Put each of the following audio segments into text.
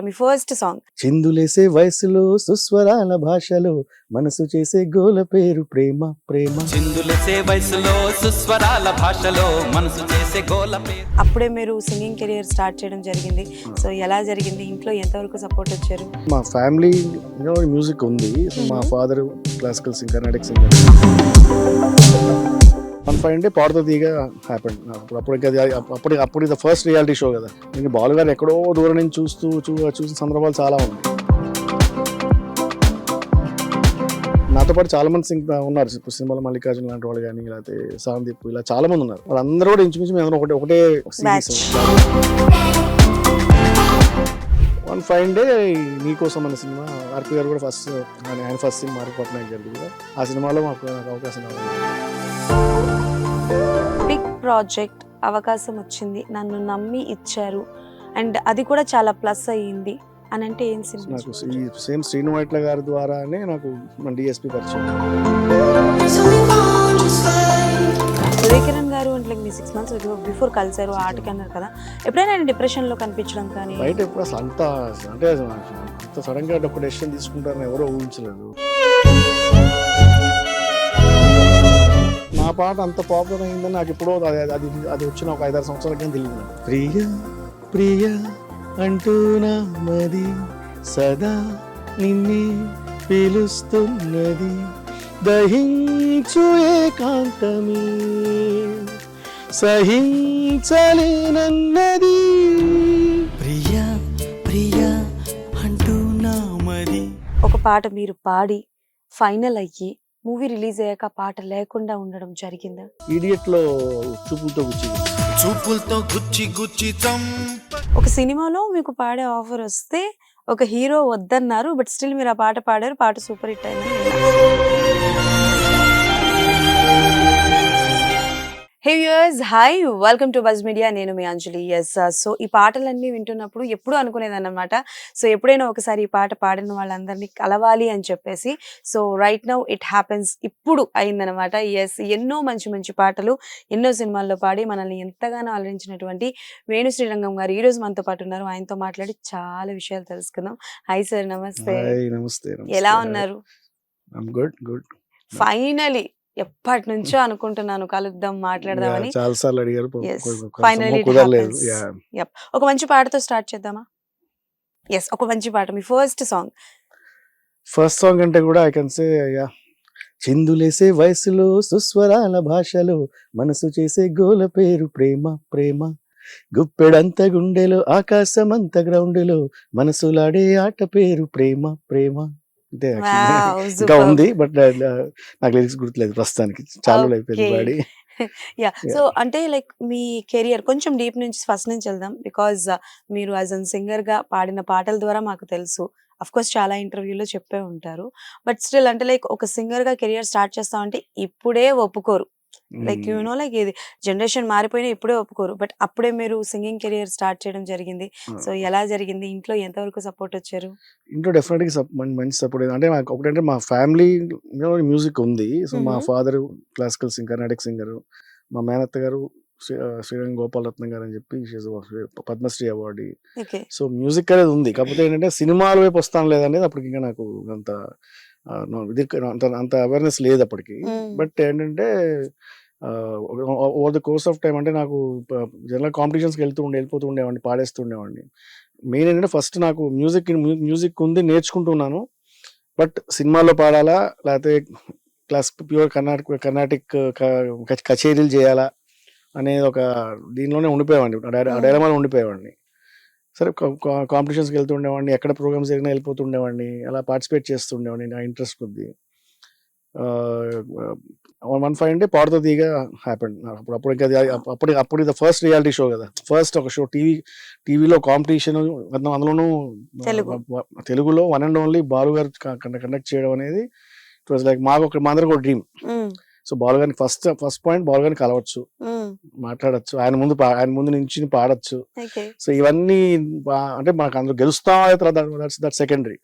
మీ first song. చిందులేసే వయసులో సుస్వరాల భాషలో మనసు చేసే గోల పేరు ప్రేమ ప్రేమ. చిందులేసే వయసులో సుస్వరాల భాషలో మనసు చేసే గోల పేరు. అప్పుడే మీరు సింగింగ్ కెరియర్ స్టార్ట్ చేయడం జరిగింది. సో ఎలా జరిగింది? ఇంట్లో ఎంతవరకు సపోర్ట్ వచ్చారు? మా ఫ్యామిలీ మ్యూజిక్ ఉంది. మా father classical singer, Carnatic singer. One five day పాడుతో తీగా హ్యాపెండ్. అప్పుడు ఇది ఫస్ట్ రియాలిటీ షో కదా. ఇంక బాలు గారు ఎక్కడో దూరం నుంచి చూసిన సందర్భాలు చాలా ఉన్నాయి. నాతో పాటు చాలా మంది ఉన్నారు. సినిమాలో మల్లికార్జున లాంటి వాళ్ళు కానీ, లేకపోతే సాందీప్, ఇలా చాలా మంది ఉన్నారు. వాళ్ళందరూ కూడా ఇంచుమించు మేము ఒకటే సిరీస్. వన్ ఫైవ్ డే నీకోసం అనే సినిమా, ఆర్పి గారు కూడా ఆయన ఫస్ట్ సినిమా ఆర్పి పట్నాయక్ గారిది కూడా. ఆ సినిమాలో మాకు అవకాశం రావాలి. బిగ్ ప్రాజెక్ట్ అవకాశం వచ్చింది, నన్ను నమ్మి ఇచ్చారు, అండ్ అది కూడా చాలా ప్లస్ అయ్యింది అని అంటే ఏం సినిమా? నాకు ఈ సేమ్ శ్రీను వైట్ల గారి ద్వారానే నాకు మన డిఎస్పి పరిచయం. ఉదయకిరణ్ గారు అంటే మీ 6 months బిఫోర్ కలిసారు, ఆటకి అన్నారు కదా. ఎప్పుడైనా ఆయన డిప్రెషన్ లో కనిపించడం కానీ? బయట ఎప్పుడు అసలు అంత సడన్ గా ఒక డెసిషన్ తీసుకుంటారని ఎవరో ఊహించలేదు. నా పాట అంత పాపులర్ అయిందని నాకు ఎప్పుడో అది వచ్చిన ఒక 5-6 సంవత్సరాలకేం తెలియదు. ప్రియ ప్రియ అంటూనా మది సదా నిన్నే పిలుస్తున్నది, దహించు ఏకాంతమీ సహించలేనన్నది. ప్రియ ప్రియ అంటూనా మది. ఒక పాట మీరు పాడి ఫైనల్ అయ్యి మూవీ రిలీజ్ అయ్యాక పాట లేకుండా ఉండడం జరిగిందా? ఈడియట్ లో చూపులతో గుచ్చి ఒక సినిమాలో మీకు పాడే ఆఫర్ వస్తే ఒక హీరో వద్దన్నారు, బట్ స్టిల్ మీరు ఆ పాట పాడారు, పాట సూపర్ హిట్ అయింది. హే viewers, hi, welcome to buzz media. నేను మీ అంజలి. ఎస్, సో ఈ పాటలన్నీ వింటున్నప్పుడు ఎప్పుడు అనుకునేదాన్ని అనమాట. సో ఎప్పుడైనా ఒకసారి ఈ పాట పాడిన వాళ్ళందరినీ కలవాలి అని చెప్పేసి. So right now it happens, ఇప్పుడు అయిందనమాట. ఎస్, ఎన్నో మంచి మంచి పాటలు ఎన్నో సినిమాల్లో పాడి మనల్ని ఎంతగానో అలరించినటువంటి వేణు శ్రీరంగం గారు ఈ రోజు మనతో పాటు ఉన్నారు. ఆయనతో మాట్లాడి చాలా విషయాలు తెలుసుకుందాం. హాయ్ సార్, నమస్తే. నమస్తే. ఎలా ఉన్నారు? గుడ్. ఫైనలీ ఎప్పటి నుంచో అనుకుంటున్నాను కలుద్దాం, మాట్లాడదామని. చాలా సార్లు అడిగారు. ఫైనలీ ఒక మంచి పాటతో స్టార్ట్ చేద్దామా? ఎస్, ఒక మంచి పాట, మీ ఫస్ట్ సాంగ్ అంటే కూడా ఐ కెన్ సే చిందులేసే వయసులో సుస్వరాల భాషలో మనసు చేసే గోల పేరు ప్రేమ ప్రేమ. గుప్పెడంత గుండెలో ఆకాశమంత గ్రౌండ్లో మనసులాడే ఆట పేరు ప్రేమ ప్రేమ. ఇంకా ఉంది, బట్ నాకు లిరిక్స్ గుర్తులేదు ప్రస్తుతానికి. చాలా అయిపోయింది పాడి. యా, సో అంటే లైక్ మీ కెరియర్ కొంచెం డీప్ నుంచి ఫస్ట్ నుంచి వెళ్దాం. బికాజ్ మీరు యాజ్ అన్ సింగర్ గా పాడిన పాటల ద్వారా మాకు తెలుసు. అఫ్ కోర్స్ చాలా ఇంటర్వ్యూలో చెప్పే ఉంటారు, బట్ స్టిల్ అంటే లైక్ ఒక సింగర్ గా కెరియర్ స్టార్ట్ చేస్తామంటే ఇప్పుడే ఒప్పుకోరు. లైక్ లైక్ ఇది జనరేషన్ మారిపోయినా ఇప్పుడే ఒప్పుకోరు, బట్ అప్పుడే మీరు సింగింగ్ కెరియర్ స్టార్ట్ చేయడం జరిగింది. సో ఎలా జరిగింది? ఇంట్లో ఎంతవరకు సపోర్ట్ వచ్చారు? ఇంట్లో డెఫినెట్ గా మంచి సపోర్ట్. అంటే నాకు ఒకటంటే మా ఫ్యామిలీ మ్యూజిక్ ఉంది. సో మా father classical singer, Carnatic singer. మా మేనత్త గారు శ్రీరంగ గోపాలరత్నం గారు అని చెప్పి పద్మశ్రీ అవార్డు. సో మ్యూజిక్ అనేది ఉంది. కాకపోతే ఏంటంటే సినిమాల వైపు వస్తాను లేదనేది అప్పటికి ఇంకా నాకు అంత అవేర్నెస్ లేదు అప్పటికి. బట్ ఏంటంటే over the course of time అంటే నాకు జనరల్ కాంపిటీషన్స్కి వెళ్ళిపోతూ ఉండేవాడిని, పాడేస్తూ ఉండేవాడిని. మెయిన్ ఏంటంటే ఫస్ట్ నాకు మ్యూజిక్ ఉంది, నేర్చుకుంటున్నాను. బట్ సినిమాలో పాడాలా లేకపోతే ప్యూర్ కర్ణాటిక్ కచేరీలు చేయాలా అనేది ఒక దీనిలోనే ఉండిపోయేవాడిని, ఆ డైలమాలో ఉండిపోయేవాడిని. సరే, కాంపిటీషన్స్కి వెళ్తూ ఉండేవాడిని, ఎక్కడ ప్రోగ్రామ్స్ జరిగినా వెళ్ళిపోతుండేవాడిని, అలా పార్టిసిపేట్ చేస్తుండేవాడిని నా ఇంట్రెస్ట్ కొద్ది. 1 డే పాడుతో తీగా హ్యాపెండ్. అప్పుడు ఇది ఫస్ట్ రియాలిటీ షో కదా. ఫస్ట్ ఒక షో టీవీలో కాంపిటీషన్, అందులోనూ తెలుగులో వన్ అండ్ ఓన్లీ బాలు గారు కండక్ట్ చేయడం అనేది ఇట్ వాజ్ లైక్ మా అందరికి ఒక డ్రీమ్. సో బాలు గారిని ఫస్ట్ పాయింట్ బాలు గారిని కలవచ్చు, మాట్లాడచ్చు, ఆయన ముందు నుంచి పాడచ్చు. సో ఇవన్నీ అంటే మనకు అందరూ గెలుస్తా దట్ సెకండరీ.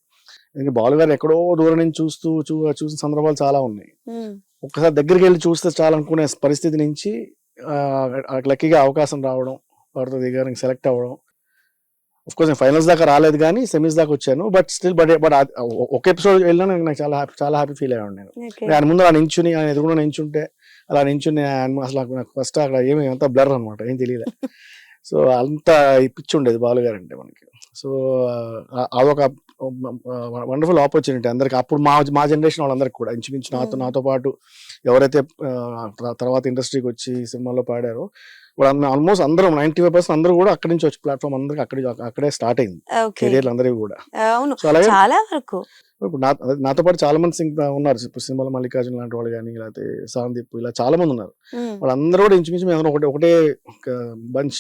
బాలు గారు ఎక్కడో దూరం నుంచి చూసిన సందర్భాలు చాలా ఉన్నాయి. ఒక్కసారి దగ్గరికి వెళ్ళి చూస్తే చాలా అనుకునే పరిస్థితి నుంచి లక్కీగా అవకాశం రావడం, వారితో దిగానికి సెలెక్ట్ అవ్వడం, ఆఫ్ కోర్స్ నేను ఫైనల్స్ దాకా రాలేదు కానీ సెమీస్ దాకా వచ్చాను. బట్ స్టిల్ బట్ ఒక ఎపిసోడ్ వెళ్ళినా నాకు చాలా హ్యాపీ ఫీల్ అయ్యాను నేను. ఓకే. ఆయన ముందు అలా నించుని ఆయన ఎదురుగా నించుంటే అలా నించుని అసలు నాకు ఫస్ట్ అక్కడ ఏమి అంతా బ్లర్ అనమాట, ఏం తెలియలే. సో అంత పిచ్చి ఉండేది బాలుగారు అంటే మనకి. సో అదొక వండర్ఫుల్ ఆపర్చునిటీ అందరికి. అప్పుడు మా జనరేషన్ వాళ్ళందరికీ కూడా ఇంచుమించు నాతో పాటు ఎవరైతే తర్వాత ఇండస్ట్రీకి వచ్చి సినిమాలో పాడారో వాళ్ళు ఆల్మోస్ట్ అందరం 95% అందరూ కూడా అక్కడి నుంచి వచ్చి ప్లాట్ఫామ్ అందరికి అక్కడే స్టార్ట్ అయింది ఓకే. కెరియర్లు అందరివి కూడా. అవును, సో అలాగే చాలా వరకు. ఇప్పుడు నాతో పాటు చాలా మంది ఉన్నారు. ఇప్పుడు సినిమాలో మల్లికార్జున లాంటి వాళ్ళు కానీ, లేకపోతే సాందీప్, ఇలా చాలా మంది ఉన్నారు. వాళ్ళందరూ కూడా ఇంచుమించు మేము ఒకటే బంచ్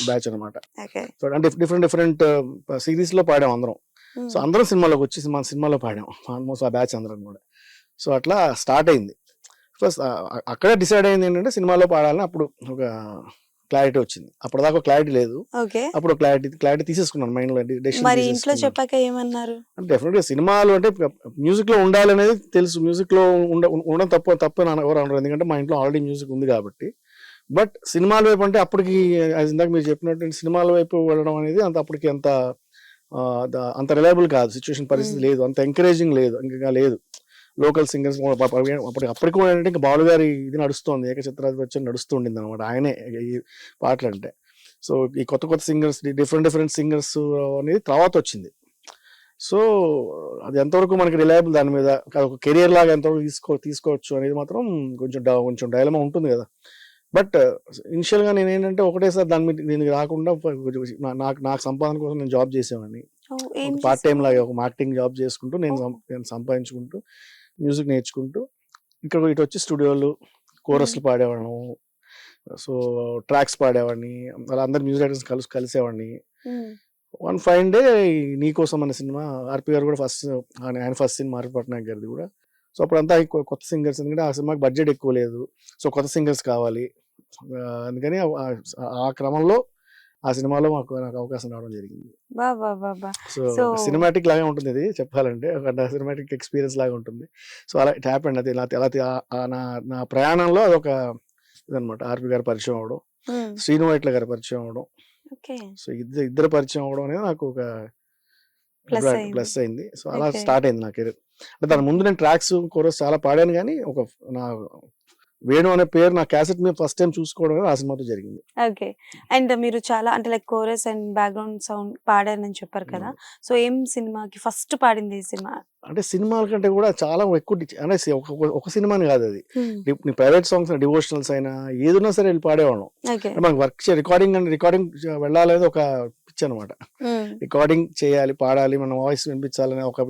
బ్యాచ్ అనమాట. ఓకే. సో అంటే డిఫరెంట్ సిరీస్ లో పాడాం అందరం. సో అందరం సినిమాలోకి వచ్చి సినిమాలో పాడాం ఆల్మోస్ట్ ఆ బ్యాచ్ అందరం కూడా. సో అట్లా స్టార్ట్ అయింది. ఫస్ట్ అక్కడే డిసైడ్ అయింది ఏంటంటే సినిమాలో పాడాలని. అప్పుడు ఒక క్లారిటీ వచ్చింది. అప్పటిదాకా క్లారిటీ లేదు. ఓకే. అప్పుడు క్లారిటీ తీసేసుకున్నాను మైండ్ లో. మరి ఇంట్లో చెప్పాక ఏమన్నారు? డెఫినెట్ గా సినిమాలు అంటే మ్యూజిక్ లో ఉండాలనేది తెలుసు. మ్యూజిక్ లో ఉండడం తప్పు ఎవరు అనరు, ఎందుకంటే మా ఇంట్లో ఆల్రెడీ మ్యూజిక్ ఉంది కాబట్టి. బట్ సినిమాల వైపు అంటే అప్పటికి ఇందాక మీరు చెప్పినట్టు సినిమాల వైపు వెళ్ళడం అనేది అప్పటికి అంత రిలయబుల్ కాదు. సిచ్యువేషన్ పరిస్థితి లేదు, అంత ఎంకరేజింగ్ లేదు, ఇంకా లేదు. లోకల్ సింగర్స్ అప్పటికి కూడా ఏంటంటే ఇంకా బాలు గారి ఇది నడుస్తుంది, ఏకచిత్రాధిపత్యం నడుస్తూ ఉండింది అనమాట ఆయనే ఈ పాటలు అంటే. సో ఈ కొత్త సింగర్స్, డిఫరెంట్ సింగర్స్ అనేది తర్వాత వచ్చింది. సో అది ఎంతవరకు మనకి రిలయబుల్, దాని మీద ఒక కెరియర్ లాగా ఎంతవరకు తీసుకోవచ్చు అనేది మాత్రం కొంచెం డైలమా ఉంటుంది కదా. బట్ ఇనిషియల్ గా నేను ఏంటంటే ఒకటేసారి దీనికి రాకుండా నాకు సంపాదన కోసం నేను జాబ్ చేసేవాడిని. పార్ట్ టైం లాగా ఒక మార్కెటింగ్ జాబ్ చేసుకుంటూ నేను సంపాదించుకుంటూ మ్యూజిక్ నేర్చుకుంటూ ఇటు వచ్చి స్టూడియోలు కోరస్లు పాడేవాళ్ళం. సో ట్రాక్స్ పాడేవాడిని, అలా అందరు మ్యూజిక్ డైరెక్టర్స్ కలిసేవాడిని. వన్ ఫైన్ డే నీకోసం అనే సినిమా, ఆర్పి గారు కూడా ఆయన ఫస్ట్ సినిమా, ఆర్పి పట్నాయక్ గారిది కూడా. సో అప్పుడంతా కొత్త సింగర్స్, ఎందుకంటే ఆ సినిమాకి బడ్జెట్ ఎక్కువ లేదు. సో కొత్త సింగర్స్ కావాలి, అందుకని ఆ క్రమంలో ఆ సినిమాలో నాకు అవకాశం రావడం జరిగింది. సో సినిమాటిక్ లాగా ఉంటుంది ఇది చెప్పాలంటే, సినిమాటిక్ ఎక్స్పీరియన్స్ లాగా ఉంటుంది. సో అలా ఇట్ హ్యాపెండ్. అది నా ప్రయాణంలో అదొక ఇదనమాట. ఆర్పి గారు పరిచయం అవడం, శ్రీను వైట్ల గారి పరిచయం అవడం. సో ఇద్దరు పరిచయం అవడం అనేది నాకు ఒక ప్లస్ అయింది. సో అలా స్టార్ట్ అయింది నా కెరీర్. అంటే దాని ముందు నేను ట్రాక్స్ కోరస్ చాలా పాడాను, కానీ నా వేణు అనే పేరు నా క్యాసెట్ మీద ఫస్ట్ టైం చూసుకోవడం ఆ సినిమాతో జరిగింది. ఓకే. అండ్ మీరు చాలా అంటే like chorus and background sound పాడారని చెప్పారు కదా. సో ఏం సినిమాకి ఫస్ట్ పాడింది ఈ సినిమా? అంటే సినిమాల కంటే కూడా చాలా ఎక్కువ అనేసి ఒక సినిమాని కాదు అది. నీ ప్రైవేట్ సాంగ్స్, డివోషనల్స్ అయినా ఏదైనా సరే వెళ్ళి పాడేవాళ్ళం. మనకు రికార్డింగ్ వెళ్ళాలనేది ఒక పిచ్చి అనమాట. రికార్డింగ్ చేయాలి, పాడాలి, మన వాయిస్ వినిపించాలని ఒక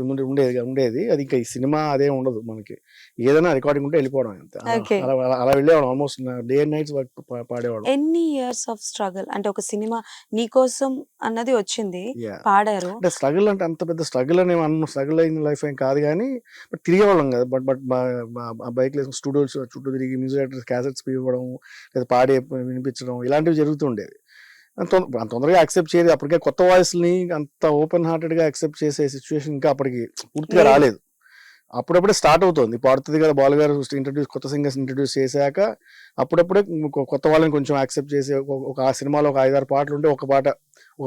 ఉండేది. అది ఇంకా ఈ సినిమా అదే ఉండదు మనకి. ఏదైనా రికార్డింగ్ ఉంటే వెళ్ళిపోవడం అంతే. అలా వెళ్ళేవాడు. ఆల్మోస్ట్ డే అండ్ నైట్స్ పాడేవాడు. ఎన్ని ఇయర్స్ ఆఫ్ స్ట్రగుల్ అంటే ఒక సినిమా నీకోసం అన్నది వచ్చింది, పాడారు. అంటే స్ట్రగుల్ అంటే అంత పెద్ద స్ట్రగుల్ అని స్ట్రగుల్ అయిన లైఫ్ ఏం కాదు, కానీ తిరిగేవాళ్ళం కదా. బట్ బైక్ లో స్టూడియోస్ చుట్టూ తిరిగి మ్యూజిక్ డైరెక్టర్స్ క్యాసెట్స్ ఇవ్వడం, లేదా పాడే వినిపించడం, ఇలాంటివి జరుగుతుండేది. తొందరగా యాక్సెప్ట్ చేయదు. అప్పటికే కొత్త వాయిస్ ని అంత ఓపెన్ హార్టెడ్ గా యాక్సెప్ట్ చేసే సిచ్యువేషన్ ఇంకా అప్పటికి పూర్తిగా రాలేదు. అప్పుడప్పుడే స్టార్ట్ అవుతుంది. పాడుతుంది కదా బాలు గారు కొత్త సింగర్స్ ఇంట్రడ్యూస్ చేశాక అప్పుడప్పుడే కొత్త వాళ్ళని కొంచెం యాక్సెప్ట్ చేసి ఆ సినిమాలో ఒక 5-6 పాటలు ఉంటే ఒక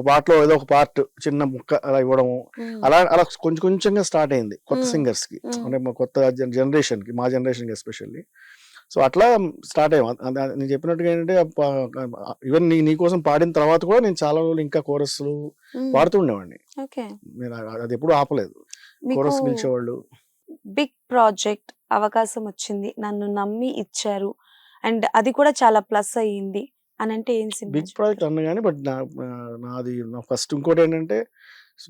పాటలో ఏదో ఒక పార్ట్ చిన్న ముక్క అలా ఇవ్వడము, అలా కొంచెంగా స్టార్ట్ అయింది కొత్త సింగర్స్ కి, అంటే కొత్త జనరేషన్ కి, మా జనరేషన్ కి ఎస్పెషల్లీ. సో అట్లా స్టార్ట్ అయ్యాం. నేను చెప్పినట్టుగా ఏంటంటే ఈవెన్ నీకోసం పాడిన తర్వాత కూడా నేను చాలా రోజులు ఇంకా కోరస్లు పాడుతూ ఉండేవాడిని. నేను అది ఎప్పుడు ఆపలేదు. కోరస్ పిలిచేవాళ్ళు. బిగ్ ప్రాజెక్ట్ అవకాశం వచ్చింది, నన్ను నమ్మి ఇచ్చారు, అండ్ అది కూడా చాలా ప్లస్ అయ్యింది అని అంటే ఏం సినిమా? బిగ్ ప్రాజెక్ట్ అన్న కానీ, బట్ నాది ఫస్ట్ ఇంకోటి ఏంటంటే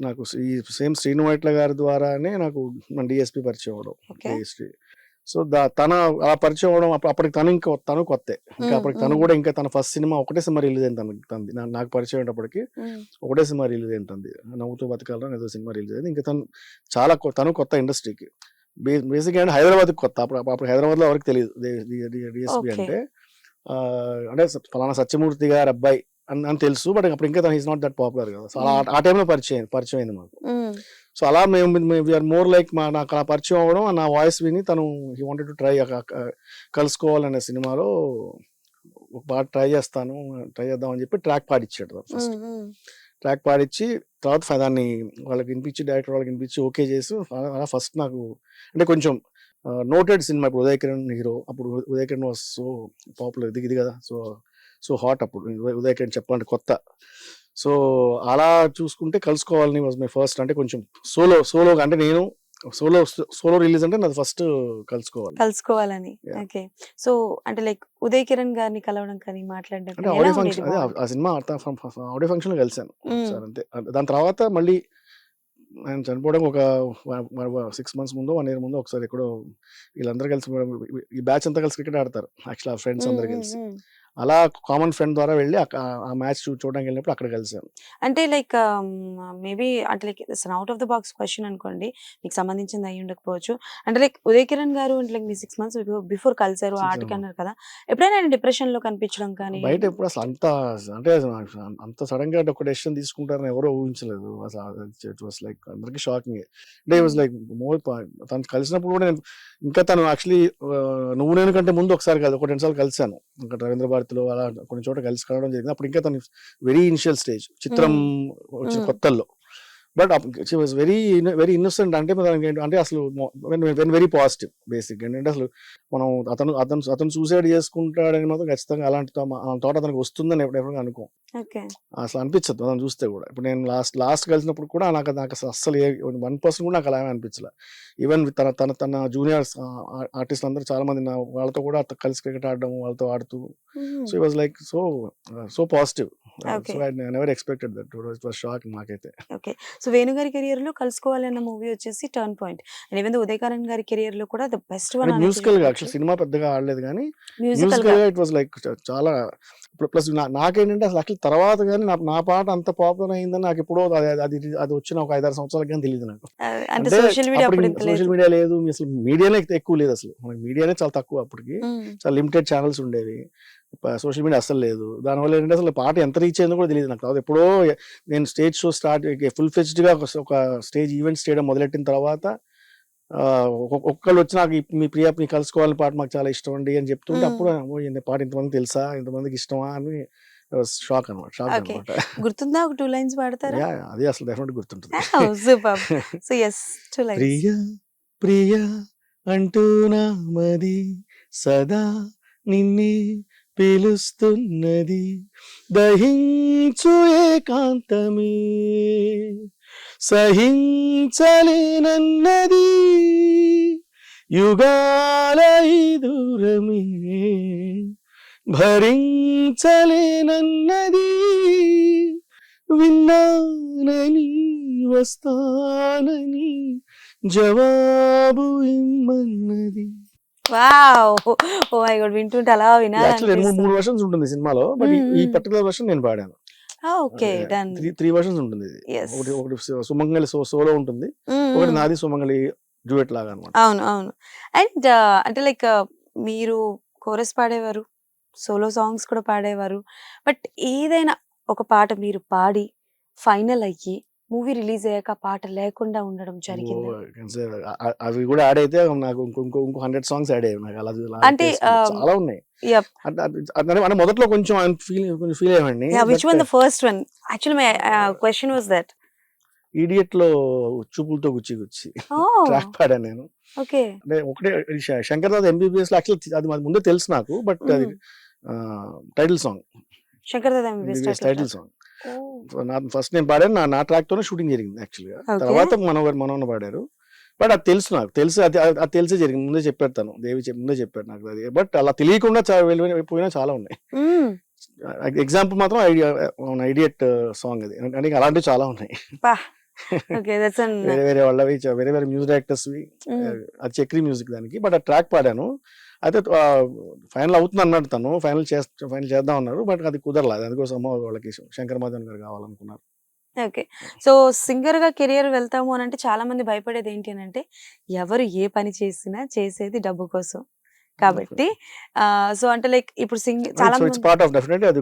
నాకు ఈ సేమ్ శ్రీను వైట్ల గారి ద్వారానే నాకు మన డిఎస్పి పరిచయం అవడం. సో తన అలా పరిచయం అవడం, అప్పటికి తను కొత్తే. ఇంకా అప్పటికి తను కూడా ఇంకా తన ఫస్ట్ సినిమా ఒకటే సినిమా రిలీజ్ అయింది తంది. నాకు పరిచయం అయినప్పటికీ ఒకటే సినిమా రిలీజ్ అయింది, నవ్వుతూ బతకాలని ఏదో సినిమా రిలీజ్ అయింది. ఇంకా తను కొత్త ఇండస్ట్రీకి. బేసిక్ అంటే హైదరాబాద్ కొత్త. అప్పుడు హైదరాబాద్ లో ఎవరికి తెలియదు డిఎస్పి అంటే ఫలానా సత్యమూర్తి గారి అబ్బాయి అని తెలుసు, బట్ అప్పుడు ఇంకా ఈజ్ నాట్ దట్ పాపులర్ కదా. సో అలా ఆ టైంలో పరిచయం అయింది మాకు. సో అలా వీఆర్ మోర్ లైక్ నాకు అలా పరిచయం అవ్వడం, నా వాయిస్ విని తను హీ వాంటెడ్ టు ట్రై కలుసుకోవాలనే సినిమాలో ఒక పాట ట్రై చేద్దాం అని చెప్పి ట్రాక్ పాడిచ్చాడు. ఫస్ట్ ట్రాక్ పాడించి తర్వాత దాన్ని వాళ్ళకి వినిపించి డైరెక్టర్ వాళ్ళకి వినిపించి ఓకే చేసి అలా ఫస్ట్ నాకు అంటే కొంచెం నోటెడ్ సినిమా. ఇప్పుడు ఉదయ్ కిరణ్ హీరో, అప్పుడు Uday Kiran was so popular, ఇది కదా, సో హాట్ అప్పుడు ఉదయ్ కిరణ్ చెప్పాలంటే కొత్త. సో అలా చూసుకుంటే కలుసుకోవాలని వాజ్ మై ఫస్ట్, అంటే కొంచెం సోలోగా, అంటే నేను సోలో రిలీజ్ అంటే నాది ఫస్ట్ కలుసుకోవాలని. Yeah. ఓకే. సో అంటే లైక్ ఉదయ్ కిరణ్ గారిని కలవడం కానీ మాట్లాడడం అంటే కానీ ఎలా ఆడియో ఉండేది? ఫంక్షన్, అదే బాగుంది. ఆ సినిమా ఆడియో ఫంక్షన్ లో కలిసాను మ్మ్. సార్, అంతే. దాని తర్వాత మళ్ళీ ఆయన చనిపోవడం ఒక 6 months ముందు 1 year ముందు ఒకసారి ఎక్కడో వీళ్ళందరూ కలిసి, ఈ బ్యాచ్ అంతా కలిసి క్రికెట్ ఆడతారు యాక్చువల్, ఫ్రెండ్స్ మ్మ్, అందరు మ్మ్, కలిసి. మ్మ్. అలా కామన్ ఫ్రెండ్ ద్వారా వెళ్ళి ఆ మ్యాచ్ చూడడానికి వెళ్ళినప్పుడు అక్కడ కలిసాను. అంటే లైక్ మేబీ అంటే like out of the box question అనుకోండి, మీకు సంబంధించింది అయ్యి ఉండకపోవచ్చు. అంటే లైక్ ఉదయ్ కిరణ్ గారు అంటే లైక్ మీ 6 months బిఫోర్ కలిసారు, Six ఆటకి months. అన్నారు కదా, ఎప్పుడైనా ఆయన డిప్రెషన్ లో కనిపించడం కానీ? బయట ఎప్పుడు అసలు అంటే అసలు అంత సడన్ గా ఒక డెసిషన్ తీసుకుంటారని ఎవరో ఊహించలేదు అసలు. ఇట్ వాస్ లైక్ అందరికి షాకింగ్. అంటే వాజ్ లైక్ మోర్, తను కలిసినప్పుడు కూడా నేను ఇంకా తను యాక్చువల్లీ నువ్వు నేను కంటే ముందు ఒకసారి కాదు, ఒక 2 సార్లు కలిసాను ఇంకా రవీంద్ర భారతిలో, అలా కొన్ని చోట కలిసి కలవడం జరిగింది. అప్పుడు ఇంకా తను వెరీ ఇనిషియల్ స్టేజ్, చిత్రం వచ్చిన మ్మ్. కొత్తల్లో. But she was very innocent. అంటే దానికి అంటే అసలు వెరీ పాజిటివ్ బేసిక్. ఏంటంటే అసలు మనం అతను సూసైడ్ చేసుకుంటాడని మాత్రం ఖచ్చితంగా అలాంటి థాట్ అతనికి వస్తుందని ఎప్పుడెప్పుడు అనుకో, ఓకే. అసలు అనిపించదు అతను చూస్తే కూడా. ఇప్పుడు నేను లాస్ట్ కలిసినప్పుడు కూడా నాకు అసలు 1% కూడా నాకు అలా అనిపించలే. ఈవెన్ తన జూనియర్స్ ఆర్టిస్ట్ అందరూ చాలా మంది వాళ్ళతో కూడా కలిసి క్రికెట్ ఆడడం, వాళ్ళతో ఆడుతూ. మ్మ్. సో ఈ was like so positive. Okay. So I never expected that. It was shock నాకైతే. ఓకే. సో వేణుగారి కెరియర్ లో కలుసుకోవాలి అన్న మూవీ వచ్చేసి turn point. And even the Uday Kiran గారి కెరియర్ లో కూడా ద బెస్ట్ వన్ అంటే మ్యూజికల్ గా యాక్చువల్ సినిమా పెద్దగా ఆడలేదు కానీ మ్యూజికల్ మ్యూజికల్ గా. గా ఇట్ వాజ్ లైక్ చాలా. ప్లస్ నాకేంటంటే అసలు యాక్చువల్ తర్వాత కానీ నా పాట అంత పాపులర్ అయిందని నాకు ఎప్పుడో అది వచ్చిన ఒక 5-6 సంవత్సరాల కానీ తెలియదు నాకు. అంటే అంటే సోషల్ మీడియా అప్పుడు అప్పుడు ఇంత సోషల్ లేదు. మీడియా లేదు, అసలు మీడియానే ఎక్కువ లేదు, అసలు మనకి మీడియానే చాలా తక్కువ అప్పటికి. మ్మ్. చాలా లిమిటెడ్ ఛానల్స్ ఉండేవి, సోషల్ మీడియా అసలు లేదు. దానివల్ల ఏంటంటే అసలు పాట ఎంత రీచ్ అయిందో కూడా తెలియదు నాకు. తర్వాత ఎప్పుడో నేను stage show start full fledged గా ఒక స్టేజ్ ఈవెంట్స్ చేయడం మొదలెట్టిన తర్వాత ఒక్కళ్ళు వచ్చి నాకు మీ ప్రియా మీ కలుసుకోవాలని పాట మాకు చాలా ఇష్టం అండి అని చెప్తుంటే, అప్పుడు పాట ఇంతమంది తెలుసా, ఇంతమందికి ఇష్టమా అని షాక్ Okay. అనమాట. గుర్తుందా ఒక 2 lines పాడతారా? అది అసలు డెఫినెట్ గుర్తుంటుంది. Super. So yes 2 lines. Priya Priya అంటూ నా మది సదా నిన్నే పిలుస్తున్నది, దహించు ఏకాంతమే సహించలేనన్నది, యుగాల ఈ దూరమే భరించలేనన్నది, విన్నానని వస్తానని జవాబు ఇమ్మన్నది. వావ్! ఓ మై గాడ్, వింటుంటే అలా యాక్చువల్లీ 3 వినాలనిపిస్తుంది. వర్షన్స్ ఉంటుంది సినిమాలో, బట్ ఈ పర్టికులర్ వర్షన్ నేను పాడాను. Okay, done. 3 వర్షన్స్ ఉంటుంది ఇది. Yes. ఒకటి సుమంగళి సోలో ఉంటుంది, ఒకటి నాది సుమంగళి డ్యూయట్ లాగా అనమాట. అవును, అవును. అండ్ అంటే లైక్ మీరు కోరస్ పాడేవారు, సోలో సాంగ్స్ కూడా పాడేవారు. బట్ ఏదైనా ఒక పాట మీరు పాడి ఫైనల్ అయ్యి మూవీ రిలీజ్ అయ్యాక ఆ పాట లేకుండా ఉండడం జరిగింది? అవి కూడా యాడ్ అయితే నాకు ఇంకో 100 సాంగ్స్ యాడ్ అయ్యాయి నాకు. అలా అంటే చాలా ఉన్నాయి. యప్. అంటే మొదట్లో కొంచెం ఫీల్ అయ్యండి. Which one the first one? Actually my question was that. Idiot లో చూపులతో గుచ్చి గుచ్చి ట్రాక్ పాడాను నేను. ఓకే. అంటే ఒకటే శంకర్ దాదా ఎంబీబీఎస్ లో యాక్చువల్ అది ముందే తెలుసు నాకు, బట్ అది title song, Shankar Dada title song. First నేను పాడాను, నా ట్రాక్ తోనే షూటింగ్ జరిగింది యాక్చువల్గా. తర్వాత మనవన్న పాడారు, బట్ అది తెలుసు నాకు, అది తెలిసే జరిగింది. ముందే చెప్పారు తను, దేవి ముందే చెప్పారు నాకు అది. బట్ అలా తెలియకుండా పోయినా చాలా ఉన్నాయి. ఎగ్జాంపుల్ మాత్రం ఐడియట్ సాంగ్ అది, అంటే అలాంటివి చాలా ఉన్నాయి. వేరే వాళ్ళవి, వేరే మ్యూజిక్ డైరెక్టర్స్, అది చక్రీ మ్యూజిక్ దానికి. బట్ ఆ ట్రాక్ పాడాను, అయితే ఫైనల్ అవుతుంది అన్నాడు తను, ఫైనల్ చేద్దాం అన్నారు, బట్ అది కుదరలేదు. అందుకోసం వాళ్ళకి శంకర్ మాధవన్ గారు కావాలనుకున్నారు. ఓకే. సో సింగర్ గా కెరియర్ వెళ్తాము అని అంటే చాలా మంది భయపడేది ఏంటి అని అంటే, ఎవరు ఏ పని చేసినా చేసేది డబ్బు కోసం కాబట్టి. సో అంటే లైక్ ఇప్పుడు చాలా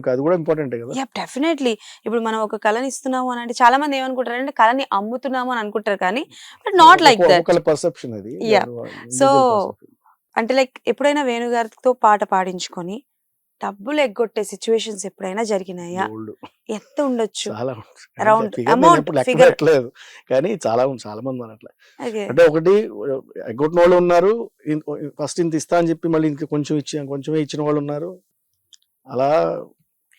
అది కూడా ఇంపార్టెంట్ కదా. డెఫినెట్లీ. ఇప్పుడు మనం ఒక కళని ఇస్తున్నాము అని అంటే చాలా మంది ఏమనుకుంటారు అంటే కళని అమ్ముతున్నాము అని అనుకుంటారు, కానీ but not like that. Perception అది. సో అంటే లైక్ ఎప్పుడైనా వేణుగారితో పాట పాడించుకొని డబ్బులు ఎగ్గొట్టే సిచ్యువేషన్స్ ఎప్పుడైనా జరిగినాయా? గోల్డ్ ఎంత ఉండొచ్చు? చాలా అరౌండ్ ఫిగర్ నేను అమౌంట్ ఎప్పుడు లెక్క ఫిగర్. పెట్టలేదు, కానీ చాలా మంది ఉన్నారు అట్లా. ఓకే. అంటే ఒకటి ఎగ్గొట్టిన వాళ్ళు ఉన్నారు, ఫస్ట్ ఇంత ఇస్తా అని చెప్పి మళ్ళీ ఇంకా కొంచెమే ఇచ్చిన వాళ్ళు ఉన్నారు. అలా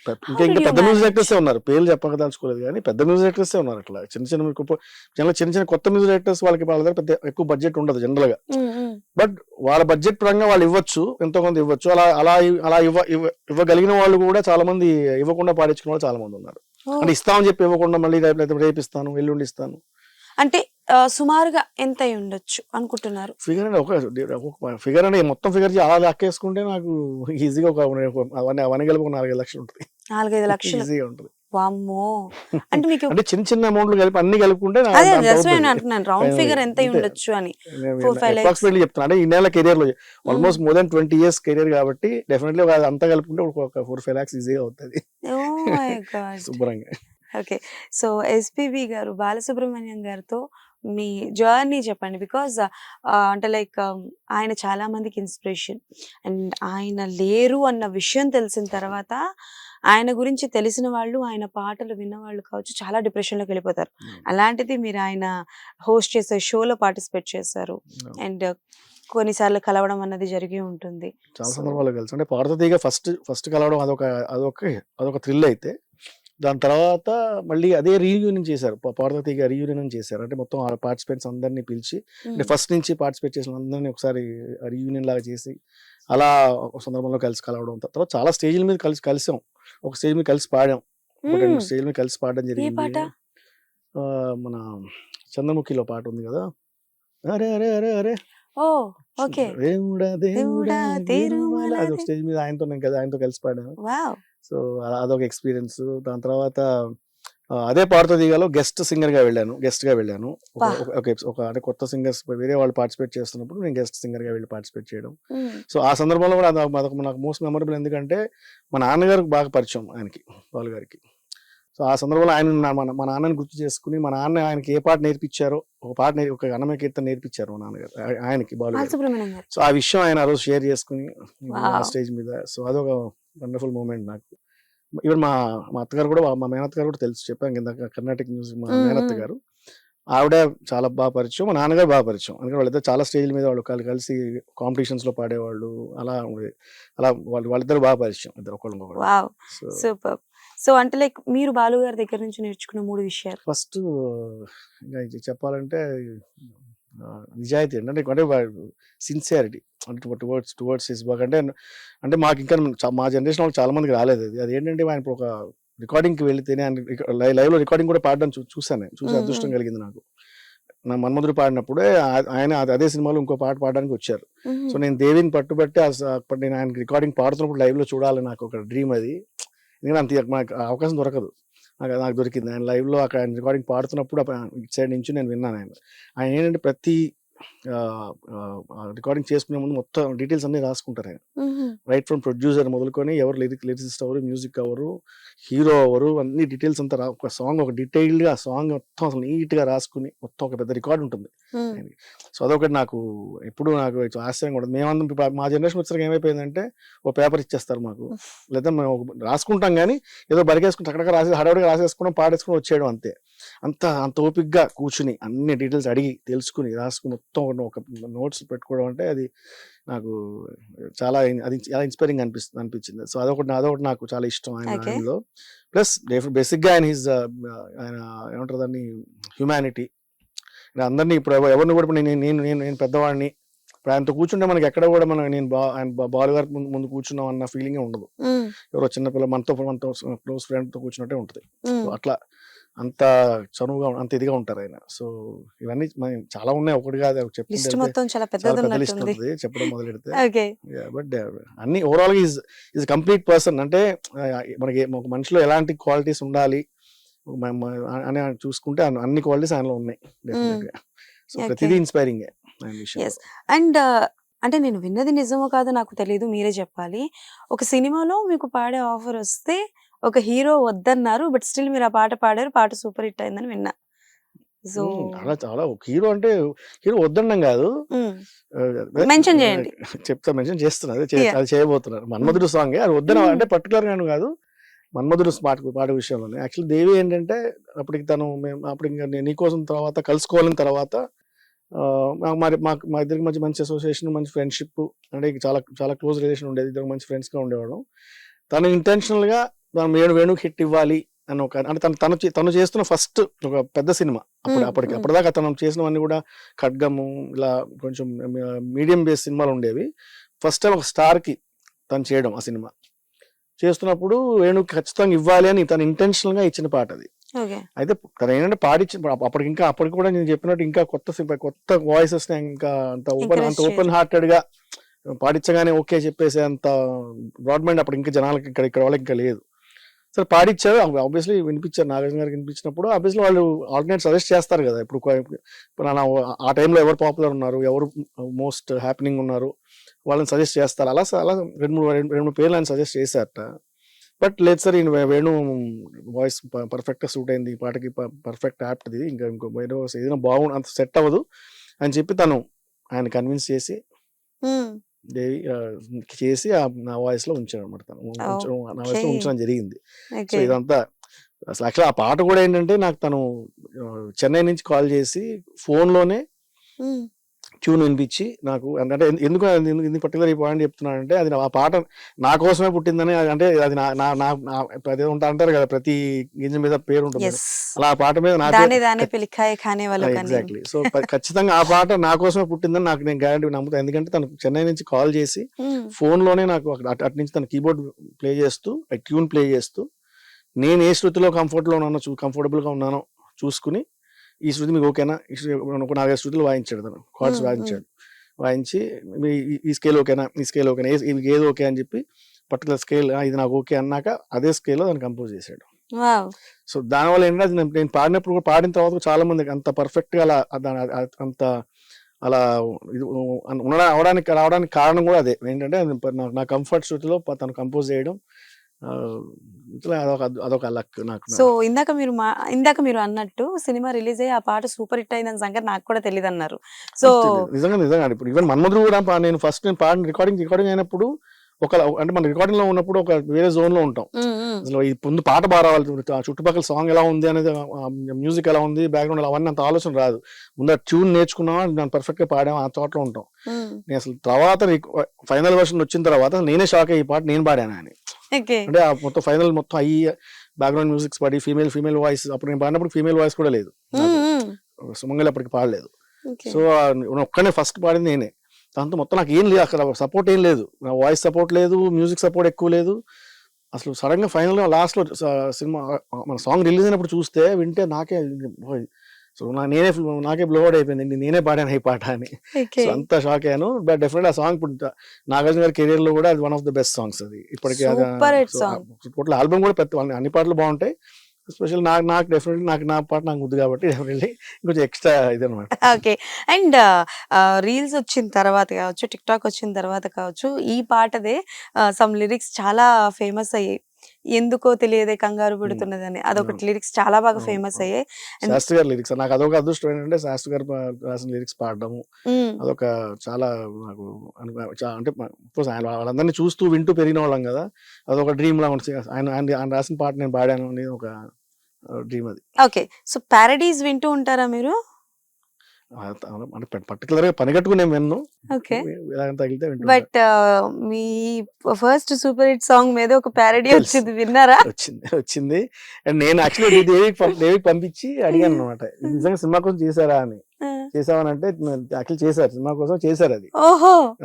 How ఇంకా did you పెద్ద మ్యూజిక్ manage? డైరెక్టర్సే ఉన్నారు, పేర్లు చెప్పదలుచుకోలేదు కానీ పెద్ద మ్యూజిక్ డైరెక్టర్సే ఉన్నారు అట్లా. చిన్న కొత్త మ్యూజిక్ డైరెక్టర్స్ వాళ్ళ దగ్గర పెద్ద ఎక్కువ బడ్జెట్ ఉండదు జనరల్ గా, బట్ వాళ్ళ బడ్జెట్ పరంగా వాళ్ళు ఇవ్వచ్చు, ఎంతో కొంత ఇవ్వచ్చు. అలా ఇవ్వగలిగిన వాళ్ళు కూడా చాలా మంది ఇవ్వకుండా పాడించుకున్న వాళ్ళు చాలా మంది ఉన్నారు. అంటే ఇస్తామని చెప్పి ఇవ్వకుండా మళ్ళీ రేపు ఇస్తాను, ఎల్లుండి ఇస్తాను. అంటే సుమారుగా ఎంత అయి ఉండొచ్చు అనుకుంటున్నారు? ఫిగర్ అంటే ఒక ఫిగర్ అంటే మొత్తం ఫిగర్ అలా లెక్కేసుకుంటే నాకు ఈజీగా అవన్నీ కలిపి 4-5 లక్షలు ఉంటుంది. 4-5 లక్షలు. ఈజీగా ఉంటుంది. వామ్మో! అంటే మీకు అంటే చిన్న అమౌంట్లు కలిపి అన్ని కలుపుకుంటే అదే అంటున్నాను, రౌండ్ ఫిగర్ ఎంత అయి ఉండొచ్చు అని. 4-5 lakhs. అప్రాక్సిమేట్లీ చెప్తాను. అంటే ఈ నెల కెరియర్ లో almost more than 20 years career కాబట్టి డెఫినెట్లీ అంతా కలుపుకుంటే ఒక 4-5 lakhs ఈజీగా అవుతుంది ఓ మై గాడ్. శుభ్రంగా. ఓకే. సో ఎస్పీబీ గారు, బాలసుబ్రహ్మణ్యం గారితో మీ జర్నీ చెప్పండి. బికాజ్ అంటే లైక్ ఆయన చాలా మందికి ఇన్స్పిరేషన్. అండ్ ఆయన లేరు అన్న విషయం తెలిసిన తర్వాత ఆయన గురించి తెలిసిన వాళ్ళు, ఆయన పాటలు విన్నవాళ్ళు కావచ్చు, చాలా డిప్రెషన్లోకి వెళ్ళిపోతారు. అలాంటిది మీరు ఆయన హోస్ట్ చేసే షోలో పార్టిసిపేట్ చేశారు. అండ్ కొన్నిసార్లు కలవడం అన్నది జరిగి ఉంటుంది. చాలా సో సందర్భాల్లో కలిసి అంటే పార్వతీగా ఫస్ట్ కలవడం అదొక థ్రిల్ అయితే, దాని తర్వాత మళ్ళీ అదే రీయూనియన్ చేశారు, పార్వతీగా రీయూనియన్ చేశారు. అంటే మొత్తం ఆ పార్టిసిపెంట్స్ అందరినీ పిలిచి, అంటే ఫస్ట్ నుంచి పార్టిసిపేట్ చేసిన అందరినీ ఒకసారి రీయూనియన్ లాగా చేసి అలా ఒక సందర్భంలో కలవడం. తర్వాత చాలా స్టేజ్ల మీద కలిసాం. ఒక స్టేజ్ మీద కలిసి పాడాం, ఒక 2 స్టేజ్ మీద కలిసి పాడడం ఏ జరిగింది. పాట? మన చంద్రముఖిలో పాట ఉంది కదా, అరే అరే అరే అరే ఓ ఓకే. దేవుడా దేవుడా దేవుడా తిరుమల, తిరుమల. అది ఒక స్టేజ్ మీద ఆయనతో కలిసి పాడాను. వావ్. సో అదొక ఎక్స్పీరియన్స్. దాని తర్వాత అదే పార్వతీగలో గెస్ట్ గా వెళ్ళాను. వా. అంటే కొత్త సింగర్స్ వేరే వాళ్ళు పార్టిసిపేట్ చేస్తున్నప్పుడు నేను గెస్ట్ సింగర్ గా వెళ్ళి పార్టిసిపేట్ చేయడం. సో ఆ సందర్భంలో కూడా నాకు మోస్ట్ మెమరబుల్, ఎందుకంటే మా నాన్నగారికి బాగా పరిచయం ఆయనకి, బాలు గారికి. సో ఆ సందర్భంలో ఆయన మా నాన్నని గుర్తు చేసుకుని, మా నాన్న ఆయనకి ఏ పాట నేర్పించారో, ఒక అన్నమయ్య కీర్తన నేర్పించారు మా నాన్నగారు ఆయనకి, బాలు గారు. బాలసుబ్రహ్మణ్యం గారు. సో ఆ విషయం ఆయన ఆ రోజు షేర్ చేసుకుని ఆ వావ్. స్టేజ్ మీద. సో అదొక వండర్ఫుల్ మూమెంట్ నాకు. ఈవెన్ మా అత్తగారు కూడా, మా మేనత్త గారు కూడా తెలుసు, చెప్పాను కింద కర్ణాటక మ్యూజిక్ మా మేనత్త గారు, ఆవిడ చాలా బాగా పరిచయం, మా నాన్నగారు బాగా పరిచయం. అందుకని వాళ్ళిద్దరు చాలా స్టేజ్ల మీద వాళ్ళు కలిసి కాంపిటీషన్స్ లో పాడేవాళ్ళు. అలా వాళ్ళిద్దరు బాగా పరిచయం, ఇద్దరు ఒకళ్ళు. వావ్. So super. సో అంటే లైక్ మీరు బాలు గారి దగ్గర నుంచి నేర్చుకున్న 3 విషయాలు. ఫస్ట్ చెప్పాలంటే నిజాయితీ అంటే సిన్సియారిటీ, అంటే టువర్డ్స్ హిస్ వర్క్. అంటే మాకు ఇంకా మా జనరేషన్ వాళ్ళకి చాలా మందికి రాలేదు అది. అదేంటంటే ఆయన ఇప్పుడు ఒక రికార్డింగ్కి వెళితేనే లైవ్ లో రికార్డింగ్ కూడా పాడడం చూసి అదృష్టం కలిగింది నాకు. నా మన్మధుడు పాడినప్పుడే ఆయన అదే సినిమాలో ఇంకో పాట పాడడానికి వచ్చారు. సో నేను దేవిని పట్టుబట్టి నేను ఆయన రికార్డింగ్ పాడుతున్నప్పుడు లైవ్ లో చూడాలి, నాకు ఒక డ్రీమ్ అది. ఎందుకంటే మనకు అవకాశం దొరకదు, నాకు దొరికింది. ఆయన లైవ్ లో అక్కడ ఆయన రికార్డింగ్ పాడుతున్నప్పుడు ఇటు సైడ్ నుంచి నేను విన్నాను. ఆయన ఏంటంటే ప్రతి రికార్డింగ్ చేసుకునే ముందు మొత్తం డీటెయిల్స్ అన్ని రాసుకుంటారు ఆయన. రైట్ ఫ్రమ్ ప్రొడ్యూసర్ మొదలుకొని ఎవరు లిరిసిస్ట్ ఎవరు, మ్యూజిక్ ఎవరు, హీరో ఎవరు, అన్ని డీటెయిల్స్ అంతా ఒక సాంగ్ ఒక డీటెయిల్డ్ గా ఆ సాంగ్ మొత్తం అసలు నీట్ గా రాసుకుని మొత్తం ఒక పెద్ద రికార్డ్ ఉంటుంది. సో అదొకటి నాకు ఎప్పుడు నాకు ఆశ్చర్యంగా ఉంటుంది. మేమందరం మా జనరేషన్ వచ్చేసరికి ఏమైపోయిందంటే ఒక పేపర్ ఇచ్చేస్తారు మాకు, లేదా మేము రాసుకుంటాం కానీ ఏదో బరికేసుకుని అక్కడక్కడ హడావుడిగా రాసేసుకోవడం, పాడేసుకుని వచ్చేయడం అంతే. అంత ఓపిక్గా కూర్చుని అన్ని డీటెయిల్స్ అడిగి తెలుసుకుని రాసుకుని మొత్తం ఒక నోట్స్ పెట్టుకోవడం అంటే అది నాకు చాలా ఇన్స్పైరింగ్ అనిపించింది. సో అదొకటి నాకు చాలా ఇష్టం ఆయనలో. ప్లస్ బేసిక్గా ఆయన ఏమంటారు దాన్ని, హ్యుమానిటీ. అందరినీ ఇప్పుడు ఎవరిని కూడా నేను పెద్దవాడిని, ఇప్పుడు ఆయనతో కూర్చుంటే మనకి ఎక్కడ కూడా ఆయన బాలు గారి ముందు కూర్చున్నాం అన్న ఫీలింగే ఉండదు. ఎవరో చిన్నపిల్ల మనతో క్లోజ్ ఫ్రెండ్తో కూర్చున్నట్టే ఉంటుంది. అట్లా అంత చనువుగా, అంత ఇదిగా ఉంటారు ఆయన. సో ఇవన్నీ చాలా ఉన్నాయి, ఒకటి కాదు చెప్తే చెప్పడం మొదలెడితే. బట్ అన్ని ఓవరాల్ గా ఈజ్ కంప్లీట్ పర్సన్. అంటే మనకి ఒక మనిషిలో ఎలాంటి క్వాలిటీస్ ఉండాలి అని చూసుకుంటే అన్ని క్వాలిటీస్ ఆయనలో ఉన్నాయి డెఫినెట్ గా. సో ప్రతిదీ ఇన్స్పైరింగ్. అండ్ అంటే నేను విన్నది నిజమో కాదో నాకు తెలియదు, మీరే చెప్పాలి. ఒక సినిమాలో మీకు పాడే ఆఫర్ వస్తే ఒక హీరో వద్దన్నారు, బట్ స్టిల్ మీరు ఆ పాట పాడారు, పాట సూపర్ హిట్ అయిందని విన్నా. సో అలా చాలా హీరో అంటే హీరో వద్దడం కాదు. మెన్షన్ చేయండి. చెప్తా, మెన్షన్ చేస్తున్నా, Yeah. అది చేయబోతున్నారు. మన్మధుడు సాంగ్ అది వద్దన Mm. అంటే పర్టికులర్ గాను కాదు, మన్మధుడు పాట విషయంలోనే. యాక్చువల్లీ దేవి ఏంటంటే అప్పటికి తను అప్పుడు ఇంకా నీకోసం తర్వాత కలుసుకోవాలని తర్వాత మరి మా ఇద్దరికి మధ్య మంచి అసోసియేషన్, మంచి ఫ్రెండ్షిప్, అంటే చాలా చాలా క్లోజ్ రిలేషన్ ఉండేది. ఇద్దరు మంచి ఫ్రెండ్స్ గా ఉండేవాడు. తను ఇంటెన్షనల్ గా వేణుకి హిట్ ఇవ్వాలి అని ఒక, అంటే తను చేస్తున్న ఫస్ట్ ఒక పెద్ద సినిమా అప్పటిదాకా తను చేసినవన్నీ కూడా ఖడ్గము ఇలా కొంచెం మీడియం బేస్ సినిమాలు ఉండేవి. ఫస్ట్ టైం ఒక స్టార్ కి తను చేయడం ఆ సినిమా చేస్తున్నప్పుడు వేణుకి ఖచ్చితంగా ఇవ్వాలి అని తను ఇంటెన్షనల్ గా ఇచ్చిన పాట అది. అయితే తను ఏంటంటే అప్పటికి కూడా నేను చెప్పినట్టు ఇంకా కొత్త వాయిసెస్ ఇంకా అంత ఓపెన్ హార్టెడ్ గా పాడించగానే ఓకే చెప్పేసి అంత బ్రాడ్ మైండ్ అప్పుడు ఇంకా జనాలకి ఇక్కడ వాళ్ళకి ఇంకా లేదు. సరే పాడించారు, ఆబ్వియస్లీ వినిపించారు. నాగార్జున గారికి వినిపించినప్పుడు ఆబ్వియస్లీ వాళ్ళు ఆల్టర్నేట్ సజెస్ట్ చేస్తారు కదా. ఇప్పుడు ఆ టైంలో ఎవరు పాపులర్ ఉన్నారు, ఎవరు మోస్ట్ హ్యాపెనింగ్ ఉన్నారు, వాళ్ళని సజెస్ట్ చేస్తారు. అలా రెండు మూడు పేర్లు ఆయన సజెస్ట్ చేశారట. బట్ లేదు సార్, ఈయన వేణు వాయిస్ పర్ఫెక్ట్ గా సూట్ అయింది, ఈ పాటకి పర్ఫెక్ట్ యాప్ట్ది, ఇంకో వేరే ఏదైనా బాగుంది, అంత సెట్ అవ్వదు అని చెప్పి తను ఆయన కన్విన్స్ చేసి దేవి చేసి నా వాయిస్ లో ఉంచాడు అనమాట. తను నా వాయిస్ లో ఉంచడం జరిగింది. సో ఇదంతా అసలు యాక్చువల్ ఆ పాట కూడా ఏంటంటే నాకు తను చెన్నై నుంచి కాల్ చేసి ఫోన్ లోనే ట్యూన్ వినిపించి నాకు, అంటే ఎందుకు పర్టికులర్ ఈ పాయింట్ చెప్తున్నానంటే అది ఆ పాట నా కోసమే పుట్టిందని, అంటే అది అదే అంటారు కదా ప్రతి గింజ మీద పేరు ఉంటుంది, అలా ఆ పాట మీద ఎగ్జాక్ట్లీ. సో ఖచ్చితంగా ఆ పాట నా కోసమే పుట్టిందని నాకు నేను గ్యారంటీ నమ్ముతాను. ఎందుకంటే తను చెన్నై నుంచి కాల్ చేసి ఫోన్ లోనే నాకు అటు నుంచి తన కీబోర్డ్ ప్లే చేస్తూ ట్యూన్ ప్లే చేస్తూ నేను ఏ శృతిలో కంఫర్టబుల్ గా ఉన్నానో చూసుకుని, ఈ శృతి మీకు ఓకేనా, ఒక 4-5 శృతులు వాయించాడు తను, కార్డ్స్ వాయించి ఈ స్కేల్ ఓకేనా, ఈ స్కేల్ ఓకేనా, ఏది ఓకే అని చెప్పి పర్టికులర్ స్కేల్ ఇది నాకు ఓకే అన్నాక అదే స్కేల్లో దాన్ని కంపోజ్ చేశాడు. సో దానివల్ల ఏంటంటే నేను పాడినప్పుడు కూడా, పాడిన తర్వాత చాలా మందికి అంత పర్ఫెక్ట్ గా అంత అలా రావడానికి కారణం కూడా అదే ఏంటంటే నా కంఫర్ట్ శృతిలో తను కంపోజ్ చేయడం, అదొక లక్ నాకు. సో ఇందాక మీరు అన్నట్టు సినిమా రిలీజ్ అయ్యి ఆ పాట సూపర్ హిట్ అయిన సంగతి నాకు కూడా తెలియదు అన్నారు. సో నిజంగా ఇప్పుడు ఈవెన్ మన్మధుడు కూడా నేను పాడిన రికార్డింగ్ అయినప్పుడు అంటే మన రికార్డింగ్ లో ఉన్నప్పుడు ఒక వేరే జోన్ లో ఉంటాం. అసలు ఈ ముందు పాట బాగా రావాలి, చుట్టుపక్కల సాంగ్ ఎలా ఉంది అనేది, మ్యూజిక్ ఎలా ఉంది, బ్యాక్గ్రౌండ్ అవన్నీ అంత ఆలోచన రాదు. ముందు ట్యూన్ నేర్చుకున్నావా, దాన్ని పర్ఫెక్ట్ గా పాడాము, ఆ చోట్ల ఉంటాం. నేను అసలు తర్వాత ఫైనల్ వర్షన్ వచ్చిన తర్వాత నేనే షాక్ అయ్యి ఈ పాట నేను పాడాను అని. అంటే మొత్తం ఫైనల్ మొత్తం అయ్యి బ్యాక్గ్రౌండ్ మ్యూజిక్స్ పాడి ఫీమేల్ వాయిస్, అప్పుడు నేను పాడినప్పుడు ఫీమేల్ వాయిస్ కూడా లేదు, సుమంగళి అప్పటికి పాడలేదు. సో ఒక్కనే ఫస్ట్ పాడింది నేనే. దాంతో మొత్తం నాకు ఏం లేదు, అక్కడ సపోర్ట్ ఏం లేదు, నా వాయిస్ సపోర్ట్ లేదు, మ్యూజిక్ సపోర్ట్ ఎక్కువ లేదు. అసలు సడన్ గా ఫైనల్ గా లాస్ట్ లో సినిమా మన సాంగ్ రిలీజ్ అయినప్పుడు చూస్తే వింటే సో నాకే బ్లోడ్ అయిపోయింది, నేనే పాడాను ఈ పాట అని. సో అంత షాక్ అయ్యాను. బట్ డెఫినెట్ ఆ సాంగ్ ఇప్పుడు నాగార్జున గారి కెరీర్ లో కూడా అది one of the best songs. అది ఇప్పటికీ టోటల్ ఆల్బమ్ కూడా అన్ని పాటలు బాగుంటాయి. ఎస్పెషల్ నాకు డెఫినెట్లీ నా పాట నాకు ముద్దు కాబట్టి డెఫినెట్లీ కొంచెం ఎక్స్ట్రా ఇది అనమాట. ఓకే. అండ్ రీల్స్ వచ్చిన తర్వాత కావచ్చు, టిక్ టాక్ వచ్చిన తర్వాత కావచ్చు, ఈ పాటదే సమ్ లిరిక్స్ చాలా ఫేమస్ అయ్యాయి. ఎందుకో తెలియదే కంగారు పెడుతున్నదని అదొకటి లిరిక్స్ చాలా బాగా ఫేమస్ అయ్యాయి. శాస్త్రి గారి లిరిక్స్ నాకు అదొక అదృష్టం ఏంటంటే శాస్త్రి గారు రాసిన లిరిక్స్ పాడడము అదొక చాలా నాకు అంటే వాళ్ళందరినీ చూస్తూ వింటూ పెరిగిన వాళ్ళం కదా, అదొక డ్రీమ్ లా ఉంటుంది. ఆయన రాసిన పాట నేను పాడాను అనేది ఒక డ్రీమ్ అది. ఓకే. సో పారడీస్ వింటూ ఉంటారా మీరు? అంటే పర్టికులర్ గా పనిగట్టుకునే విన్ను, తగిలితే వింటూ. But me first super hit song మీద ఒక పారడీ వచ్చింది, విన్నారా? వచ్చింది. అండ్ నేను యాక్చువల్లీ దేవికి పంపించి అడిగాను అనమాట, నిజంగా సినిమా కోసం చేశారా అని. చేసావని అంటే యాక్చువల్ చేశారు, సినిమా కోసం చేశారు.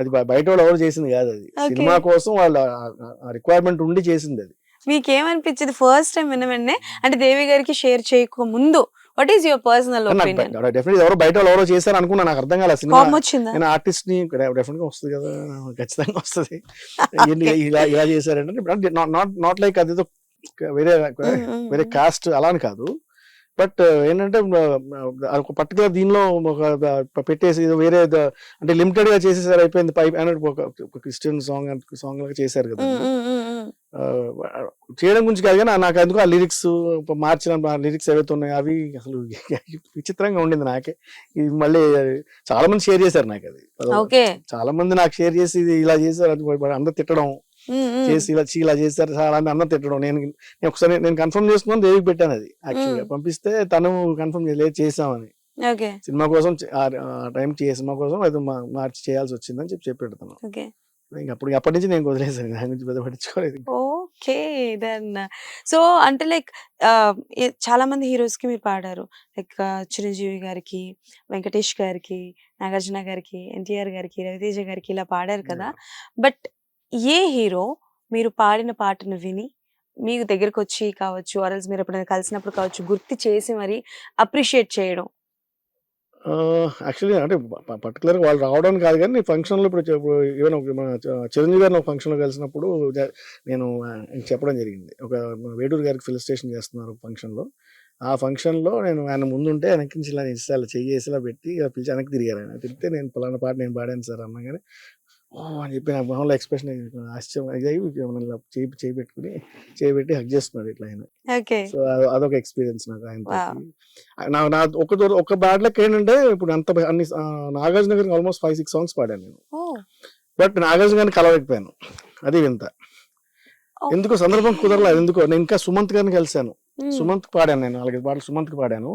అది బయట వాళ్ళు ఎవరు చేసింది కాదు, అది సినిమా కోసం వాళ్ళ రిక్వైర్మెంట్ ఉండి చేసింది. అది మీకేమనిపించింది ఫస్ట్ టైం విన్న వెంటనే? అంటే దేవి గారికి షేర్ చేయక ముందు what is your personal opinion? Definitely ఎవరో బయట ఎవరో చేశారు అనుకున్నా, నాకు అర్థం కాలేదు. సినిమా నేను ఆర్టిస్ట్ ని డెఫినెట్ గా వస్తుంది కదా, ఖచ్చితంగా వస్తుంది. ఇలా చేశారంటే నాట్ లైక్ అదేదో వేరే కాస్ట్ అలా అని కాదు. బట్ ఏంటంటే ఒక పర్టికులర్ దీనిలో ఒక పెట్టేసి వేరే అంటే లిమిటెడ్ గా చేసేసారు, అయిపోయింది. ఒక క్రిస్టియన్ సాంగ్ లాగా చేశారు కదా. చేయడం గురించి కాదు కానీ నాకు ఎందుకు ఆ లిరిక్స్ మార్చిన లిరిక్స్ ఏవైతే ఉన్నాయో అవి అసలు విచిత్రంగా ఉండింది నాకే. ఇది మళ్ళీ చాలా మంది షేర్ చేశారు నాకు అది. ఓకే. చాలా మంది నాకు షేర్ చేసి ఇది ఇలా చేశారు, అది అందరు తిట్టడం చేసి ఇలా చేశారు చాలా మంది అందరు తిట్టడం. నేను ఒకసారి నేను కన్ఫర్మ్ చేసుకున్నాను, దేవికి పెట్టాను అది యాక్చువల్గా పంపిస్తే తను కన్ఫర్మ్ చేయలేదు చేసామని. ఓకే. సినిమా కోసం ఆ టైం సినిమా కోసం అది మార్చి చేయాల్సి వచ్చిందని చెప్పి పెడతాను. ఓకే. ఇంకా అప్పటి నుంచి నేను వదిలేసాను, దాని గురించి పెద్ద పట్టించుకోలేదు. ఓకే. దెన్ సో అంటే లైక్ చాలా మంది హీరోస్ కి మీరు పాడారు. లైక్ చిరంజీవి గారికి, వెంకటేష్ గారికి, నాగార్జున గారికి, ఎన్టీఆర్ గారికి, రవితేజ గారికి ఇలా పాడారు కదా. బట్ ఏ హీరో మీరు పాడిన పాటను విని మీకు దగ్గరకు వచ్చి కావచ్చు, ఆర్ఎల్స్ మీరు ఎప్పుడైనా కలిసినప్పుడు కావచ్చు, గుర్తు చేసి మరి అప్రిషియేట్ చేయడం? యాక్చువల్లీ అంటే పర్టికులర్గా వాళ్ళు రావడానికి కాదు కానీ ఫంక్షన్లో ఇప్పుడు ఈవెన్ మన చిరంజీవి గారిని ఒక ఫంక్షన్లో కలిసినప్పుడు నేను చెప్పడం జరిగింది. ఒక వేటూరు గారికి ఫిల్ స్టేషన్ చేస్తున్నారు ఫంక్షన్లో. ఆ ఫంక్షన్లో నేను ఆయన ముందుంటే వెనక్కి నుంచి ఇలా ఇస్తాను చెయ్యేసిలా పెట్టి పిలిచి వెనక్కి తిరిగారు. ఆయన తిరిగితే నేను పలానా పాట నేను పాడాను సార్ అన్నగానే ఓ అని చెప్పి నా మొహంలో ఎక్స్ప్రెషన్ ఆశ్చర్యం చేయి పెట్టి హక్ చేస్తున్నాడు ఇట్లా ఆయన. ఓకే. సో అదొక ఎక్స్పీరియన్స్ నాకు ఆయన. ఒక బ్యాడ్ లక్ ఏంటంటే ఇప్పుడు అన్ని నాగార్జున గారికి ఆల్మోస్ట్ 5-6 సాంగ్స్ పాడాను నేను. బట్ నాగార్జున గారిని కలవలేకపోయాను, అది వింత. ఎందుకో సందర్భం కుదరలేదు. ఎందుకో నేను ఇంకా సుమంత్ గారిని కలిశాను. సుమంత్ పాడాను నేను 4-5 పాటలు సుమంత్ పాడాను.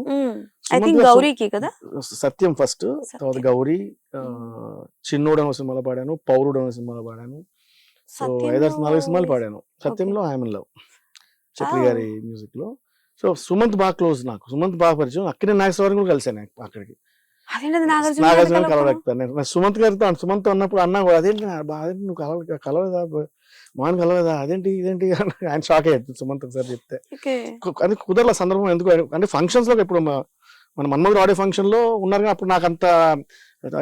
గౌరీకి కదా, సత్యం ఫస్ట్, తర్వాత గౌరీ, చిన్నోడు అనే సినిమాలో పాడాను, పౌరుడు అనే సినిమాలో పాడాను. సో 5-4 సినిమాలు పాడాను. సత్యంలో ఐఎమ్ ఇన్ లవ్ చక్రి గారి మ్యూజిక్ లో. సో సుమంత్ బాగా క్లోజ్, నాకు సుమంత్ బాగా పరిచయం. అక్కడే నాగేశ్వరం కూడా కలిసాను అక్కడికి. నాగార్జున కలవలేకపోయాను. సుమంత్ గారితో సుమంత్ ఉన్నప్పుడు అన్నా కూడా అదేంటి నువ్వు కలవలేదా మోహన్ కలవలేదా అదేంటి ఇదేంటి ఆయన షాక్ అయ్యాడు సుమంత్ ఒకసారి చెప్తే. అది కుదరల సందర్భం ఎందుకు అంటే ఫంక్షన్స్ లో ఇప్పుడు మన మన్మధుడు ఆడియో ఫంక్షన్ లో ఉన్నారు, అప్పుడు నాకు అంత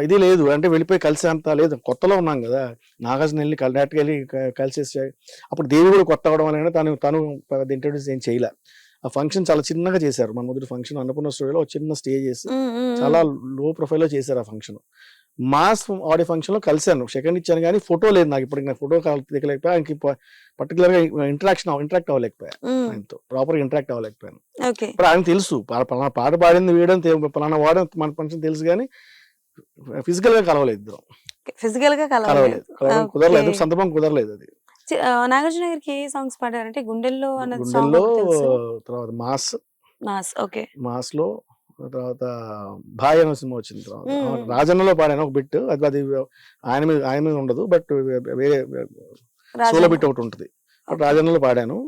ఇది లేదు అంటే వెళ్ళిపోయి కలిసే అంత లేదు, కొత్తలో ఉన్నాం కదా. నాగార్జున వెళ్ళి డైరెక్ట్గా వెళ్ళి కలిసేసి అప్పుడు దేవి కూడా కొత్త అవడం వల్ల తను ఇంట్రొడ్యూస్ ఏం చేయలే. ఆ ఫంక్షన్ చాలా చిన్నగా చేశారు. మన మొదటి ఫంక్షన్ అన్నపూర్ణ స్టూడియోలో చిన్న స్టేజ్ చేసి చాలా లో ప్రొఫైల్ లో చేశారు ఆ ఫంక్షన్. మాస్ ఆడియో ఫంక్షన్ లో కలిశాను, సెకండ్ ఇచ్చాను కానీ ఫోటో లేదు నాకు. ఇప్పుడు నాకు ఫోటో దిగలేకపోయా, పర్టికులర్ గా ఇంటరాక్ట్ అవ్వలేకపోయా, ఆయనతో ప్రాపర్ గా ఇంటరాక్ట్ అవ్వలేకపోయాను. ఇప్పుడు ఆయన తెలుసు పలానా పాట పాడింది వేయడం పలానా వాడడం మన ఫంక్షన్ తెలుసు కానీ ఫిజికల్ గా కలవలేదు, ఇద్దరం ఫిజికల్ గా కలవలేదు, కుదరలేదు, సందర్భం కుదరలేదు. అది నాగార్జున గారికి ఏ సాంగ్స్ పాడారంటే గుండెల్లో తర్వాత మాస్ ఓకే మాస్ లో తర్వాత భాయ్ అనే సినిమా వచ్చింది. తర్వాత రాజన్నలో పాడాను ఒక బిట్, అది ఆయన మీద ఉండదు బట్ వేరే సోలో బిట్ ఒకటి ఉంటుంది. బట్ రాజన్నలో పాడాను.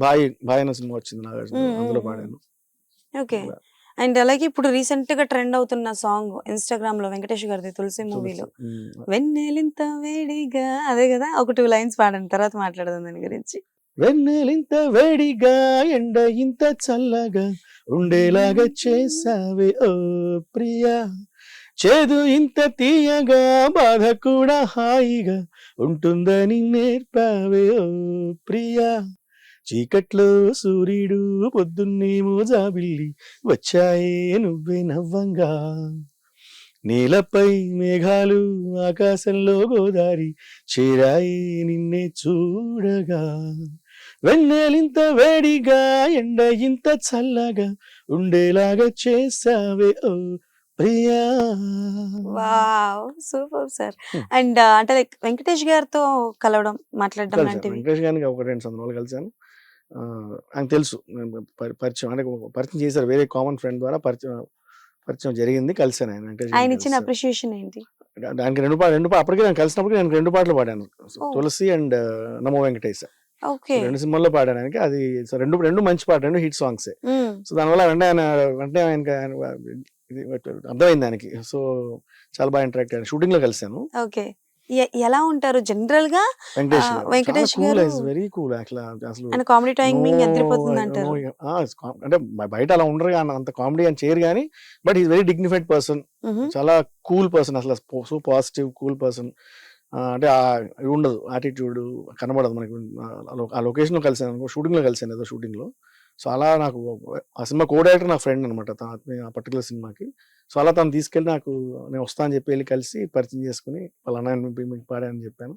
భాయ్ అనే సినిమా వచ్చింది నాగార్జున, అందులో పాడాను. ఓకే. అండ్ అలాగే ఇప్పుడు రీసెంట్ గా ట్రెండ్ అవుతున్న సాంగ్ ఇన్స్టాగ్రామ్ లో వెంకటేష్ గారిది తులసి మూవీలో వెన్నెలింత వేడిగా, అదే కదా, ఒక 2 లైన్స్ పాడండి, తర్వాత మాట్లాడదాం దాని గురించి. వెన్నెలింత వేడిగా ఎండ ఇంత చల్లగా ఉండేలాగా చేసావే ఓ ప్రియా, చేదు ఇంత తీయగా బాధ కూడా హాయిగా ఉంటుందని నేర్పావే ఓ ప్రియా, చీకట్లో సూర్యుడు పొద్దున్నేమో జాబిల్లి వచ్చాయే నువ్వే నవ్వంగా, నేలపై మేఘాలు ఆకాశంలో గోదారి చేరాయే నిన్నే చూడగా, వెన్నెలింత వేడిగా ఎండ ఇంత చల్లగా ఉండేలాగా చేసావే ఓ ప్రియా. Wow, super sir. అండ్ అంటే లైక్ వెంకటేష్ గారితో కలవడం, మాట్లాడడం లాంటివి? వెంకటేష్ గారికి 1-2 సందర్భాలు కలిసాను. ఆయన తెలుసు పరిచయం, అంటే పరిచయం చేశారు, వేరే కామన్ ఫ్రెండ్ ద్వారా పరిచయం జరిగింది, కలిసాను. ఆయన ఇచ్చిన అప్రిషియేషన్ ఏంటి? దానికి 2 పాటలు అప్పటికే నేను కలిసినప్పటికీ నేను 2 పాటలు పాడాను, తులసి అండ్ నమో వెంకటేశ్. 2 సినిమాల్లో పాడాను ఆయనకి. అది రెండు మంచి పాట, 2 హిట్ సాంగ్స్. సో దానివల్ల వెంటనే ఆయనకి అర్థమైంది ఆయనకి. సో చాలా బాగా ఇంటరాక్ట్ అయ్యాను, షూటింగ్ లో కలిసాను. ఓకే. ఎలా ఉంటారు జనరల్ గా వెంకటేష్ గారు? వెరీ కూల్ అసలు. ఆయన కామెడీ టైమింగ్ అదిరిపోతుంది అంటారు. అంటే బయట అలా ఉండరు, అంత కామెడీ అని చేయరు కానీ, but is very dignified person, చాలా కూల్ పర్సన్, అసలు సో పాజిటివ్ కూల్ పర్సన్. అంటే ఉండదు యాటిట్యూడ్ కనబడదు మనకి. ఆ లొకేషన్ లో కలిసాను, షూటింగ్ లో కలిసాను, ఏదో షూటింగ్ లో. సో అలా నాకు ఆ సినిమా కో డైరెక్టర్ నా ఫ్రెండ్ అనమాట ఆ పర్టికులర్ సినిమాకి. సో అలా తను తీసుకెళ్ళి నేను వస్తా అని చెప్పి వెళ్ళి కలిసి పరిచయం చేసుకుని వాళ్ళ అన్న మీకు పాడానని చెప్పాను,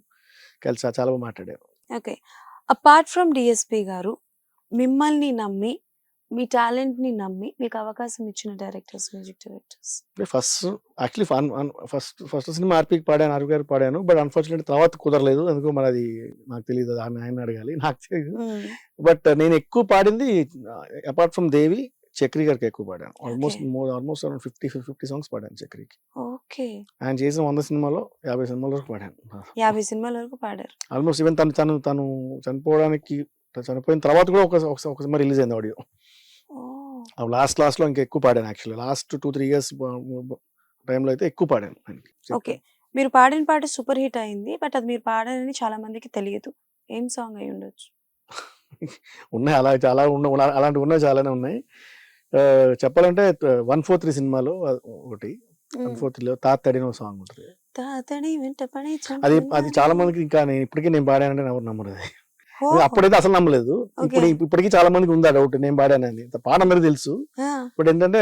కలిసి చాలా బాగా మాట్లాడారు. ఓకే. అపార్ట్ ఫ్రమ్ డిఎస్పి గారు మిమ్మల్ని నమ్మి మీ టాలెంట్ ని నమ్మి మీకు అవకాశం ఇచ్చిన directors, music directors? First actually first సినిమా ఆర్పీకి పాడాను, ఆర్పీ గారికి పాడాను. బట్ అన్ఫార్చునేట్ తర్వాత కుదరలేదు ఎందుకో, మరి అది నాకు తెలియదు, ఆయన అడగాలి, నాకు తెలియదు. బట్ నేను ఎక్కువ పాడింది అపార్ట్ ఫ్రమ్ దేవి, చక్రి గారికి ఎక్కువ పాడాను. ఆల్మోస్ట్ అరౌండ్ 50 సాంగ్స్ పాడాను చక్రికి. ఓకే. ఆయన చేసిన 100 సినిమాలో 50 సినిమాల వరకు పాడాను. 50 సినిమాల వరకు పాడారు. ఆల్మోస్ట్ ఈవెన్ తను చనిపోయిన తర్వాత కూడా ఒక సినిమా రిలీజ్ అయింది ఆడియో. లాస్ట్ లో ఇంకా ఎక్కువ పాడాను. యాక్చువల్లీ లాస్ట్ 2-3 ఇయర్స్ టైంలో అయితే ఎక్కువ పాడాను. ఓకే. మీరు పాడిన పాట సూపర్ హిట్ అయింది. బట్ అది మీరు పాడారని చాలా మందికి తెలియదు. ఏం సాంగ్ అయి ఉండొచ్చు? ఉన్నాయి, అలా చాలా అలాంటివి ఉన్నాయి, చాలానే ఉన్నాయి. చెప్పాలంటే 143 సినిమాలో ఒకటి, 143లో తాతడిన సాంగ్ ఉంటుంది. తాతడి వెంట పడి అది చాలా మందికి ఇంకా ఇప్పటికీ నేను పాడానంటే ఎవరు నమ్మరు. అది అప్పుడైతే అసలు నమ్మలేదు. ఇప్పటికీ చాలా మందికి ఉందా డౌట్ నేను పాడానని. పాట అందరికి తెలుసు. ఇప్పుడు ఏంటంటే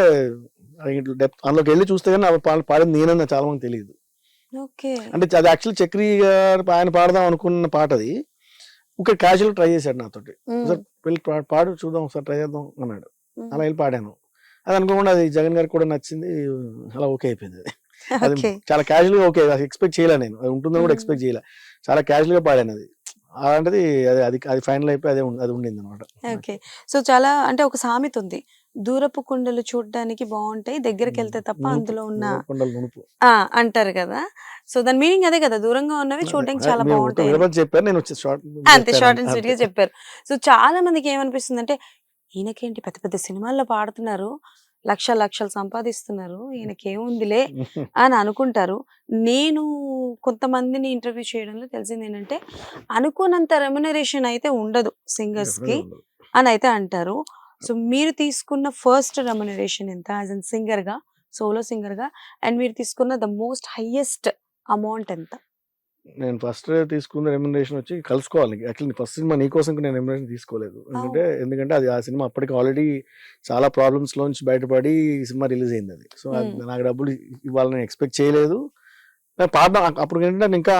అందులోకి వెళ్ళి చూస్తే కానీ పాడింది నేనన్నా చాలా మంది తెలియదు. అంటే అది యాక్చువల్లీ చక్రి గారు ఆయన పాడదాం అనుకున్న పాట. అది ఒక క్యాజువల్ ట్రై చేశాడు నాతోటి, సార్ వెళ్ళి పాడు చూద్దాం ఒకసారి ట్రై చేద్దాం అన్నాడు. అలా వెళ్ళి పాడాను. అది అనుకోకుండా అది జగన్ గారికి కూడా నచ్చింది. అలా ఓకే అయిపోయింది. అది చాలా క్యాజువల్ గా ఓకే, ఎక్స్పెక్ట్ చేయలే నేను, అది ఉంటుందని కూడా ఎక్స్పెక్ట్ చేయలే. చాలా క్యాజువల్ గా పాడాను. అది అలాంటిది అది ఫైనల్ అయిపోయి అది ఉండింది అనమాట. ఓకే. సో చాలా అంటే ఒక సామెత ఉంది, దూరపు కుండలు చూడడానికి బాగుంటాయి, దగ్గరికి వెళ్తే తప్ప అందులో ఉన్న అంటారు కదా. సో దాని మీనింగ్ అదే కదా, దూరంగా ఉన్నవి చూడడానికి చాలా బాగుంటాయి చెప్పారు. నేను అంతే షార్ట్ అండ్ స్వీట్ గా చెప్పారు. సో చాలా మందికి ఏమనిపిస్తుంది అంటే, ఈయనకేంటి పెద్ద పెద్ద సినిమాల్లో పాడుతున్నారు, లక్షలు సంపాదిస్తున్నారు, ఈయనకేముందిలే అని అనుకుంటారు. నేను కొంతమందిని ఇంటర్వ్యూ చేయడంలో తెలిసింది ఏంటంటే, అనుకున్నంత రెమ్యునరేషన్ అయితే ఉండదు సింగర్స్ కి అని అయితే అంటారు. సో మీరు తీసుకున్న ఫస్ట్ రెమ్యునరేషన్ ఎంత యాజ్ అన్ సింగర్ గా, సోలో సింగర్ గా, అండ్ మీరు తీసుకున్న ద మోస్ట్ హైయెస్ట్ అమౌంట్ ఎంత? నేను ఫస్ట్ తీసుకున్న రెమ్యునరేషన్ వచ్చి కలుసుకోవాలి. యాక్చువల్లీ ఫస్ట్ సినిమా నీకోసం నేను రెమ్యునరేషన్ తీసుకోలేదు. ఎందుకంటే అది ఆ సినిమా అప్పటికి ఆల్రెడీ చాలా ప్రాబ్లమ్స్ లోంచి బయటపడి ఈ సినిమా రిలీజ్ అయింది. అది సో నాకు డబ్బులు ఇవ్వాలని ఎక్స్పెక్ట్ చేయలేదు. పాడడం అప్పుడు ఏంటంటే ఇంకా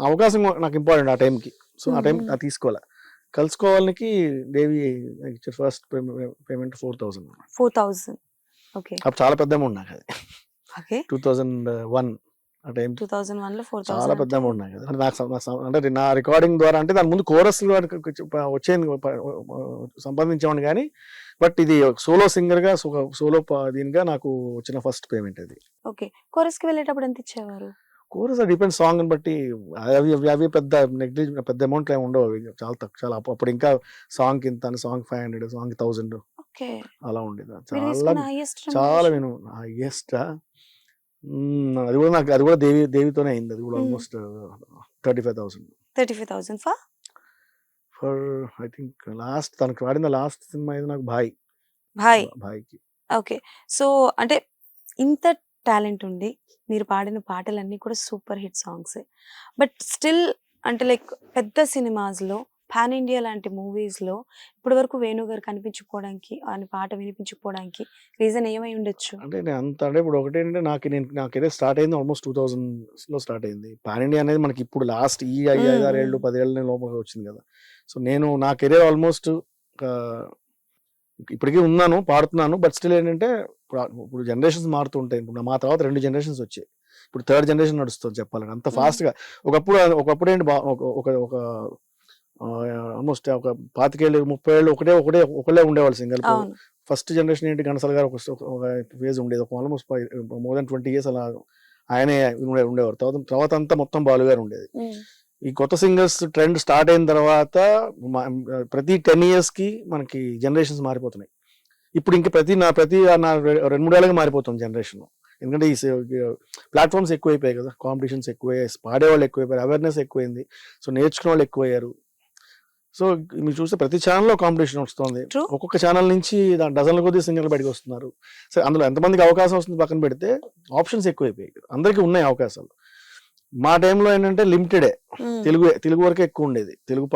అవకాశం నాకు ఇంపార్టెంట్ ఆ టైంకి. సో ఆ టైం అది తీసుకోవాలి. కలుసుకోవాలకి దేవి ఫస్ట్ పేమెంట్ 4,000. ఓకే. అప్పుడు చాలా పెద్ద అమౌంట్ నాకు అది. 2001 ఆ టైం 2001లో 4,000 చాలా పెద్ద అమౌంట్ నాకు అది. అంటే నా రికార్డింగ్ ద్వారా, అంటే దాని ముందు కోరస్ వచ్చేది సంపాదించేవాడిని కానీ, బట్ ఇది సోలో సింగర్ గా సోలో దీనిగా నాకు వచ్చిన ఫస్ట్ పేమెంట్ అది. ఓకే. కోరస్ కి వెళ్ళేటప్పుడు ఎంత ఇచ్చేవారు? కోరస్ డిపెండ్ సాంగ్ అని బట్టి. అవి పెద్ద పెద్ద అమౌంట్ ఏమి ఉండవు. అవి చాలా తక్కువ. చాలా అప్పుడు ఇంకా సాంగ్ ఇంత, సాంగ్ 500, సాంగ్ 1000 అలా ఉండేది. చాలా నేను హైయెస్ట్ అది కూడా దేవితోనే అయింది. అది కూడా almost 35,000 for I think last తనకి వాడిన లాస్ట్ సినిమా ఇది నాకు భాయ్కి. ఓకే. సో అంటే ఇంత టాలెంట్ ఉంది, మీరు పాడిన పాటలన్నీ కూడా super hit songs. But still అంటే లైక్ పెద్ద సినిమాస్ లో, పాన్ ఇండియా లాంటి మూవీస్ లో ఇప్పటి వరకు వేణు గారు కనిపించుకోవడానికి, ఆయన పాట వినిపించుకోవడానికి రీజన్ ఏమై ఉండొచ్చు? అంటే నేను అంత అంటే ఇప్పుడు ఒకటేంటే నాకైతే స్టార్ట్ అయింది ఆల్మోస్ట్ 2000 లో స్టార్ట్ అయింది. పాన్ ఇండియా అనేది మనకి ఇప్పుడు లాస్ట్ ఈ 5-6 ఏళ్ళు 10 ఏళ్ళ లోపల వచ్చింది కదా. సో నేను నా కెరీర్ ఆల్మోస్ట్ ఇప్పటికీ ఉన్నాను, పాడుతున్నాను. బట్ స్టిల్ ఏంటంటే ఇప్పుడు జనరేషన్స్ మారుతుంటాయి. ఇప్పుడు మా తర్వాత 2 జనరేషన్స్ వచ్చాయి. ఇప్పుడు 3rd జనరేషన్ నడుస్తుంది చెప్పాలంటే. అంత ఫాస్ట్ గా ఒకప్పుడు ఏంటి ఒక ఆల్మోస్ట్ ఒక 25 ఏళ్ళు 30 ఏళ్ళు ఒకళ్ళే ఉండేవాళ్ళు సింగల్. ఫస్ట్ జనరేషన్ ఏంటి, ఘంటసాల గారు ఒక ఫేజ్ ఉండేది, ఆల్మోస్ట్ మోర్ దాన్ 20 years అలా ఆయనే ఉండేవారు. తర్వాత అంతా మొత్తం బాలు గారు ఉండేది. ఈ కొత్త సింగర్స్ ట్రెండ్ స్టార్ట్ అయిన తర్వాత ప్రతి 10 years కి మనకి జనరేషన్స్ మారిపోతున్నాయి. ఇప్పుడు ఇంకా ప్రతి 2-3 ఏళ్ళకి మారిపోతుంది జనరేషన్. ఎందుకంటే ఈ ప్లాట్ఫామ్స్ ఎక్కువైపోయాయి కదా, కాంపిటీషన్స్ ఎక్కువయ్యాయి, పాడేవాళ్ళు ఎక్కువైపోయారు, అవేర్నెస్ ఎక్కువైంది, సో నేర్చుకునే వాళ్ళు ఎక్కువయ్యారు. సో మీరు చూస్తే ప్రతి ఛానల్లో కాంపిటీషన్ వస్తుంది. ఒక్కొక్క ఛానల్ నుంచి డజన్ల కొద్ది సింగర్లు బయటకు వస్తున్నారు. సో అందులో ఎంతమందికి అవకాశం వస్తుంది పక్కన పెడితే ఆప్షన్స్ ఎక్కువైపోయాయి. అందరికీ ఉన్నాయి అవకాశాలు. మా టైంలో ఏంటంటే లిమిటెడే, తెలుగు వరకే ఎక్కువ ఉండేది. తెలుగు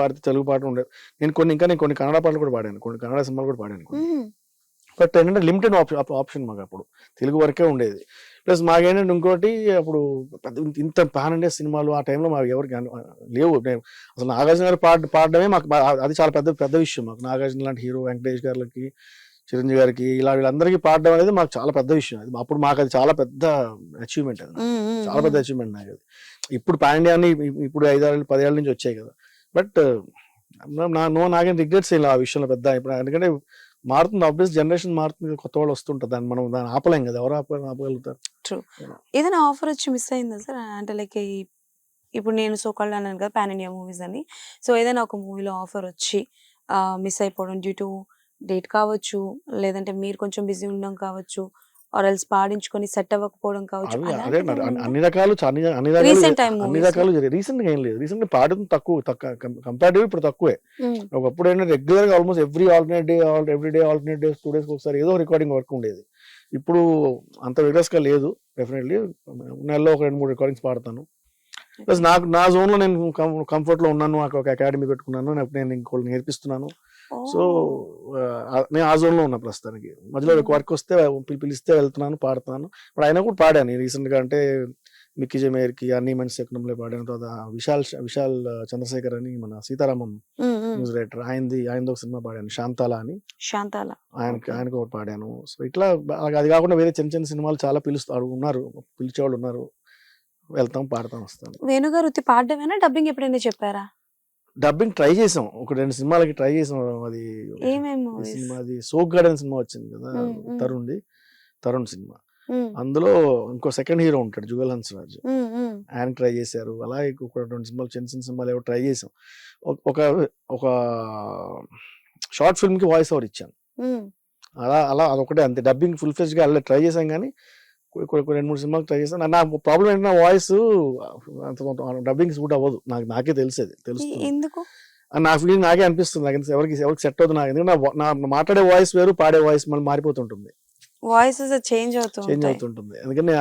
పాట ఉండేది. నేను కొన్ని కన్నడ పాటలు కూడా పాడాను, కొన్ని కన్నడ సినిమాలు కూడా పాడాను. బట్ ఏంటంటే లిమిటెడ్ ఆప్షన్ మాకు అప్పుడు తెలుగు వరకే ఉండేది. ప్లస్ మాకేంటంటే ఇంకోటి అప్పుడు ఇంత పాన్ ఇండియా సినిమాలు ఆ టైంలో మాకు ఎవరికి లేవు. అసలు నాగార్జున గారు పాడడమే మాకు అది చాలా పెద్ద విషయం. మాకు నాగార్జున లాంటి హీరో, వెంకటేష్ గారికి, చిరంజీవి గారికి, ఇలా వీళ్ళందరికీ పాడడం అనేది మాకు చాలా పెద్ద విషయం. అది అప్పుడు మాకు అది చాలా పెద్ద అచీవ్మెంట్. అది చాలా పెద్ద అచీవ్మెంట్ నాకు అది. ఇప్పుడు పాన్ ఇండియా అని ఇప్పుడు 5-10 ఏళ్ళ నుంచి వచ్చాయి కదా. బట్ నాకేం రిగ్రెట్స్ ఇలా ఆ విషయంలో పెద్ద. ఇప్పుడు ఎందుకంటే మారుతుంది, ఆబ్వియస్ జనరేషన్ మారుతుంది, కొత్త వాళ్ళు వస్తుంటారు. దాన్ని ఆపలేం కదా, ఎవరు ఆపగలుగుతారు. ట్రూ. ఏదైనా ఆఫర్ వచ్చి మిస్ అయిందా సార్? అంటే లైక్ ఇప్పుడు నేను సోకాల్డ్ అన్నాను కదా పాన్ ఇండియా మూవీస్ అని. సో ఏదైనా ఒక మూవీలో ఆఫర్ వచ్చి మిస్ అయిపోవడం డ్యూ టు డేట్ కావచ్చు, లేదంటే మీరు కొంచెం బిజీ ఉండడం కావచ్చు, ఆర్ ఎల్స్ పాడించుకొని సెట్ అవ్వకపోవడం కావచ్చు. అదే అన్ని రకాలు రీసెంట్ టైం అన్ని రకాలు రీసెంట్ గా ఏం లేదు. రీసెంట్ గా పాడడం తక్కువ కంపేరిటివ్ ఇప్పుడు తక్కువే. ఒకప్పుడు ఏంటంటే రెగ్యులర్ గా ఆల్మోస్ట్ ఎవ్రీ డే 2 days ఒకసారి ఏదో రికార్డింగ్ వర్క్ ఉండేది. ఇప్పుడు అంత విగరస్ గా లేదు. డెఫినెట్లీ నెలలో ఒక 2-3 రికార్డింగ్స్ పాడతాను. ప్లస్ నా జోన్ లో నేను కంఫర్ట్ లో ఉన్నాను. నాకు ఒక అకాడమీ పెట్టుకున్నాను, నేను ఇంకోళ్ళు నేర్పిస్తున్నాను. సో నేను ఆ జోన్ లో ఉన్నా ప్రస్తుతానికి. మధ్యలో వర్క్ వస్తే పిలిస్తే వెళ్తున్నాను, పాడుతున్నాను. ఇప్పుడు ఆయన కూడా పాడాను రీసెంట్ గా. అంటే మిక్కీ జమేర్ కి అన్ని మంచి శకునంలో పాడాను. తర్వాత విశాల్ చంద్రశేఖర్ అని మన సీతారామం న్యూస్ రైటర్, ఆయనది ఒక సినిమా పాడాను, శాంతాల అని. ఆయనకు ఒకటి పాడాను. సో ఇట్లా అది కాకుండా వేరే చిన్న సినిమాలు చాలా పిలిచేవాళ్ళు ఉన్నారు. వెళ్తాం, పాడతాం, వస్తాం. వేణుగారు పాడడమేనా, డబ్బింగ్ ఎప్పుడైనా చెప్పారా? డబ్బింగ్ ట్రై చేసాం, 1-2 సినిమాలకి ట్రై చేసాం. అది సినిమా, అది సోక్ గార్డెన్ సినిమా వచ్చింది కదా, తరుణ్ సినిమా. అందులో ఇంకో సెకండ్ హీరో ఉంటాడు, జుగల్ హన్స్రాజ్, ఆయన ట్రై చేశారు. అలా 1-2 సినిమాలు, చిన్న సినిమాలు ఏవో ట్రై చేసాం. ఒక షార్ట్ ఫిల్మ్ కి వాయిస్ ఓవర్ ఇచ్చాను. అలా అదొకటే, అంతే. డబ్బింగ్ ఫుల్ ఫ్లెడ్జ్ గా అలా ట్రై చేసాం, కానీ 2-3 సినిమాలు ట్రై చేశాను. నా ప్రాబ్లం ఏంటంటే, నా వాయిస్ డబ్బింగ్ సూట్ అవ్వదు. నాకే తెలుస్తుంది. ఎందుకు నా ఫీలింగ్ నాకే అనిపిస్తుంది. నాకు ఎవరికి సెట్ అవుతుంది నాకు. ఎందుకంటే నా మాట్లాడే వాయిస్ వేరు, పాడే వాయిస్ మళ్ళీ మారిపోతుంటుంది, వాయిస్ చేంజ్ అవుతుంటుంది. ఎందుకంటే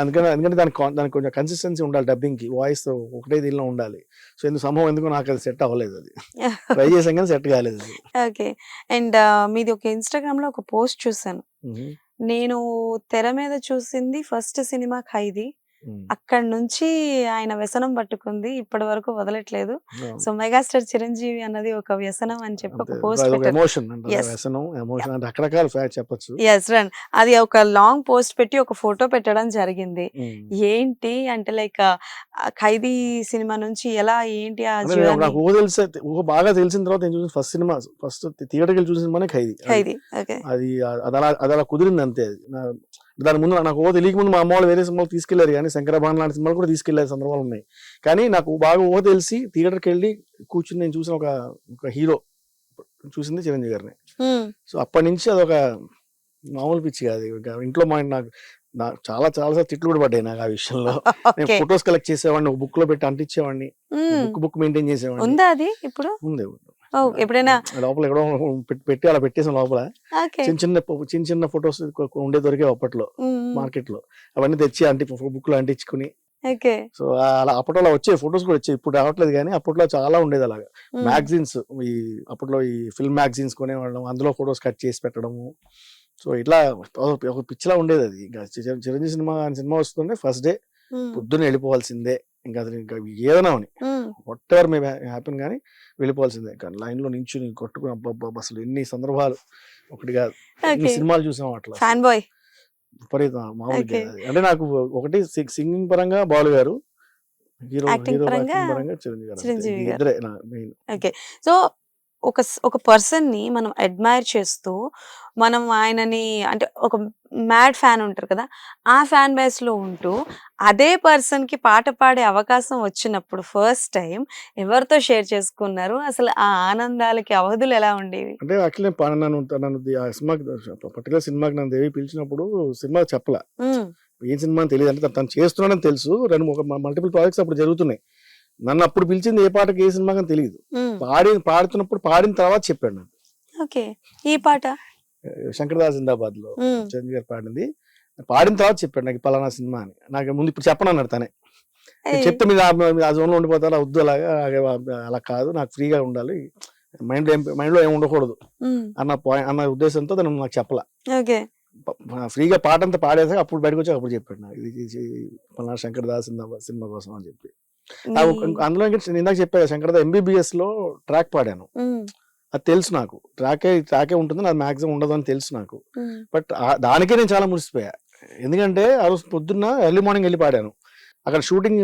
దానికి కొంచెం కన్సిస్టెన్సీ ఉండాలి. డబ్బింగ్ కి వాయిస్ ఒకటే దీనిలో ఉండాలి. సో ఎందుకు నాకు అది సెట్ అవ్వలేదు. అది ట్రై చేసాం కానీ సెట్ కాలేదు. ఓకే. అండ్ మీది ఒక ఇన్స్టాగ్రామ్ లో ఒక పోస్ట్ చూసాను. నేను తెర మీద చూసింది ఫస్ట్ సినిమా ఖైదీ. అక్కడి నుంచి ఆయన వ్యసనం పట్టుకుంది, ఇప్పటి వరకు వదలట్లేదు. సో మెగాస్టార్ చిరంజీవి అన్నది ఒక వ్యసనం అని చెప్పి ఒక పోస్ట్ చెప్పచ్చు. అది ఒక లాంగ్ పోస్ట్ పెట్టి ఒక ఫోటో పెట్టడం జరిగింది. ఏంటి అంటే లైక్ ఖైదీ సినిమా నుంచి ఎలా ఏంటి బాగా తెలిసిన తర్వాత ఫస్ట్ థియేటర్కి వెళ్ళి చూసిన సినిమానే ఖైదీ. అది అలా కుదిరింది, అంతే. దాని ముందు నాకు తెలియక ముందు మా అమ్మ వాళ్ళు వేరే సినిమాలు తీసుకెళ్లారు, కానీ శంకరభాన్ లాంటి సినిమాలు కూడా తీసుకెళ్లే సందర్భాలు ఉన్నాయి. కానీ నాకు బాగా తెలిసి థియేటర్కి వెళ్ళి కూర్చుని నేను చూసిన ఒక హీరో చూసింది చిరంజీవి గారిని. సో అప్పటి నుంచి అదొక మామూలు పిచ్చి కాదు. ఇంట్లో నాకు చాలా తిట్లు కూడా పడ్డాయి నాకు ఆ విషయంలో. నేను ఫొటోస్ కలెక్ట్ చేసేవాడిని, ఒక బుక్ లో పెట్టి అంటించేవాడిని, బుక్ మెయింటైన్ చేసేవాడిని. ఉందా అది ఇప్పుడు? ఉంది. ఎప్పుడైనా లోపల ఎక్కడో పెట్టి అలా పెట్టేసాం. లోపల చిన్న ఫొటోస్ ఉండే దొరికే అప్పట్లో మార్కెట్ లో. అవన్నీ తెచ్చి బుక్ లో అంటించుకుని. సో అలా అప్పట్లో వచ్చే ఫొటోస్ కూడా వచ్చాయి, ఇప్పుడు రావట్లేదు. కానీ అప్పట్లో చాలా ఉండేది అలాగా. మ్యాగజైన్స్, అప్పట్లో ఈ ఫిల్మ్ మ్యాగజైన్స్ కొనేవాళ్ళం, అందులో ఫొటోస్ కట్ చేసి పెట్టడము. సో ఇట్లా ఒక పిచ్చిలా ఉండేది అది. ఇంకా చిరంజీవి సినిమా వస్తుంటే ఫస్ట్ డే పొద్దున్న వెళ్ళిపోవాల్సిందే. ఇంకా అది ఏదైనా వాట్ ఎవర్ మే హ్యాపెన్, కానీ వెళ్ళిపోవాల్సిందే. కానీ లైన్ లో నించుని కొట్టుకుని అసలు ఎన్ని సందర్భాలు, ఒకటి కాదు, ఎన్ని సినిమాలు చూసాం అట్లా. విపరీతం మామూలుగా. అంటే నాకు ఒకటి సింగింగ్ పరంగా బాలు గారు, హీరో పరంగా చిరంజీవి గారు, ఇద్దరే మెయిన్. ఓకే. సో ఒక పర్సన్ ని మనం అడ్మైర్ చేస్తూ, మనం ఆయనని అంటే ఒక మ్యాడ్ ఫ్యాన్ ఉంటారు కదా, ఆ ఫ్యాన్ బేస్ లో ఉంటూ అదే పర్సన్ కి పాట పాడే అవకాశం వచ్చినప్పుడు ఫస్ట్ టైం ఎవరితో షేర్ చేసుకున్నారు? అసలు ఆ ఆనందాలకి అవధులు ఎలా ఉండేవి? అంటే యాక్చువల్లీ నన్ను పర్టికులర్ సినిమాకి నన్ను దేవి పిలిచినప్పుడు సినిమా చెప్పలా, ఏం సినిమా అని తెలియదు. అంటే తను చేస్తున్నాడని తెలుసు, మల్టిపుల్ ప్రాజెక్ట్స్ అప్పుడు జరుగుతున్నాయి. నన్ను అప్పుడు పిలిచింది ఏ పాటకి, ఏ సినిమాకి అని తెలియదు. పాడిన తర్వాత చెప్పాడు నాకు. ఓకే. ఈ పాట శంకర్దాస్ జిందాబాద్ లో చిరంజీవి గారు పాడింది. పాడిన తర్వాత చెప్పాడు నాకు పలానా సినిమా అని. నాకు ముందు ఇప్పుడు చెప్పను అన్నాడు తనే. చెప్తే మీరు ఆ జోన్ లో ఉండిపోతారా, వద్దు, అలా కాదు, నాకు ఫ్రీగా ఉండాలి, మైండ్లో ఏమి ఉండకూడదు అన్న ఉద్దేశంతో తను నాకు చెప్పలా. ఓకే. ఫ్రీగా పాట అంతా పాడేసాక అప్పుడు బయటకు వచ్చి అప్పుడు చెప్పాడు నాకు ఇది పలానా శంకర్ దాస్ సినిమా కోసం అని చెప్పి. అందులో ఇందాక చెప్పాను శంకర్ దాస్ MBBS లో ట్రాక్ పాడాను, అది తెలుసు నాకు. ట్రాకే ఉంటుంది, నాకు మ్యాక్సిమం ఉండదు అని తెలుసు నాకు. బట్ దానికే నేను చాలా మురిసిపోయా. ఎందుకంటే ఆ రోజు పొద్దున్న ఎర్లీ మార్నింగ్ వెళ్ళి పాడాను. అక్కడ షూటింగ్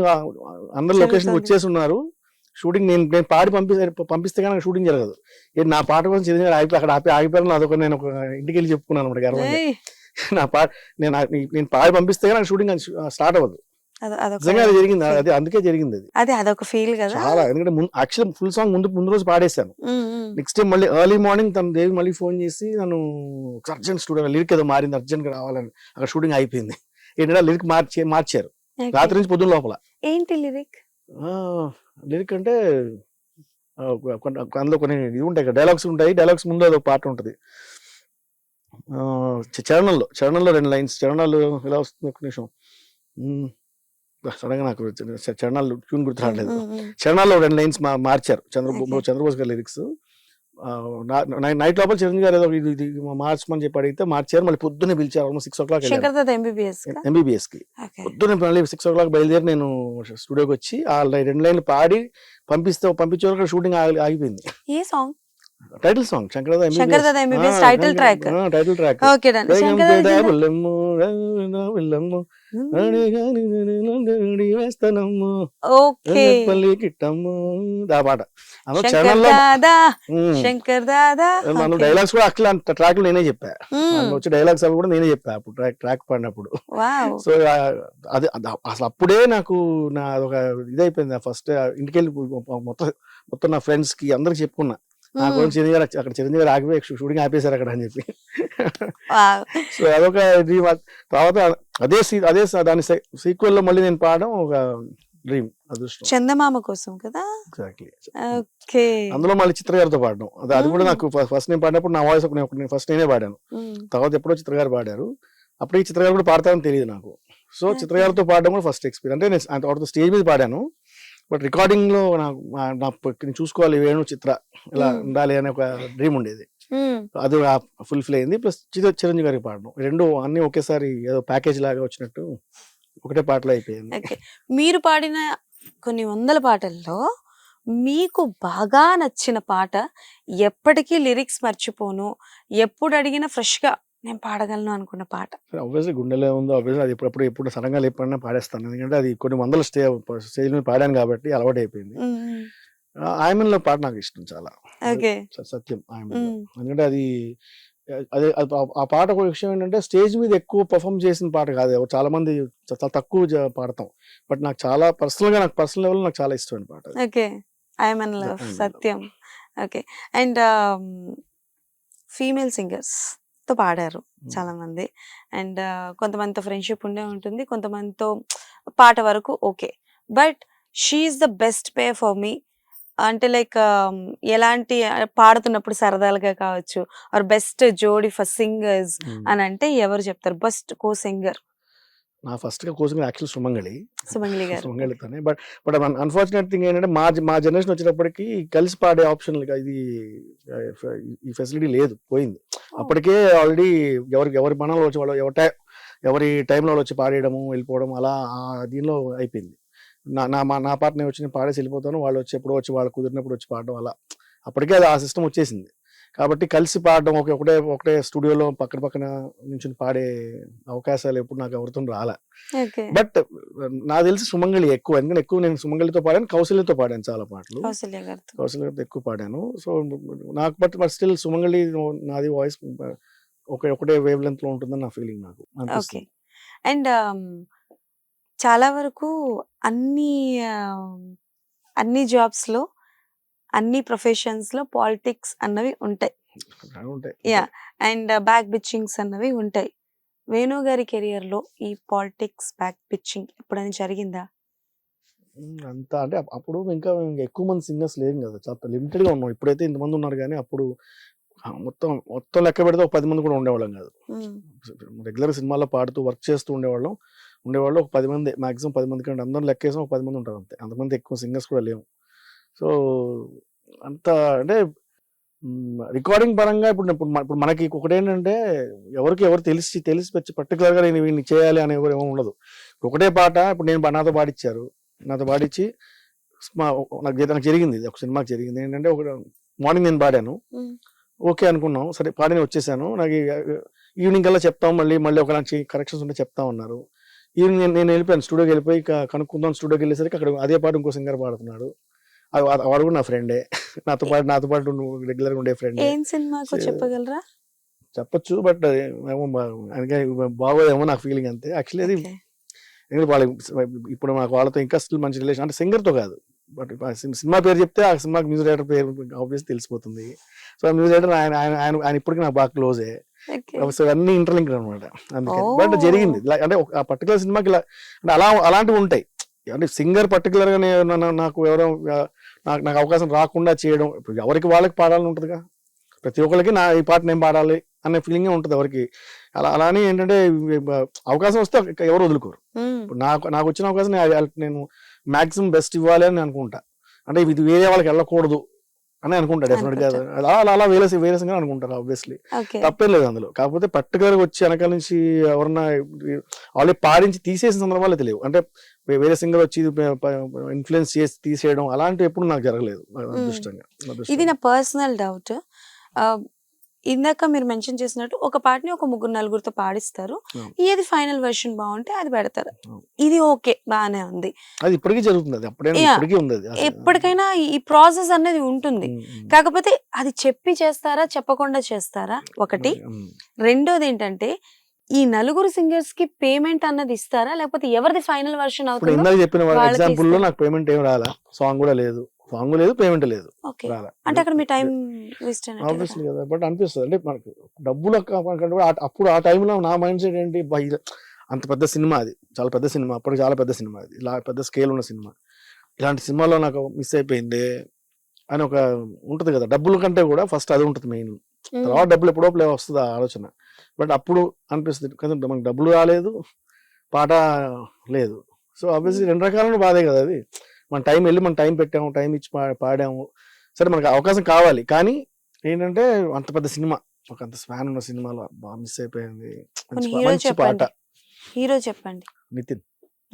అందరు లొకేషన్ వచ్చేసి ఉన్నారు. షూటింగ్ నేను పాడి పంపిస్తే కానీ షూటింగ్ జరగదు. నా పాట కోసం చిరంజీవి అక్కడ ఆగిపోయాను. అదొక నేను ఒక ఇంటికి వెళ్ళి చెప్పుకున్నాను అనమాట గర్వంగా. నా పాట నేను పాడి పంపిస్తే కానీ షూటింగ్ స్టార్ట్ అవ్వదు. నిజంగా అది జరిగింది, అది అందుకే జరిగింది. అది అదొక ఫీల్ కదా చాలా. ఎందుకంటే యాక్చువల్ ఫుల్ సాంగ్ ముందు రోజు పాడేశాను. నెక్స్ట్ టైం మళ్ళీ ఎర్లీ మార్నింగ్ తన దేవి మళ్ళీ ఫోన్ చేసి నన్ను అర్జెంట్ స్టూడియో లిరిక్ ఏదో మారింది, అర్జెంట్ గా రావాలని. అక్కడ షూటింగ్ అయిపోయింది. ఏంటంటే లిరిక్ మార్చారు రాత్రి నుంచి పొద్దున్న లోపల. ఏంటి లిరిక్ అంటే అందులో కొన్ని ఇది ఉంటాయి, డైలాగ్స్ ఉంటాయి. డైలాగ్స్ ముందు అదొక పాట ఉంటుంది. చరణంలో 2 లైన్స్. చరణాలు ఎలా వస్తుంది ఒక నిమిషం, సడన్ గా నాకు చరణాలు ట్యూన్ గుర్తు రావట్లేదు. చరణాల్లో 2 లైన్స్ మార్చారు చంద్రబోస్ గారి లిరిక్స్. నైట్ లోపల చిరంజీవి గారు ఏదో ఇది మార్చమని చెప్పి అడిగితే మార్చారు. మళ్ళీ పొద్దున్నే పిలిచారు. ఆల్మోస్ట్ 6 o'clock MBBS కి పొద్దున్నే మళ్ళీ 6 o'clock బయలుదేరి నేను స్టూడియోకి వచ్చి ఆ 2 లైన్లు పాడి పంపించే వరకు షూటింగ్ ఆగిపోయింది. ఏ song? Title song Shankar Dada MBBS title track. Okay done. Dialogues కూడా అట్లా ట్రాక్ లో నేనే చెప్పా. వచ్చి డైలాగ్స్ అవి కూడా నేనే చెప్పా అప్పుడు ట్రాక్ పాడినప్పుడు. సో అది అసలు అప్పుడే నాకు నా ఒక ఇదైపోయింది. ఫస్ట్ ఇంటికి వెళ్ళి మొత్తం నా ఫ్రెండ్స్ కి అందరికి చెప్పుకున్నా, నా గురించి చిరంజీవి గారు ఆగిపోయి షూటింగ్ ఆపేశారు అక్కడ అని చెప్పి. సో అదొక డ్రీమ్. తర్వాత అదే దాని సీక్వెల్ లో మళ్ళీ నేను పాడడం ఒక డ్రీమ్, అదృష్టం. చందమామ కోసం కదా. ఎగ్జాక్ట్లీ. ఓకే. అందులో మళ్ళీ చిత్ర గారితో పాడడం, అది కూడా నాకు ఫస్ట్ నేను పాడినప్పుడు నా వాయిస్ ఫస్ట్ నేనే పాడాను. తర్వాత ఎప్పుడో చిత్ర గారు పాడారు. అప్పటికి చిత్ర గారు కూడా పాడతారని తెలియదు నాకు. సో చిత్ర గారితో పాడడం కూడా ఫస్ట్ ఎక్స్పీరియన్స్. అంటే నేను స్టేజ్ మీద పాడాను, బట్ రికార్డింగ్ లో నాకు చూసుకోవాలి వేణు చిత్ర ఇలా ఉండాలి అనే ఒక డ్రీమ్ ఉండేది. అది ఫుల్ఫిల్ అయింది. ప్లస్ చిరంజీవి గారికి పాడడం, రెండు అన్ని ఒకేసారి ఏదో ప్యాకేజ్ లాగా వచ్చినట్టు ఒకటే పాటలో అయిపోయింది. మీరు పాడిన కొన్ని వందల పాటల్లో మీకు బాగా నచ్చిన పాట, ఎప్పటికీ లిరిక్స్ మర్చిపోను, ఎప్పుడు అడిగినా ఫ్రెష్ గా నేను పాడగలను అనుకున్న పాట? ఆబ్వియస్లీ గుండెలో ఉందో, ఆబ్వియస్లీ అది ఎప్పుడు సడన్ గా ఎప్పుడైనా పాడేస్తాను. ఎందుకంటే అది కొన్ని వందల స్టేజ్ మీద పాడాను కాబట్టి అలవాటు అయిపోయింది. ఆయమన్లో పాట నాకు ఇష్టం చాలా, సత్యం ఆయమన్. ఎందుకంటే అది ఆ పాట ఒక విషయం ఏంటంటే స్టేజ్ మీద ఎక్కువ పర్ఫామ్ చేసిన పాట కాదు, చాలా మంది చాలా తక్కువ పాడతాం. బట్ నాకు చాలా పర్సనల్ లెవెల్ నాకు చాలా ఇష్టమైన పాట. ఓకే, ఆయమన్లో సత్యం. ఓకే. అండ్ ఫీమేల్ సింగర్స్ తో పాడారు చాలా మంది, అండ్ కొంతమందితో ఫ్రెండ్షిప్ ఉండే ఉంటుంది, కొంతమందితో పాట వరకు okay. But she is the best pair for me అంటే లైక్ ఎలాంటి పాడుతున్నప్పుడు సరదాలుగా కావచ్చు, ఆర్ బెస్ట్ జోడి ఫర్ సింగర్స్ అని అంటే ఎవరు చెప్తారు? Best co singer? నా ఫస్ట్ గా కోసింగ్ యాక్చువల్ సుమంగళితోనే. బట్ అన్ఫార్చునేట్ థింగ్ ఏంటంటే మా జనరేషన్ వచ్చేటప్పటికి కలిసి పాడే ఆప్షన్ ఇది ఈ ఫెసిలిటీ లేదు, పోయింది. అప్పటికే ఆల్రెడీ ఎవరి మనలో వచ్చి వాళ్ళు ఎవరి టైంలో వచ్చి పాడేయడము వెళ్ళిపోవడం అలా దీనిలో అయిపోయింది. నా పాట నేను వచ్చి పాడేసి వెళ్ళిపోతాను, వాళ్ళు వచ్చి ఎప్పుడో వచ్చి వాళ్ళు కుదిరినప్పుడు వచ్చి పాడడం అలా అప్పటికే ఆ సిస్టమ్ వచ్చేసింది. కాబట్టి కలిసి పాడడం ఒకటే స్టూడియోలో పక్కన నుంచి పాడే అవకాశాలు ఎప్పుడు నాకు ఎవరితో రాలే. బట్ నాకు తెలిసి సుమంగళి ఎక్కువ, ఎందుకంటే ఎక్కువ నేను సుమంగళితో పాడాను, కౌశల్యతో పాడాను చాలా పాటలు, కౌశల్యతో ఎక్కువ పాడాను. సో నాకు బట్ స్టిల్ సుమంగళి నాది వాయిస్ ఒకటే వేవ్ లెంత్ లో ఉంటుందని నా ఫీలింగ్ నాకు అనిపిస్తుంది. అండ్ చాలా వరకు అన్ని జాబ్స్ లో, అన్ని ప్రొఫెషన్స్ లో పాలిటిక్స్ అన్నవి ఉంటాయి. యా, అండ్ బ్యాక్ బిచ్చింగ్స్ అన్నవి ఉంటాయి. వేణు గారి కెరియర్ లో ఈ పాలిటిక్స్ బ్యాక్ బిచ్చింగ్ ఎప్పుడైనా జరిగిందా? అంతా అంటే అప్పుడు ఇంకా ఎక్కువ మంది సింగర్స్ లేరు కదా, చాలా లిమిటెడ్ గా ఉన్నాం. ఇప్పుడైతే ఇంతమంది ఉన్నారు, కానీ అప్పుడు మొత్తం లెక్క పెడితే ఒక 10 మంది కూడా ఉండేవాళ్ళం కాదు. రెగ్యులర్ సినిమాల్లో పాడుతూ వర్క్ చేస్తూ ఉండేవాళ్ళు ఒక 10 మంది, మాక్సిమం 10 మంది కంటే అందరం లెక్కేసాం ఒక 10 మంది ఉంటారు అంతే, అంతమంది ఎక్కువ సింగర్స్ కూడా లేవు. సో అంత అంటే రికార్డింగ్ పరంగా ఇప్పుడు మనకి ఒకటి ఏంటంటే ఎవరు తెలిసి పర్టికులర్ గా నేను వీడిని చేయాలి అని ఎవరు ఏమో ఉండదు. ఒకటే పాట ఇప్పుడు నాతో పాడిచ్చారు, నాతో పాడిచ్చి నాకు జరిగింది, ఒక సినిమాకి జరిగింది ఏంటంటే, ఒక మార్నింగ్ నేను పాడాను, ఓకే అనుకున్నాం, సరే పాడిని వచ్చేసాను, నాకు ఈవినింగ్ కల్లా చెప్తాం, మళ్ళీ ఒక కరెక్షన్స్ ఉంటే చెప్తా ఉన్నారు. ఈవినింగ్ నేను వెళ్ళిపోయాను, స్టూడియోకి వెళ్ళిపోయి కనుక్కుందాం, స్టూడియోకి వెళ్ళేసరికి అక్కడ అదే పాట ఇంకో సింగర్ పాడుతున్నాడు, వాడు కూడా నా ఫ్రెండే, నాతో పాటు రెగ్యులర్ గా ఉండే ఫ్రెండ్. ఏం సినిమాకు చెప్పగలరా? చెప్పొచ్చు, బట్ బాగోదేమో నాకు ఫీలింగ్ అంతే. యాక్చువల్లీ అది ఇప్పుడు నాకు వాళ్ళతో ఇంకా స్టిల్ మంచి రిలేషన్, అంటే సింగర్ తో కాదు, బట్ సినిమా పేరు చెప్తే ఆ సినిమాకి మ్యూజిక్ డైరెక్టర్ పేరు ఆబ్వియస్ తెలిసిపోతుంది. సో ఆ మ్యూజిక్ డైరెక్టర్ ఆయన ఇప్పటికీ నాకు బాగా క్లోజే. సో అన్ని ఇంటర్లింక్డ్ అనమాట. అందుకని బట్ జరిగింది అంటే ఆ పర్టికులర్ సినిమాకి ఇలా అంటే అలాంటివి ఉంటాయి. అంటే సింగర్ పర్టికులర్ గా నాకు ఎవరో నాకు అవకాశం రాకుండా చేయడం, ఇప్పుడు ఎవరికి వాళ్ళకి పాడాలని ఉంటుందిగా, ప్రతి ఒక్కరికి ఈ పాట నేను పాడాలి అనే ఫీలింగ్ ఉంటుంది ఎవరికి. అలానే ఏంటంటే అవకాశం వస్తే ఎవరు వదులుకోరు. ఇప్పుడు నాకు వచ్చిన అవకాశం నేను మాక్సిమం బెస్ట్ ఇవ్వాలి అని అనుకుంటా. అంటే ఇది వేరే వాళ్ళకి వెళ్ళకూడదు అని అనుకుంటా డెఫినెట్ గా. అలా వేరే సింగర్ అనుకుంటారు ఆబ్వియస్లీ, తప్పేం లేదు అందులో. కాకపోతే పర్టికులర్ గా వచ్చి వెనకాల నుంచి ఎవరన్నా ఆల్రెడీ పాడించి తీసేసిన సందర్భాలు తెలియవు. అంటే వేరే సింగర్ వచ్చి ఇన్ఫ్లుయెన్స్ చేసి తీసేయడం అలాంటివి ఎప్పుడు నాకు జరగలేదు అదృష్టంగా. ఇది నా పర్సనల్ డౌట్. ఇందాక మీరు మెన్షన్ చేసినట్టు ఒక పాటని ఒక 3-4 పాడిస్తారు, ఏది ఫైనల్ వెర్షన్ బాగుంటే అది పెడతారు, ఇది ఓకే బానే ఉంది, అది ఇప్పటికీ జరుగుతుంది, అది ఇప్పటికీ ఉంది, ఎప్పటికైనా ఈ ప్రాసెస్ అనేది ఉంటుంది. కాకపోతే అది చెప్పి చేస్తారా చెప్పకుండా చేస్తారా ఒకటి. రెండోది ఏంటంటే ఈ 4 సింగర్స్ కి పేమెంట్ అన్నది ఇస్తారా, లేకపోతే ఎవరిది ఫైనల్ వెర్షన్ అవుతుంది? ఇందాక చెప్పిన ఎగ్జాంపుల్ లో నాకు పేమెంట్ ఏం రాలా, సాంగ్ లేదు, పేమెంట్ లేదు. అంటే అక్కడ మీ టైం వేస్ట్ ఆబ్వియస్లీ కదా, బట్ అనిపిస్తుంది అంటే మనకు డబ్బులు అప్పుడు ఆ టైంలో నా మైండ్ సెట్ ఏంటి, అంత పెద్ద సినిమా, అది చాలా పెద్ద సినిమా, అప్పుడు చాలా పెద్ద సినిమా, అది ఇలా పెద్ద స్కేల్ ఉన్న సినిమా, ఇలాంటి సినిమాలో నాకు మిస్ అయిపోయింది అని ఒక ఉంటుంది కదా. డబ్బుల కంటే కూడా ఫస్ట్ అది ఉంటుంది మెయిన్, తర్వాత డబ్బులు ఎప్పుడో వస్తుంది ఆ ఆలోచన. బట్ అప్పుడు అనిపిస్తుంది కదా మనకు డబ్బులు రాలేదు, పాట లేదు. సో ఆబ్వియస్లీ రెండు రకాలను బాధే కదా అది. మన టైం పెట్టాము, టైం ఇచ్చి పాడాము, సరే మనకు అవకాశం కావాలి, కానీ ఏంటంటే అంత పెద్ద సినిమా, ఒక అంత స్పాన్ ఉన్న సినిమాలో బాగా మిస్ అయిపోయింది. మంచి పాట. హీరో చెప్పండి.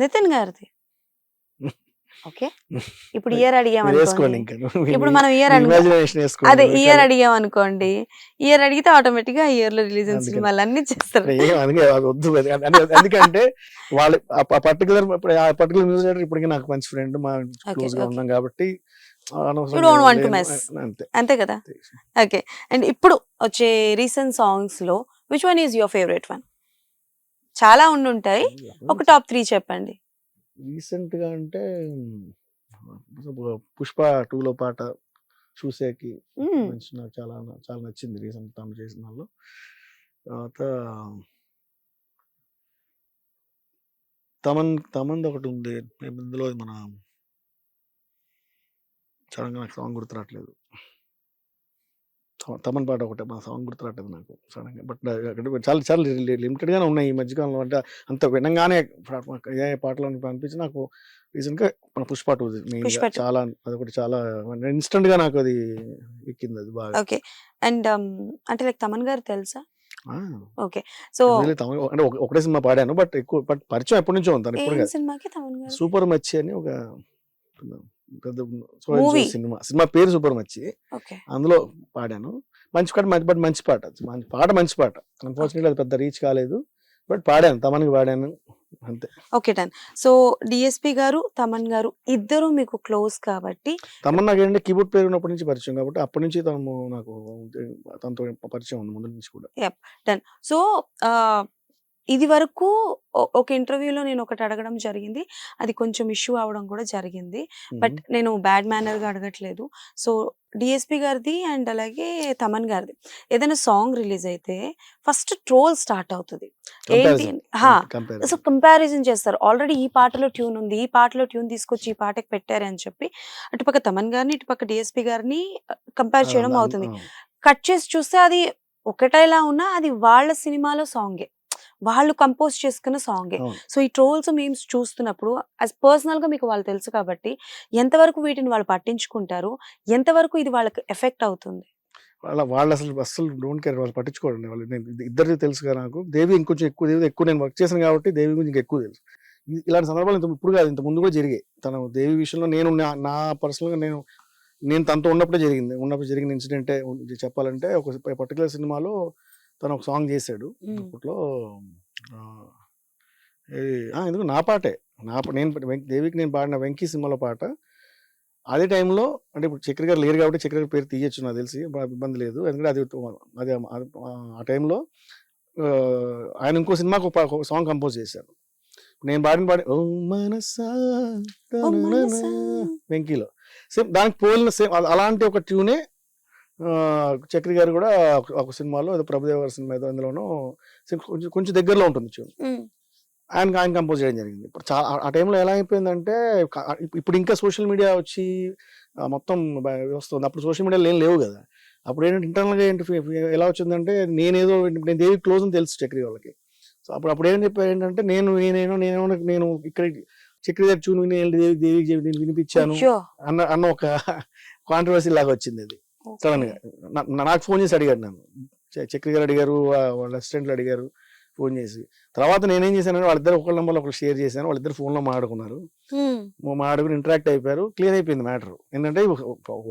నితిన్ గారిది. ఓకే, ఇప్పుడు ఇయర్ అడిగామనుకోండి, ఇప్పుడు మనం ఇయర్ అడిగామనుకోండి, ఇయర్ అడిగితే ఆటోమేటిక్ గా ఇయర్ లో రిలీజ్ అయిన సినిమాలు అన్ని చేస్తారు. ఎందుకంటే వాళ్ళు పర్టికులర్ మ్యూజిక్ డైరెక్టర్ ఇప్పటికీ నాకు మంచి ఫ్రెండ్, మా క్లోజ్ గా ఉన్నాం కాబట్టి అంతే కదా. ఓకే, అండ్ ఇప్పుడు వచ్చే రీసెంట్ సాంగ్స్ లో which one is your favourite one? చాలా ఉండుంటాయి, ఒక టాప్ 3 చెప్పండి. రీసెంట్ గా అంటే పుష్ప 2 పాట చూసేకి మంచి, నాకు చాలా నచ్చింది రీసెంట్ తను చేసిన వాళ్ళు. తర్వాత తమన్ ఒకటి ఉంది ఇందులో, మన సడన్గా నాకు సాంగ్ గుర్తురావట్లేదు, తమన్ పాట ఒకటే, మన సాంగ్ గుర్తురావట్లేదు నాకు సడన్గా. బట్ చాలా లిమిటెడ్ గానే ఉన్నాయి ఈ మధ్యకాలంలో. అంటే అంత వినంగానే ఏ పాటలో అనిపించి నాకు రీసెంట్ గా మన పుష్ప 2 చాలా, అదొకటి చాలా ఇన్స్టెంట్ గా నాకు అది ఎక్కింది, అది బాగా. ఓకే, అండ్ అంటే లైక్ తమన్ గారు తెలుసా? ఓకే, సో అంటే ఒకటే సినిమా పాడాను, బట్ పరిచయం ఎప్పటి నుంచో ఉంది. సూపర్ మచ్చి అని ఒక పెద్ద సినిమా పేరు సూపర్ మచ్చి, అందులో పాడాను. మంచి పాట, మంచి పాట. అన్ఫార్చునేట్లీ అది పెద్ద రీచ్ కాలేదు, బట్ పాడాను, తమన్కి పాడాను అంతే. Okay, done. సో డిఎస్పి గారు, తమన్ గారు ఇద్దరు మీకు క్లోజ్ కాబట్టి, తమన్ నాకు ఏంటంటే కీబోర్డ్ పేరు ఉన్నప్పటి నుంచి పరిచయం కాబట్టి అప్పటి నుంచి తనతో పరిచయం ఉంది ముందు నుంచి కూడా. డన్. సో ఇది వరకు ఒక ఇంటర్వ్యూలో నేను ఒకటి అడగడం జరిగింది, అది కొంచెం ఇష్యూ అవడం కూడా జరిగింది, బట్ నేను బ్యాడ్ మేనర్ గా అడగట్లేదు. సో డిఎస్పి గారిది అండ్ అలాగే తమన్ గారిది ఏదైనా సాంగ్ రిలీజ్ అయితే ఫస్ట్ ట్రోల్ స్టార్ట్ అవుతుంది. ఏంటి, సో కంపారిజన్ చేస్తారు. ఆల్రెడీ ఈ పాటలో ట్యూన్ ఉంది, ఈ పాటలో ట్యూన్ తీసుకొచ్చి ఈ పాటకి పెట్టారు అని చెప్పి అటుపక్క తమన్ గారిని ఇటుపక్క డిఎస్పి గారిని కంపేర్ చేయడం అవుతుంది. కట్ చేసి చూస్తే అది ఒకటేలా ఉన్నా అది వాళ్ళ సినిమాలో సాంగే, వాళ్ళు కంపోజ్ చేసుకున్న సాంగే. సో ఈ ట్రోల్స్ మేమ్స్ చూస్తున్నప్పుడు యాజ్ పర్సనల్ గా మీకు వాళ్ళు తెలుసు కాబట్టి ఎంతవరకు వీటిని వాళ్ళు పట్టించుకుంటారు, ఎంతవరకు ఇది వాళ్ళకి ఎఫెక్ట్ అవుతుంది? వాళ్ళు అసలు డోంట్ కేర్, వాళ్ళు పట్టించుకోరండి. వాళ్ళు నేను ఇద్దరిది తెలుసుగా నాకు. దేవి ఇంకొంచెం ఎక్కువ నేను వర్క్ చేశాను కాబట్టి దేవి గురించి ఇంకా ఎక్కువ తెలుసు. ఇలాంటి సందర్భాలు ఇప్పుడు కాదు, ఇంత ముందు కూడా జరిగాయి. తను దేవి విషయంలో నేను నా పర్సనల్గా నేను తనతో ఉన్నప్పుడు జరిగిన ఇన్సిడెంటే చెప్పాలంటే, ఒక పర్టికులర్ సినిమాలో తను ఒక సాంగ్ చేశాడు అప్పట్లో. ఎందుకు నా పాటే నేను దేవికి నేను పాడిన వెంకీ సినిమాలో పాట. అదే టైంలో అంటే ఇప్పుడు చక్రి గారు లేరు కాబట్టి చక్రి గారి పేరు తీయచ్చు, నాకు తెలిసి ఇబ్బంది లేదు. ఎందుకంటే అది ఆ టైంలో ఆయన ఇంకో సినిమాకు ఒక సాంగ్ కంపోజ్ చేశారు. నేను పాడి ఓ మనసా వెంకీలో సేమ్ దానికి పోలిన సేమ్ అలాంటి ఒక ట్యూనే చక్రి గారు కూడా ఒక సినిమాలో ఏదో ప్రభుదేవ గారి సినిమా ఏదో అందులోనూ కొంచెం దగ్గరలో ఉంటుంది ట్యూన్. ఆయన కంపోజ్ చేయడం జరిగింది. ఇప్పుడు ఆ టైంలో ఎలా అయిపోయిందంటే, ఇప్పుడు ఇంకా సోషల్ మీడియా వచ్చి మొత్తం వస్తుంది. అప్పుడు సోషల్ మీడియాలో ఏం లేవు కదా. అప్పుడు ఏంటంటే ఇంటర్నల్గా ఎలా వచ్చిందంటే, నేను దేవి క్లోజ్ అని తెలుసు చక్రి వాళ్ళకి. సో అప్పుడు ఏం చెప్పారు ఏంటంటే, నేను ఇక్కడ చక్రి గారి చూను దేవికి వినిపించాను అన్న ఒక కాంట్రవర్సీ లాగా వచ్చింది. అది సడన్ గా నాకు ఫోన్ చేసి అడిగాడు నన్ను. చక్రి గారు అడిగారు, వాళ్ళ అసిస్టెంట్లు అడిగారు ఫోన్ చేసి. తర్వాత నేనేం చేశానంటే, వాళ్ళిద్దరు ఒకళ్ళ నెంబర్లో ఒకరు షేర్ చేశాను. వాళ్ళిద్దరు ఫోన్లో మాట్లాడుకున్నారు, మాట్లాడుకుని ఇంటరాక్ట్ అయిపోయారు. క్లియర్ అయిపోయింది మ్యాటర్. ఏంటంటే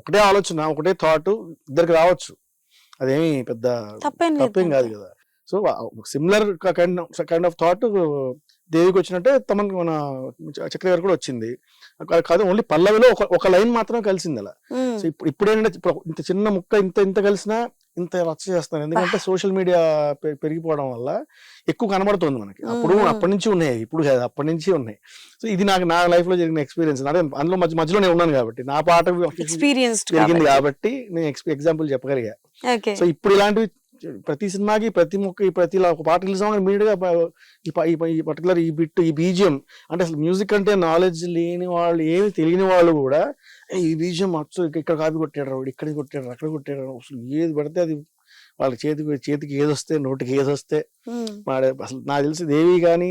ఒకటే ఆలోచన, ఒకటే థాట్ ఇద్దరికి రావచ్చు, అదేమి పెద్ద తప్పేం కాదు కదా. So similar kind of thought దేవికి వచ్చినట్టే మన చక్ర గారు కూడా వచ్చింది. కాదు, ఓన్లీ పల్లవిలో ఒక లైన్ మాత్రం కలిసింది అలా. సో ఇప్పుడు ఏంటంటే, ఇంత చిన్న ముక్క ఇంత కలిసినా ఇంత రచ్చ చేస్తాను. ఎందుకంటే సోషల్ మీడియా పెరిగిపోవడం వల్ల ఎక్కువ కనబడుతుంది మనకి. అప్పటి నుంచి ఉన్నాయి, ఇప్పుడు కాదు, అప్పటి నుంచి ఉన్నాయి. సో ఇది నా లైఫ్ లో జరిగిన ఎక్స్పీరియన్స్. అదే అందులో మధ్యలో నేను ఉన్నాను కాబట్టి, నా పాట జరిగింది కాబట్టి నేను ఎగ్జాంపుల్ చెప్పగలిగా. సో ఇప్పుడు ఇలాంటివి ప్రతి సినిమాకి ప్రతి ఒక పాట రిలీజ్ అవ్వగానే ఇమీడియట్గా ఈ పర్టికులర్ ఈ బిట్, ఈ బీజియం, అంటే అసలు మ్యూజిక్ అంటే నాలెడ్జ్ లేని వాళ్ళు, ఏమి తెలియని వాళ్ళు కూడా ఈ బీజియం ఇక్కడ కాపీ కొట్టాడు, ఇక్కడ కొట్టాడు, అక్కడ కొట్టాడు, అసలు ఏది పడితే అది వాళ్ళ చేతికి ఏదొస్తే, నోటికి ఏదొస్తే అసలు నాకు తెలిసి దేవి కానీ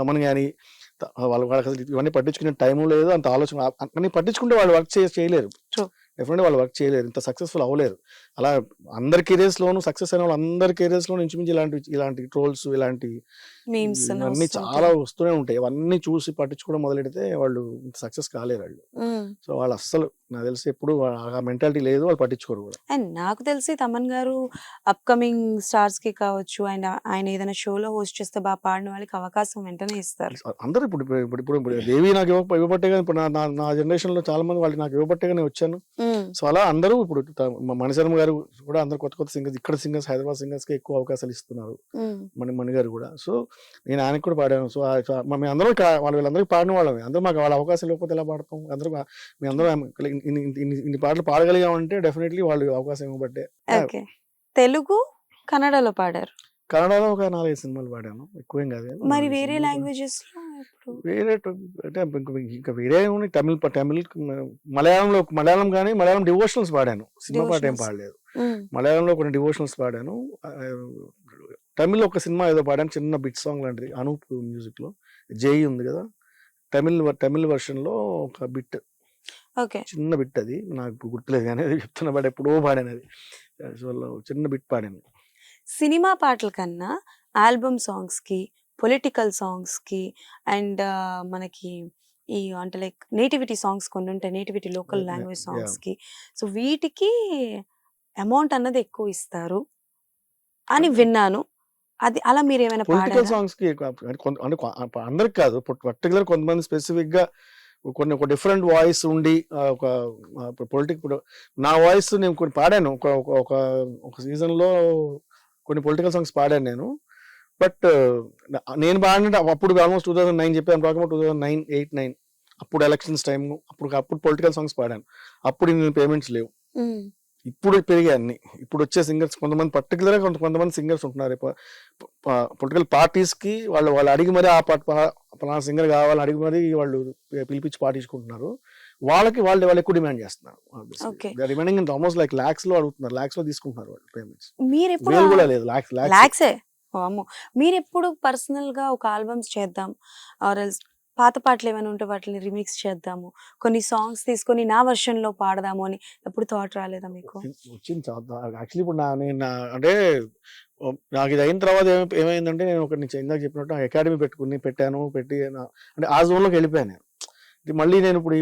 తమన్ కానీ వాళ్ళకి అసలు ఇవన్నీ పట్టించుకునే టైము లేదు, అంత ఆలోచన. అన్ని పట్టించుకుంటే వాళ్ళు వర్క్ చేయలేరు, డెఫినెట్గా వాళ్ళు వర్క్ చేయలేరు, ఇంత సక్సెస్ఫుల్ అవ్వలేరు. అలా అందరి కెరియర్స్ లోను సక్సెస్ అయిన వాళ్ళు అందరి కెరియర్స్ లోను ఇంచుమించు ఇలాంటి ట్రోల్స్, ఇలాంటి అన్ని చాలా వస్తూనే ఉంటాయి. అవన్నీ చూసి పట్టించుకోవడం మొదలెడితే వాళ్ళు సక్సెస్ కాలేరు వాళ్ళు. సో వాళ్ళు అస్సలు నాకు తెలిసి ఎప్పుడు ఆ మెంటాలిటీ లేదు, వాళ్ళు పట్టించుకోరు కూడా. అండ్ నాకు తెలిసి తమన్ గారు అప్కమింగ్ స్టార్స్ కి కావచ్చు, అండ్ ఆయన ఏదైనా షోలో హోస్ట్ చేస్తే బాగా పాడిన వాళ్ళకి అవకాశం వెంటనే ఇస్తారు అందరూ. ఇప్పుడు దేవి నాకు ఇవ్వబట్టేగా, ఇప్పుడు నా జనరేషన్ లో చాలా మంది వాళ్ళకి నాకు ఇవ్వబట్టేగానే వచ్చాను. సో అలా అందరూ ఇప్పుడు మణిశర్మ గారు కూడా అందరు కొత్త సింగర్స్, ఇక్కడ సింగర్స్, హైదరాబాద్ సింగర్స్ కి ఎక్కువ అవకాశాలు ఇస్తున్నారు. మణి గారు కూడా. సో నేను ఆయనకు కూడా పాడాను. సో మేము అందరూ వీళ్ళందరికీ పాడిన వాళ్ళమే. అందరూ మాకు వాళ్ళ అవకాశం లేకపోతే ఎలా పాడతాం? మీ అందరూ ఇన్ని పాటలు పాడగలిగామంటే డెఫినెట్లీ వాళ్ళు అవకాశం ఇవ్వబట్టే. తెలుగు, కన్నడలో పాడారు. కన్నడలో ఒక 4-5 సినిమాలు పాడాను, ఎక్కువేం కాదు. మరి వేరే లాంగ్వేజెస్ వేరే అంటే ఇంకా వేరే తమిళ్, మలయాళం కానీ మలయాళం డివోషనల్స్ పాడాను. సినిమా పాట ఏం పాడలేదు. మలయాళంలో కొన్ని డివోషనల్స్ పాడాను. తమిళ్ ఒక సినిమా ఏదో పాడాను, చిన్న బిట్ సాంగ్ లాంటిది, అనూప్ మ్యూజిక్ లో. జై ఉంది కదా, తమిళ్ వర్షన్ లో ఒక బిట్, చిన్న బిట్, అది నాకు గుర్తులేదు కానీ అది చెప్తున్నా, బట్ ఎప్పుడో పాడాను అది. సో చిన్న బిట్ పాడాను. సినిమా పాటల కన్నా ఆల్బమ్ సాంగ్స్ కి, పొలిటికల్ సాంగ్స్ కి, అండ్ మనకి ఈ అంటే లైక్ నేటివిటీ సాంగ్స్ కొన్ని ఉంటాయి, నేటివిటీ లోకల్ లాంగ్వేజ్ సాంగ్స్ కి, సో వీటికి అమౌంట్ అన్నది ఎక్కువ ఇస్తారు అని విన్నాను. అది అలా మీరు ఏమైనా పొలిటికల్ సాంగ్స్ కి అంటే అందరికి కాదు, పర్టికులర్ కొంతమంది స్పెసిఫిక్ గా ఒక డిఫరెంట్ వాయిస్ ఉండి ఒక ఇప్పుడు నా వాయిస్ నేను కొన్ని పాడాను. ఒక సీజన్ లో కొన్ని పొలిటికల్ సాంగ్స్ పాడాను నేను. బట్ నేను పాడిన అప్పుడు ఆల్మోస్ట్ 2009 చెప్పాను, 2009, 8, 9 అప్పుడు ఎలక్షన్స్ టైమ్, అప్పుడు పొలిటికల్ సాంగ్స్ పాడాను. అప్పుడు నేను పేమెంట్స్ లేవు, ఇప్పుడు పెరిగాయి అన్ని. ఇప్పుడు వచ్చే సింగర్స్ కొంతమంది, పర్టికులర్ గా కొంతమంది సింగర్స్ ఉంటున్నారు పొలిటికల్ పార్టీస్ కి, వాళ్ళు అడిగి మరి ఆ పలానా సింగర్ కావాలని అడిగి మరి వాళ్ళు పిలిపించి పాటించుకుంటున్నారు. వాళ్ళు ఎక్కువ డిమాండ్ చేస్తున్నారు. రిమైనింగ్ ఆల్మోస్ట్ లైక్ లాక్స్ లో అడుగుతున్నారు, లాక్స్ లో తీసుకుంటున్నారు వాళ్ళు పేమెంట్స్. కూడా లేదు, లాక్సే. మీరు ఎప్పుడు పర్సనల్ గా ఒక ఆల్బమ్స్ చేద్దాం, ఆర్ ఎల్స్ పాత పాటలు ఏమైనా ఉంటే వాటిని రిమిక్స్ చేద్దాము, కొన్ని సాంగ్స్ తీసుకొని నా వర్షన్‌లో పాడదాము అని ఎప్పుడు థాట్ రాలేదా మీకు? వచ్చింది యాక్చువల్లీ ఇప్పుడు అంటే నాకు ఇది అయిన తర్వాత ఏమైందంటే నేను ఒకటి నీకు ఇందాక చెప్పినట్టు అకాడమీ పెట్టి అంటే ఆ జోన్లోకి వెళ్ళిపోయాను నేను. ఇది మళ్ళీ నేను ఇప్పుడు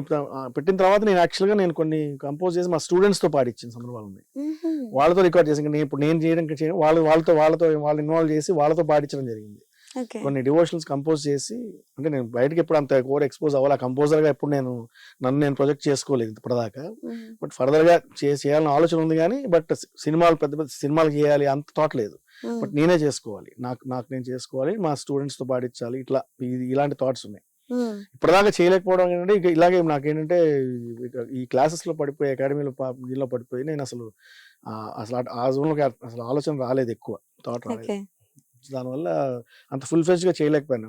పెట్టిన తర్వాత నేను యాక్చువల్గా నేను కొన్ని కంపోజ్ చేసి మా స్టూడెంట్స్తో పాడించిన సందర్భాలు ఉన్నాయి. హుహు. వాళ్ళతో రికార్డ్ చేసి ఇంకా నేను చేయడం వాళ్ళు ఇన్వాల్వ్ చేసి వాళ్ళతో పాడించడం జరిగింది. ఓకే. కొన్ని డివోషనల్స్ కంపోజ్ చేసి, అంటే నేను బయటకి ఎప్పుడు అంత ఓవర్ ఎక్స్పోజ్ అవ్వాలి, ఆ కంపోజర్గా ఎప్పుడు నన్ను నేను ప్రొజెక్ట్ చేసుకోలేదు ఇప్పటిదాకా. హ్మ్. బట్ ఫర్దర్గా చేయాలని ఆలోచన ఉంది కానీ బట్ సినిమాలు పెద్ద పెద్ద సినిమాలు చేయాలి అంత థాట్ లేదు. హ్మ్. బట్ నేనే చేసుకోవాలి, నాకు నేను చేసుకోవాలి, మా స్టూడెంట్స్తో పాడించాలి, ఇలాంటి థాట్స్ ఉన్నాయి. హ్మ్. ఇప్పటిదాకా చేయలేకపోవడం ఏంటంటే ఇక ఇలాగే నాకేంటంటే ఈ క్లాసెస్లో పడిపోయి అకాడమీలో దీనిలో పడిపోయి నేను అసలు ఆ జోన్లోకి అసలు ఆలోచన రాలేదు, ఎక్కువ థాట్ రాలేదు. ఓకే. దానివల్ల అంత ఫుల్ ఫ్లెడ్జ్‌గా చేయలేకపోయాను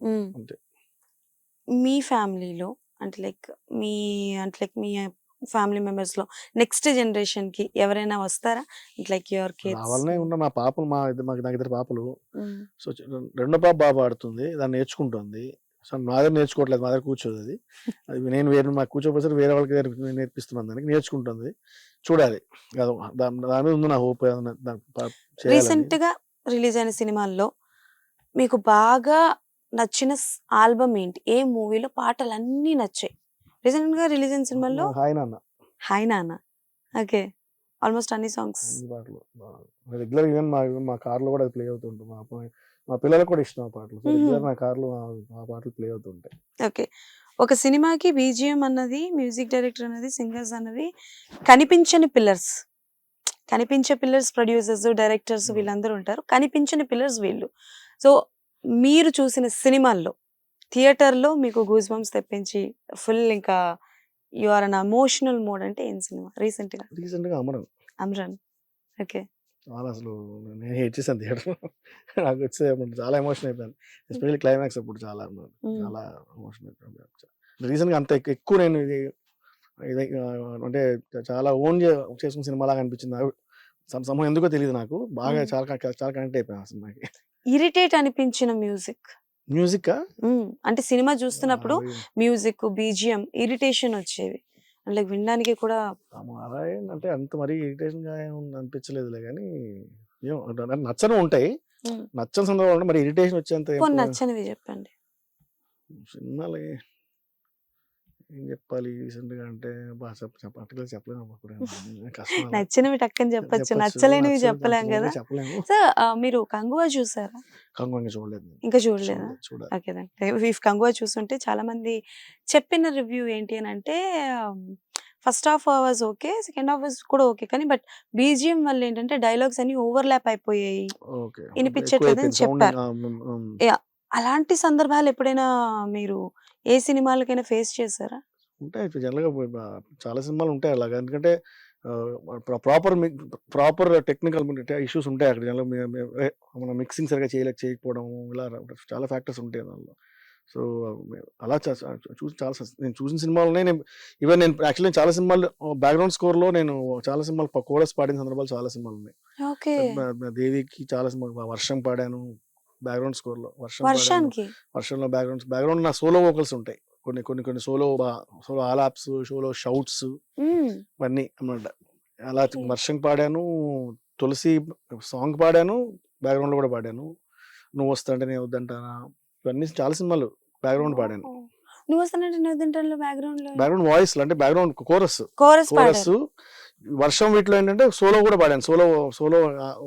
హ్మ్. అంతే. మీ ఫ్యామిలీలో మీ మీ ఫ్యామిలీ మెంబర్స్‌లో నెక్స్ట్ జనరేషన్‌కి ఎవరైనా వస్తారా? Your kids. రావాలనే ఉన్న మా పాపలు నాకు ఇద్దరు పాపలు. హ్మ్. సో రెండో పాప బాగా పాడుతుంది, దాన్ని నేర్చుకుంటుంది. సో మా దగ్గర నేర్చుకోవట్లేదు, మా దగ్గర కూర్చోదు అది. నేను మాకు కూర్చోపోతే వేరే వాళ్ళకి నేర్పిస్తున్నాను, దానికి నేర్చుకుంటుంది. చూడాలి, దాని మీద ఉంది నా హోప్ చేయాలని. రీసెంట్‌గా రిలీజ్ అయిన సినిమాల్లో మీకు బాగా నచ్చిన ఆల్బమ్ ఏంటి? ఏ మూవీలో పాటలన్నీ నచ్చాయి? రీసెంట్‌గా రిలీజ్ అయిన సినిమాల్లో హాయ్ నాన్న 'హాయ్ నాన్న'. ఓకే. ఆల్మోస్ట్ అన్ని సాంగ్స్. ఈ పాటలు రెగ్యులర్ ఈవెన్ మా కార్లో కూడా అది ప్లే అవుతుంటుంది. మా పిల్లలకు కూడా ఇష్టం ఆ పాటలు. సో రెగ్యులర్ నా కార్లో ఆ పాటలు ప్లే అవుతుంటాయి. ఓకే. ఒక సినిమాకి బీజీఎం అన్నది, మ్యూజిక్ డైరెక్టర్ అన్నది, సింగర్స్ అన్నది కనిపించని పిల్లర్స్. కనిపించే పిల్లర్స్ ప్రొడ్యూసర్స్, డైరెక్టర్స్ వీళ్ళందరూ ఉంటారు. కనిపించని పిల్లర్స్ వీళ్ళు. సో, మీరు చూసిన సినిమాల్లో థియేటర్‌లో మీకు గూస్ బంప్స్ తెప్పించి ఫుల్ ఇంకా you are in emotional mode అంటే ఏం సినిమా రీసెంట్‌గా? రీసెంట్‌గా అమరన్ 'అమ్రాన్'. ఓకే. చాలా అసలు నేను హేట్ చేశాను థియేటర్‌లో. నాకు వచ్చేప్పుడు చాలా ఎమోషన్ అయిపోయాను. ఎస్పెషల్లీ క్లైమాక్స్ అప్పుడు చాలా హ్మ్. ఎమోషన్ అయిపోయాను. రీసెంట్‌గా అంత ఎక్కువ నేను ఇది అంటే చాలా చేసుకున్న సినిమాలాగా అనిపించింది. సమయం ఎందుకో తెలీదు నాకు. బాగా హ్మ్. చాలా కనెక్ట్ అయిపోయాను ఆ సినిమాకి. ఇరిటేట్ అనిపించిన మ్యూజిక్. మ్యూజిక్కా? అంటే సినిమా చూస్తున్నప్పుడు అవి మ్యూజిక్, బీజీఎం ఇరిటేషన్ వచ్చేవి. వినడానికి కూడా అలా ఏంటంటే అంత మరీ ఇరిటేషన్‌గా ఏం అనిపించలేదులే గానీ, ఏమో నచ్చనివి ఉంటాయి. హ్మ్. నచ్చని సందర్భాలు ఉంటాయి. మరి ఇరిటేషన్ వచ్చేంత కొన్ని నచ్చనివి చెప్పండి. సినిమాలు ఏం చెప్పాలి రీసెంట్‌గా అంటే పర్టిక్యులర్‌గా చెప్పలేను. కష్టం అలా. నచ్చినవి టక్కని చెప్పొచ్చు. చెప్పొచ్చు. నచ్చలేనివి అంత చెప్పలేం ఓన్‌గా గదా! చెప్పలేము. సో, మీరు 'కంగువా' చూసారా? కంగోంగా చూడలేదు నేను. ఇంకా చూడలేదా? చూడాలి. Okay then. ఇఫ్ 'కంగువా' చూసుంటే చాలామంది చెప్పిన రివ్యూ ఏంటి అనంటే first half was okay. Second half was కూడా ఓకే. కానీ బీజీఎం వల్ల ఏంటంటే డైలాగ్స్ అన్నీ ఓవర్‌లాప్ అయిపోయాయి. ఓకే. ఇనిపించట్లేదని ఎక్కువైపోయింది సౌండ్. చెప్పారు. యాహ్! అలాంటి సందర్భాలు ఎప్పుడైనా మీరు ఏ సినిమాలకైనా ఫేస్ చేసారా? ఉంటాయి జనరల్‌గా చాలా సినిమాలు ఉంటాయి అలాగా. ఎందుకంటే ప్రాపర్ టెక్నికల్ ఇష్యూస్ ఉంటాయి అక్కడ. జనరల్‌గా మనం మిక్సింగ్ సరిగ్గా చేయకపోవడం, ఇలా చాలా ఫ్యాక్టర్స్ ఉంటాయి దానిలో. సో అలా చూసి నేను చూసిన సినిమాలనే నేను యాక్చువల్లీ చాలా సినిమాలు బ్యాక్‌గ్రౌండ్ స్కోర్‌లో నేను చాలా సినిమాలు కోరస్ పాడిన సందర్భాలు చాలా సినిమాలు ఉన్నాయి. ఓకే. 'దేవికి' చాలా సినిమా 'వర్షం' పాడాను బ్యాక్‌గ్రౌండ్ స్కోర్‌లో. 'వర్షం' పాడాను. 'వర్షానికి'. 'వర్షంలో' బ్యాక్‌గ్రౌండ్ నా సోలో వోకల్స్ ఉంటాయి. కొన్ని సోలో ఆలాప్స్, సోలో షౌట్స్ హ్మ్. ఇవన్నీ అన్నమాట. అలా ఓకే. 'వర్షం' పాడాను, 'తులసి' సాంగ్ పాడాను, బ్యాక్‌గ్రౌండ్‌లో కూడా పాడాను. 'నువ్వొస్తానంటే నేను వద్దంటానా' ఇవన్నీ చాలా సినిమాలు బ్యాక్‌గ్రౌండ్ పాడాను. ఓహ్! 'నువ్వొస్తానంటే నేనొద్దంటాను'లో బ్యాక్‌గ్రౌండ్‌లో బ్యాక్‌గ్రౌండ్ వాయిస్‌లు అంటే బ్యాక్‌గ్రౌండ్ కోరస్. కోరస్ పాడారు. 'వర్షం' వీటిలో ఏంటంటే సోలో కూడా పాడాను. సోలో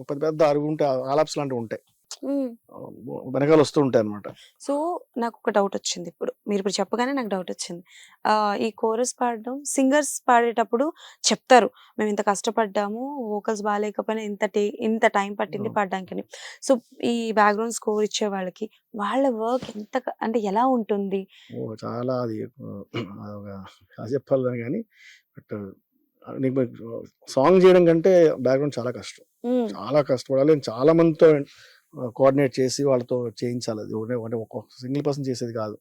పెద్ద పెద్ద అరుగుంటాయి, ఆలాప్స్ లాంటివి ఉంటాయి. హ్మ్. వెనకాల వస్తూ ఉంటాయన్నమాట. సో, నాకొక డౌటొచ్చింది ఇప్పుడు. మీరిప్పుడు చెప్పగానే నాకు డౌటొచ్చింది. ఈ కోరస్ పాడడం సింగర్స్ పాడేటప్పుడు చెప్తారు. మేమింత కష్టపడ్డాము. వోకల్స్ బాలేకపోయినా ఇంత టైం పట్టింది పాడడానికని. సో, ఈ బ్యాక్‌గ్రౌండ్ స్కోర్ ఇచ్చే వాళ్ళకి వాళ్ళ వర్క్ అంటే ఎలా ఉంటుంది? చాలా అది అదొక ఎలా చెప్పాలి గానీ బట్ నీకు సాంగ్ చేయడం కంటే బ్యాక్‌గ్రౌండ్ చాలా కష్టం. హ్మ్. చాలా కష్టపడాలి. చాలా మందితో కోఆర్డినేట్ చేసి వాళ్ళతో చేయించాలి. అది అంటే ఒక సింగిల్ పర్సన్ చేసేది కాదు.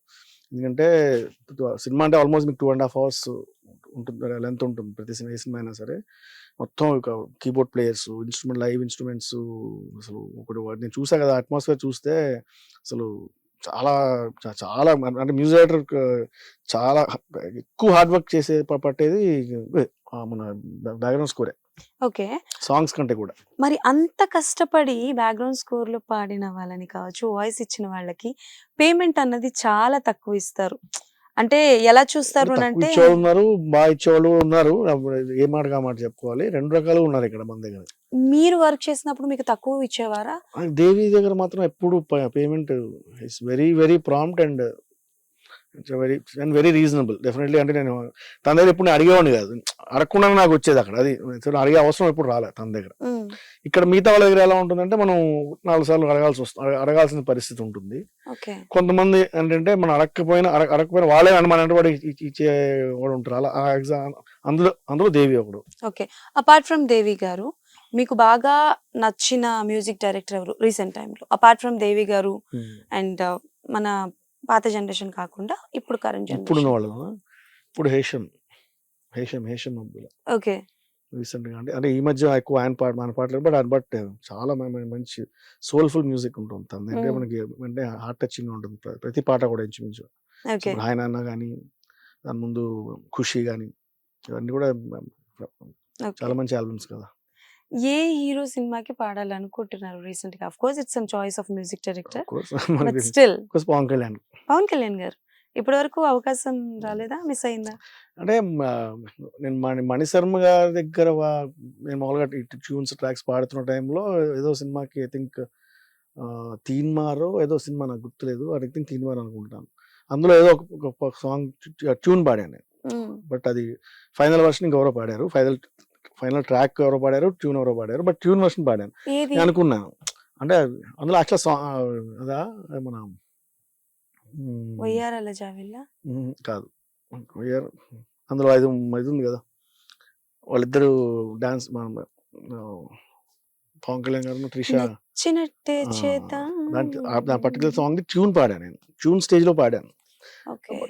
ఎందుకంటే సినిమా అంటే ఆల్మోస్ట్ మీకు 2½ అవర్స్ ఉంటుంది, లెంత్ ఉంటుంది. ఏ సినిమా అయినా సరే మొత్తం కీబోర్డ్ ప్లేయర్స్, లైవ్ ఇన్స్ట్రుమెంట్స్, అసలు నేను చూసా కదా అట్మాస్ఫియర్ చూస్తే అసలు చాలా చాలా అంటే మ్యూజిక్ డైరెక్టర్ చాలా ఎక్కువ హార్డ్ వర్క్ చేసే పట్టేది మన బ్యాక్గ్రౌండ్ స్కోరే, ఓకే. సాంగ్స్ కంటే కూడా. మరి అంత కష్టపడి బ్యాక్గ్రౌండ్ స్కోర్లు పాడిన వాళ్ళని కావచ్చు, వాయిస్ ఇచ్చిన వాళ్ళకి పేమెంట్ అన్నది చాలా తక్కువ ఇస్తారు. అంటే ఎలా చూస్తారు అని తక్కువ అంటే, ఇచ్చేవాళ్ళు ఉన్నారు, బాగా ఇచ్చేవాళ్ళు ఉన్నారు. ఏ మాట కా మాట చెప్పుకోవాలి, రెండు రకాలు ఉన్నారు ఇక్కడ మన దగ్గర. మీరు వర్క్ చేసినప్పుడు మీకు తక్కువ ఇచ్చేవారా? దేవి దగ్గర మాత్రం ఎప్పుడు payment it's very very prompt and very reasonable definitely. అంటే నేను తన దగ్గర ఎప్పుడు నేను అడిగేవాడిని కాదు, అడగకుండా నాకు వచ్చేది అక్కడ. అది అడిగే అవసరం ఎప్పుడు రాలే తన దగ్గర. ఇక్కడ మిగతా వాళ్ళ దగ్గర ఎలా ఉంటుందంటే మనం 4 సార్లు అడగాల్సిన పరిస్థితి ఉంటుంది. కొంతమంది ఏంటంటే మనం అడగకపోయినా వాళ్ళే మన వాడు ఇచ్చేవాడు ఉంటారు. అలా అందులో దేవి ఒకడు. ఓకే. అపార్ట్ ఫ్రమ్ దేవి గారు మీకు బాగా నచ్చిన మ్యూజిక్ డైరెక్టర్ ఎవరు రీసెంట్ టైంలో? అపార్ట్ ఫ్రమ్ దేవి గారు అండ్ మన పాత జనరేషన్ కాకుండా ఇప్పుడు కరెంట్ ఇప్పుడు జనరేషన్. వాళ్ళు ఇప్పుడు హేషం అబ్దుల్లా ఓకే. రీసెంట్ గా అంటే ఈ మధ్య ఎక్కువ మన పాటలు బట్ చాలా మంచి సోల్ఫుల్ మ్యూజిక్ ఉంటుంది తనది. అంటే మనకి అంటే హార్ట్ టచింగ్ ఉంటుంది ప్రతి పాట కూడా ఇంచుమించు. ఓకే. హాయ్ నాన్న కానీ, దాని ముందు ఖుషి కానీ, ఇవన్నీ కూడా చాలా మంచి ఆల్బమ్స్ కదా. ఏ హీరో సినిమాకి పాడాలనుకుంటున్నారు రీసెంట్ గా? Of course it's some choice of music director, but still Pawan Kalyan. Pawan Kalyan గారు ఇప్పటి వరకు అవకాశం రాలేదా, మిస్ అయిందా? అంటే నేను మణిశర్మ గారి దగ్గర నేను మామూలుగా ట్యూన్స్ ట్రాక్స్ పాడుతున్న టైంలో ఏదో సినిమాకి ఐ థింక్ తీన్మారో ఏదో సినిమా నాకు గుర్తులేదు, ఐ థింక్ తీన్మార్ అనుకుంటాను. అందులో ఏదో ఒక సాంగ్ ట్యూన్ పాడాను నేను. బట్ అది ఫైనల్ వర్షన్ ఇంకెవరో పాడారు, ఫైనల్ ట్రాక్ ఎవరో పాడారు, ట్యూన్ ఎవరో పాడారు, బట్ ట్యూన్ వర్షన్ పాడాను నేను అనుకున్నాను. అంటే అందులో యాక్చువల్ అదా మన కాదు, అందులో ఇది ఉంది కదా, వాళ్ళిద్దరు డాన్స్ పవన్ కళ్యాణ్ గారు త్రిష దాని పర్టికులర్ సాంగ్ ట్యూన్ పాడాను నేను, ట్యూన్ స్టేజ్ లో పాడాను.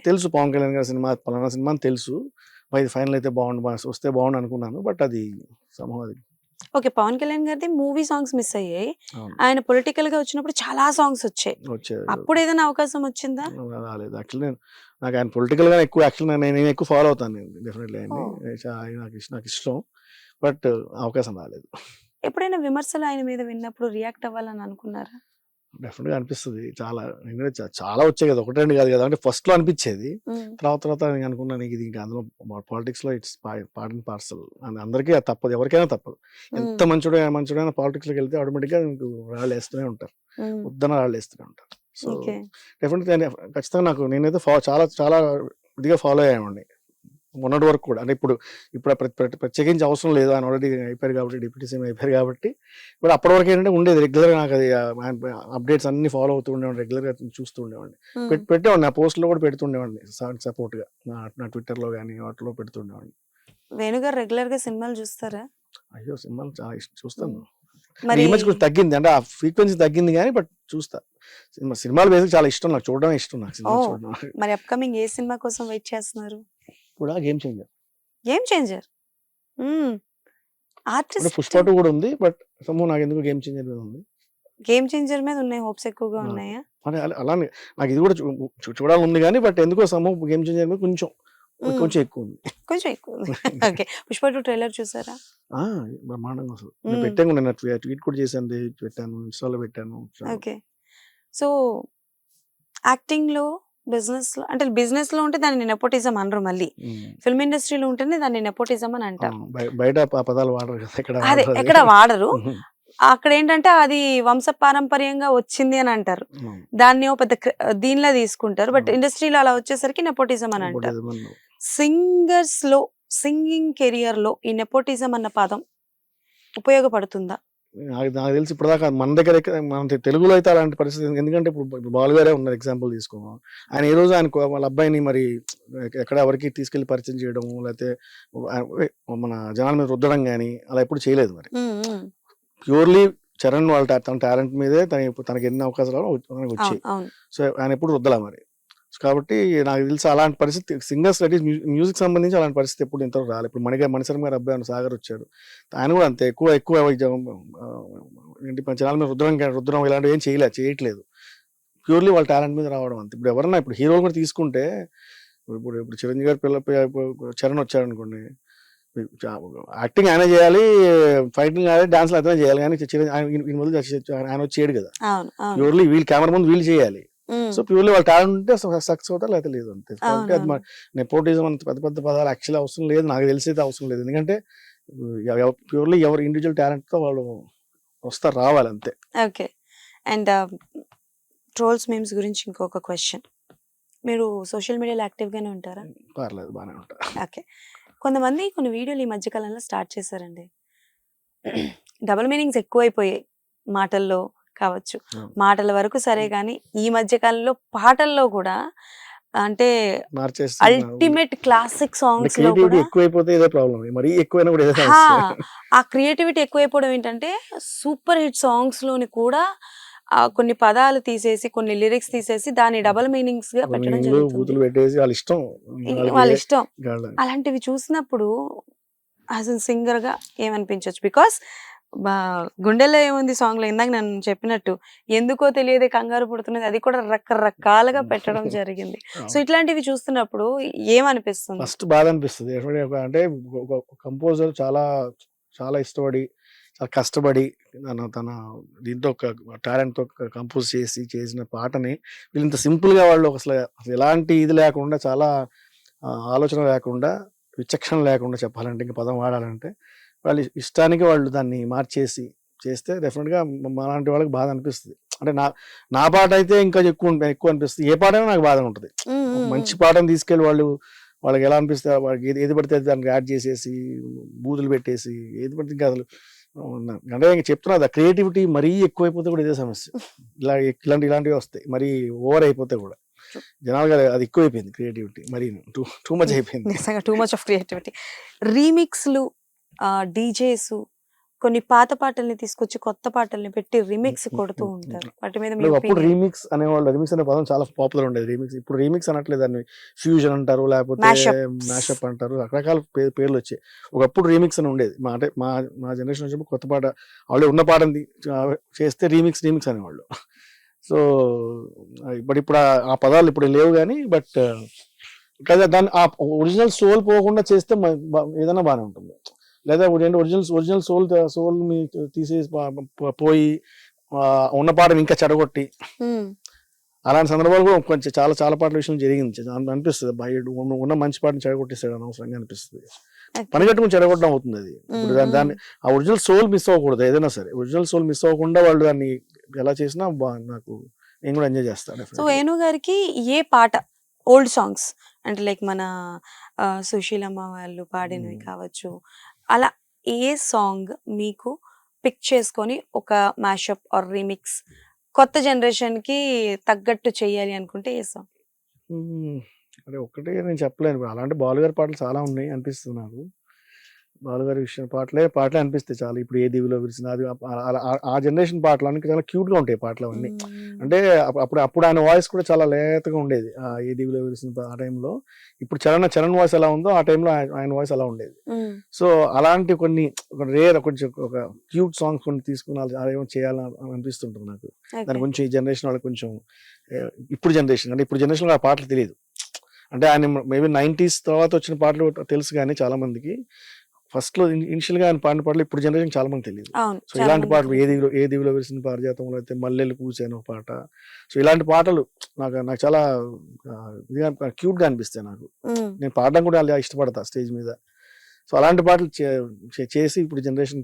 తెలుసు పవన్ కళ్యాణ్ గారి సినిమా పలానా సినిమా అని తెలుసు, ఇది ఫైనల్ అయితే వస్తే బాగుండు అనుకున్నాను, బట్ అది సమూహం అది. ఓకే. పవన్ కళ్యాణ్ గారి మూవీ సాంగ్స్ మిస్ అయ్యాయి, ఆయన పొలిటికల్ గా వచ్చినప్పుడు చాలా సాంగ్స్ వచ్చాయి. అప్పుడు ఏదైనా అవకాశం వచ్చిందా? రాలేదు. యాక్చువల్లీ నాకు ఆయన పొలిటికల్ గా ఎక్కువ నేను ఎక్కువ ఫాలో అవుతాను డెఫినెట్లీ ఆయన్ని, నాకు ఇష్టం, బట్ అవకాశం రాలేదు. ఎప్పుడైనా విమర్శలు ఆయన మీద విన్నప్పుడు రియాక్ట్ అవ్వాలని అనుకున్నారా? డెఫినెట్ గా అనిపిస్తుంది. చాలా వచ్చాయి కదా, ఒకటి రెండు కాదు కదా. అంటే ఫస్ట్ లో అనిపించేది, తర్వాత నేను అనుకున్నాను ఇది ఇంకా అందులో పాలిటిక్స్ లో ఇట్స్ పార్ట్ అండ్ పార్సల్, అందరికీ తప్పదు, ఎవరికైనా తప్పదు. ఎంత మంచుడైనా పాలిటిక్స్ లోకి వెళ్తే ఆటోమేటిక్ గా మీకు రాళ్ళు వేస్తూనే ఉంటారు, వద్దన రాళ్ళు వేస్తూనే ఉంటారు. సో డెఫినెట్ ఖచ్చితంగా నేనైతే చాలా చాలా ఇదిగా ఫాలో అయ్యానండి మొన్నటి వరకు కూడా. అంటే ఇప్పుడు ప్రత్యేకించి అవసరం లేదు, ఆయన ఆల్రెడీ అయిపోయారు కాబట్టి, డిప్యూటీ సీఎం అయిపోయారు కాబట్టి. ఇప్పుడు అప్పటి వరకు ఏంటంటే ఉండేది రెగ్యులర్గా, నాకు అది అప్డేట్స్ అన్ని ఫాలో అవుతూ ఉండేవాడిని, రెగ్యులర్గా చూస్తూ ఉండేవాడిని, పెట్టేవాడిని, ఆ పోస్ట్లో కూడా పెడుతుండేవాడిని సపోర్ట్గా నా ట్విట్టర్లో కానీ వాటిలో పెడుతుండేవాడిని. వేణుగారు రెగ్యులర్ గా సినిమాలు చూస్తారా? అయ్యో సినిమాలు చాలా చూస్తాను. ఈ మధ్య కొంచెం తగ్గింది, అంటే ఆ ఫ్రీక్వెన్సీ తగ్గింది కానీ బట్ చూస్తా. సినిమాలు బేసిక్ చాలా ఇష్టం, నాకు చూడడం ఇష్టం, నాకు సినిమా చూడడం. మరి అప్కమింగ్ ఏ సినిమా కోసం వెయిట్ చేస్తున్నారు? కూడా గేమ్ చేంజర్ ఆర్టిస్ట్ పుష్ప 2 కూడా ఉంది, బట్ నాకు ఎందుకు గేమ్ చేంజర్ మీద ఉంది. గేమ్ చేంజర్ మీద ఉన్నాయి హోప్స్ ఎక్కువగా ఉన్నాయా? అలానే నాకు ఇది కూడా చూడాలని ఉంది కానీ, బట్ ఎందుకో గేమ్ చేంజర్ మీద కొంచెం ఎక్కువ ఉంది. ఓకే. పుష్ప 2 ట్రైలర్ చూసారా? బ్రహ్మాండంగా అసలు పెట్టాను, నేను ట్వీట్ కూడా చేశాను, పెట్టాను, ఇన్స్టాలో పెట్టాను. ఓకే. సో యాక్టింగ్ లో, బిజినెస్ లో, అంటే బిజినెస్ లో ఉంటే దాన్ని నెపోటిజం అనరు, మళ్ళీ ఫిల్మ్ ఇండస్ట్రీలో ఉంటేనే దాన్ని నెపోటిజం అని అంటారు. బయట పదాలు వాడరు కదా, అదే ఎక్కడ వాడరు. అక్కడ ఏంటంటే అది వంశ పారంపర్యంగా వచ్చింది అని అంటారు, దాన్ని పెద్ద దీనిలా తీసుకుంటారు. బట్ ఇండస్ట్రీలో అలా వచ్చేసరికి నెపోటిజం అని అంటారు. సింగర్స్ లో, సింగింగ్ కెరియర్ లో ఈ నెపోటిజం అన్న పదం ఉపయోగపడుతుందా? నాకు తెలిసి ఇప్పటిదాకా మన దగ్గర మన తెలుగులో అయితే అలాంటి పరిస్థితి, ఎందుకంటే ఇప్పుడు బాలుగారే ఉన్నారు ఎగ్జాంపుల్ తీసుకున్నాం. ఆయన ఏ రోజు ఆయన వాళ్ళ అబ్బాయిని మరి ఎక్కడ ఎవరికి తీసుకెళ్లి పరిచయం చేయడం, లేకపోతే మన జనాల మీద రుద్దడం కానీ అలా ఎప్పుడు చేయలేదు. మరి ప్యూర్లీ చరణ్ తన టాలెంట్ మీదే తనకి ఎన్ని అవకాశాలు వచ్చాయి. సో ఆయన ఎప్పుడు రుద్దలా మరి. కాబట్టి నాకు తెలిసి అలాంటి పరిస్థితి సింగర్స్ మ్యూజిక్ సంబంధించి అలాంటి పరిస్థితి ఎప్పుడు ఇంతవరకు రాలేదు. ఇప్పుడు మణిశర్మ గారు అబ్బాయి సాగర్ వచ్చాడు, ఆయన కూడా అంతే ఎక్కువ జనాల మీద రుద్రం ఇలాంటివి ఏం చేయట్లేదు. ప్యూర్లీ వాళ్ళ టాలెంట్ మీద రావడం అంతే. ఇప్పుడు ఎవరన్నా ఇప్పుడు హీరోలు కూడా తీసుకుంటే ఇప్పుడు ఇప్పుడు చిరంజీవి గారి చరణ్ వచ్చాడు అనుకోండి, యాక్టింగ్ ఆయన చేయాలి, ఫైటింగ్ ఆడాలి, డాన్స్లు అతనే చేయాలి, కానీ ఈయన మొదలు ఆయన వచ్చి చేయడు కదా. అవును అవును ప్యూర్లీ వీళ్ళు కెమెరా ముందు వీళ్ళు చేయాలి. ఉమ్, సో ప్యూర్లీ వాళ్ళ టాలెంట్ ఉంటే సక్సెస్ అవుతారు, లేకపోతే లేదు అంతే. అవును, కాబట్టి అది నెపోటిజం అంత పెద్ద పెద్ద పదాలు యాక్చువల్లీ అవసరం లేదు, నాకు తెలిసి అయితే అవసరం లేదు. ఎందుకంటే ప్యూర్లీ ఎవరు ఇండివిజువల్ టాలెంట్ తో వాళ్ళు వస్తారు, రావాలి అంతే. ఓకే. అండ్ ట్రోల్స్ మీమ్స్ గురించి ఇంకొక క్వశ్చన్. మీరు సోషల్ మీడియాలో యాక్టివ్గానే ఉంటారా? పర్లేదు, బాగానే ఉంటా. ఓకే. కొంతమంది కొన్ని వీడియోలు ఈ మధ్య కాలంలో స్టార్ట్ చేశారండి. డబుల్ మీనింగ్స్ ఎక్కువైపోయాయి మాటల్లో కావచ్చు, అవును. మాటల వరకు సరే కానీ ఈ మధ్య కాలంలో పాటల్లో కూడా అంటే మార్చేస్తున్నారు. అల్టిమేట్ క్లాసిక్ సాంగ్స్ లో క్రియేటివిటీ కూడా ఎక్కువైపోతే ఇదే ప్రాబ్లం, మరీ ఎక్కువైనా కూడా ఇదే హా, సమస్య. ఆ క్రియేటివిటీ ఎక్కువైపోవడం ఏంటంటే సూపర్ హిట్ సాంగ్స్ లోని కూడా కొన్ని పదాలు తీసేసి కొన్ని లిరిక్స్ తీసేసి దాన్ని డబుల్ మీనింగ్స్ గా పెట్టడం మీనింగ్లు జరుగుతుంది. బూతులు పెట్టేసి వాళ్ళ ఇష్టం, వాళ్ళ ఇష్టం. వాళ్ళ అలాంటివి చూసినప్పుడు అసలు సింగర్ గా ఏమనిపించవచ్చు? బికాస్ గుండెల్లో ఏముంది సాంగ్ లో ఇందాక నేను చెప్పినట్టు ఎందుకో తెలియదే కంగారు పుడుతున్నది, అది కూడా రకరకాలుగా పెట్టడం జరిగింది. సో ఇట్లాంటివి చూస్తున్నప్పుడు ఏమనిపిస్తుంది? ఫస్ట్ బాధ అనిపిస్తుంది. అంటే ఒక కంపోజర్ చాలా చాలా ఇష్టపడి, చాలా కష్టపడి తన దీంతో ఒక టాలెంట్తో కంపోజ్ చేసిన పాటని వీళ్ళు ఇంత సింపుల్గా వాళ్ళు అసలు ఎలాంటి ఇది లేకుండా, చాలా ఆలోచన లేకుండా, విచక్షణ లేకుండా చెప్పాలంటే, ఇంకా పదం వాడాలంటే వాళ్ళ ఇష్టానికి వాళ్ళు దాన్ని మార్చేసి చేస్తే డెఫినెట్గా అలాంటి వాళ్ళకి బాధ అనిపిస్తుంది. అంటే నా పాట అయితే ఇంకా ఎక్కువ అనిపిస్తుంది. ఏ పాట అయినా నాకు బాధ ఉంటుంది. ఒక మంచి పాటను తీసుకెళ్ళి వాళ్ళకి ఎలా అనిపిస్తే వాళ్ళకి ఏది పడితే దాన్ని యాడ్ చేసేసి బూతులు పెట్టేసి ఏది పడితే ఇంకా అసలు అంటే ఇంకా చెప్తున్నా, క్రియేటివిటీ మరీ ఎక్కువైపోతే కూడా ఇదే సమస్య. ఇలాంటివి వస్తాయి, మరీ ఓవర్ అయిపోతే కూడా జనాలుగా అది ఎక్కువైపోయింది క్రియేటివిటీ, మరీ టూ మచ్ అయిపోయింది. నిజంగా టూ మచ్ ఆఫ్ క్రియేటివిటీ. రీమిక్స్లు, డీజేస్ కొన్ని పాత పాటల్ని తీసుకొచ్చి కొత్త పాటల్ని పెట్టి రీమిక్స్ కొడుతూ ఉంటారు. వాటి మీద మీ అప్పుడు opinion? రీమిక్స్ అనేవాళ్ళు, రీమిక్స్ అనే పదం చాలా పాపులర్ ఉండేది. రీమిక్స్ ఇప్పుడు రీమిక్స్ అనట్లేదు, దాన్ని ఫ్యూజన్ అంటారు, లేకపోతే Mashup. మ్యాషప్ అంటారు, రకరకాల పేర్లు వచ్చాయి. ఒకప్పుడు రీమిక్స్ అని ఉండేది. అంటే మా జనరేషన్ వచ్చినప్పుడు కొత్త పాట ఆల్రెడీ ఉన్న పాటని చేస్తే రీమిక్స్ అనేవాళ్ళు. సో ఇప్పుడు ఆ పదాలు ఇప్పుడు లేవు కానీ, బట్ కదా దాన్ని ఆ ఒరిజినల్ సోల్ పోకుండా చేస్తే ఏదైనా బాగానే ఉంటుంది. లేదా ఒరిజినల్ సోల్ మీ తీసేసి పోయి ఉన్న పాటను ఇంకా చెడగొట్టి, అలాంటి సందర్భాలు కూడా కొంచెం చాలా పాటల విషయం జరిగింది. అనిపిస్తుంది బయట ఉన్న మంచి పాటను చెడగొట్టేస్తాడు అనవసరంగా అనిపిస్తుంది. పనిగట్టుకుని చెడగొట్టడం అవుతుంది అది. ఇప్పుడు దాన్ని ఆ ఒరిజినల్ సోల్ మిస్ అవ్వకూడదు. ఏదైనా సరే ఒరిజినల్ సోల్ మిస్ అవ్వకుండా వాళ్ళు దాన్ని ఎలా చేసినా నాకు నేను కూడా ఎంజాయ్ చేస్తాను. సో వేణు గారికి ఏ పాట ఓల్డ్ సాంగ్స్ అంటే లైక్ మన సుశీలమ్మ వాళ్ళు పాడినవి కావచ్చు, అలా ఏ సాంగ్ మీకు పిక్ చేసుకొని ఒక మ్యాషప్ ఆర్ రీమిక్స్ కొత్త జనరేషన్ కి తగ్గట్టు చెయ్యాలి అనుకుంటే ఏ సాంగ్? అంటే ఒక్కటే నేను చెప్పలేను. అలాంటి బాలుగారి పాటలు చాలా ఉన్నాయి అనిపిస్తుంది నాకు. బాలుగారి విషయం పాటలే అనిపిస్తాయి చాలా. ఇప్పుడు ఏ దివిలో విరిసిన అది ఆ జనరేషన్ పాటలు అన్ని చాలా క్యూట్ గా ఉంటాయి పాటలు అవన్నీ. అంటే అప్పుడు ఆయన వాయిస్ కూడా చాలా లేతగా ఉండేది. ఏ దివిలో విరిసిన ఆ టైంలో. ఇప్పుడు చరణ్ వాయిస్ ఎలా ఉందో ఆ టైంలో ఆయన వాయిస్ అలా ఉండేది. సో అలాంటి కొన్ని కొంచెం ఒక క్యూట్ సాంగ్స్ కొన్ని తీసుకుని అదేమో చేయాలని అనిపిస్తుంటుంది నాకు. దాని కొంచెం ఈ జనరేషన్ వాళ్ళకి కొంచెం ఇప్పుడు జనరేషన్ ఆ పాటలు తెలియదు. అంటే ఆయన మేబీ 90s తర్వాత వచ్చిన పాటలు తెలుసు కానీ చాలా మందికి ఫస్ట్ లో ఇనిషియల్ గా ఆయన పాడిన పాటలు ఇప్పుడు జనరేషన్ చాలా మంది తెలియదు. సో ఇలాంటి పాటలు ఏ దివిలో విరిసిన పారిజాతంలో అయితే మల్లెలు పూసాను పాట. సో ఇలాంటి పాటలు నాకు చాలా క్యూట్ గా అనిపిస్తాయి నాకు. నేను పాడడం కూడా అలా ఇష్టపడతా స్టేజ్ మీద. సో అలాంటి పాటలు చేసి ఇప్పుడు జనరేషన్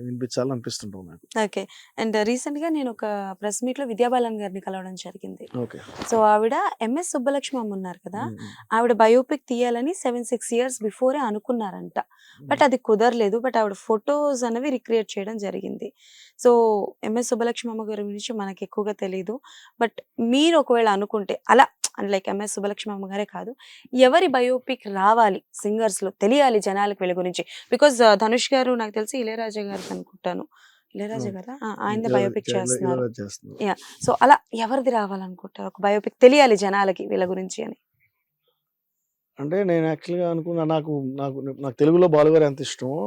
వినిపించాలని అనిపిస్తుంటాం నాకు. ఓకే. అండ్ రీసెంట్ గా నేను ఒక ప్రెస్ మీట్ లో విద్యాబాలన్ గారిని కలవడం జరిగింది. ఓకే. సో ఆవిడ ఎంఎస్ సుబ్బలక్ష్మి అమ్మ ఉన్నారు కదా, ఆవిడ బయోపిక్ తీయాలని 7-6 years బిఫోరే అనుకున్నారంట. బట్ అది కుదరలేదు. బట్ ఆవిడ ఫొటోస్ అనేవి రిక్రియేట్ చేయడం జరిగింది. సో ఎంఎస్ సుబ్బలక్ష్మి అమ్మ గారి గురించి మనకి ఎక్కువగా తెలియదు. బట్ మీరు ఒకవేళ అనుకుంటే అలా అండ్ లైక్ ఎంఎస్ సుబ్బలక్ష్మి అమ్మ గారే కాదు, ఎవరి బయోపిక్ రావాలి సింగర్స్ లో తెలియాలి జనాలకు వీళ్ళ గురించి? బికాస్ ధనుష్ గారు నాకు తెలిసి ఇళయరాజా గారు అనుకుంటాను, ఇళయరాజా గారా ఆయన బయోపిక్ చేస్తున్నారు. యా. సో అలా ఎవరిది రావాలనుకుంటారు ఒక బయోపిక్ తెలియాలి జనాలకి వీళ్ళ గురించి అని? అంటే నేను యాక్చువల్గా అనుకున్నా, నాకు తెలుగులో బాలు గారు ఎంత ఇష్టమో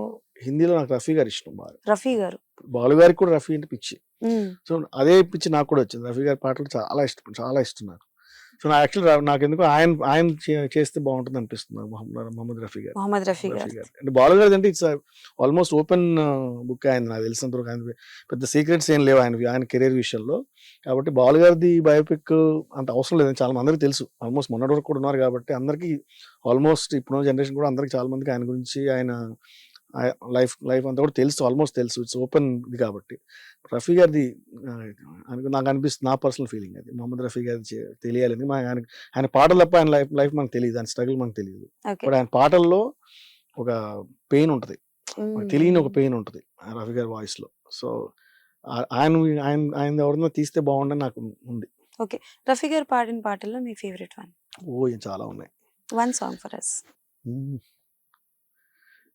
హిందీలో నాకు రఫీ గారు ఇష్టం బాగా. రఫీ గారు బాలు గారికి కూడా రఫీ అంటే పిచ్చి. ఉమ్, సో అదే పిచ్చి నాకు కూడా వచ్చింది. రఫీ గారి పాటలు చాలా ఇష్టం నాకు. సో నా యాక్చువల్లీ నాకు ఎందుకు ఆయన చేస్తే బాగుంటుంది అనిపిస్తుంది నాకు, మొహమ్మద్ రఫీ గారు. మొహమ్మద్ రఫీ గారు. అంటే బాలు గారు అంటే ఇట్స్ ఆల్మోస్ట్ ఓపెన్ బుక్ అయింది నాకు తెలిసినంత వరకు. ఆయన పెద్ద సీక్రెట్స్ ఏం లేవు ఆయన కెరీర్ విషయంలో. కాబట్టి బాలు గారిది బయోపిక్ అంత అవసరం లేదని చాలా మందికి తెలుసు. ఆల్మోస్ట్ మొన్నటి వరకు కూడా ఉన్నారు కాబట్టి అందరికీ, ఆల్మోస్ట్ ఇప్పుడు జనరేషన్ కూడా అందరికి చాలా మందికి ఆయన గురించి, ఆయన లైఫ్ అంతా కూడా తెలుసు, ఆల్మోస్ట్ తెలుసు. ఇట్స్ ఓపెన్ ఇది కాబట్టి. రఫీ గారిది నాకు అనిపిస్తుంది, నా పర్సనల్ ఫీలింగ్ అది, మొహమ్మద్ రఫీ గారి తెలియాలని. ఆయన పాటలు తప్ప ఆయన లైఫ్ మనకు తెలియదు, ఆయన స్ట్రగుల్ మనకు తెలియదు. ఓకే. బట్ ఆయన పాటల్లో ఒక పెయిన్ ఉంటుంది, ఉమ్, తెలియని ఒక పెయిన్ ఉంటుంది రఫీ గారి వాయిస్ లో. సో ఆయన ఎవరైనా తీస్తే బాగుండని నాకు ఉంది. రఫీ గారు పాడిన పాటల్లో మీ ఫేవరెట్ వన్? చాలా ఉన్నాయి. One song for us.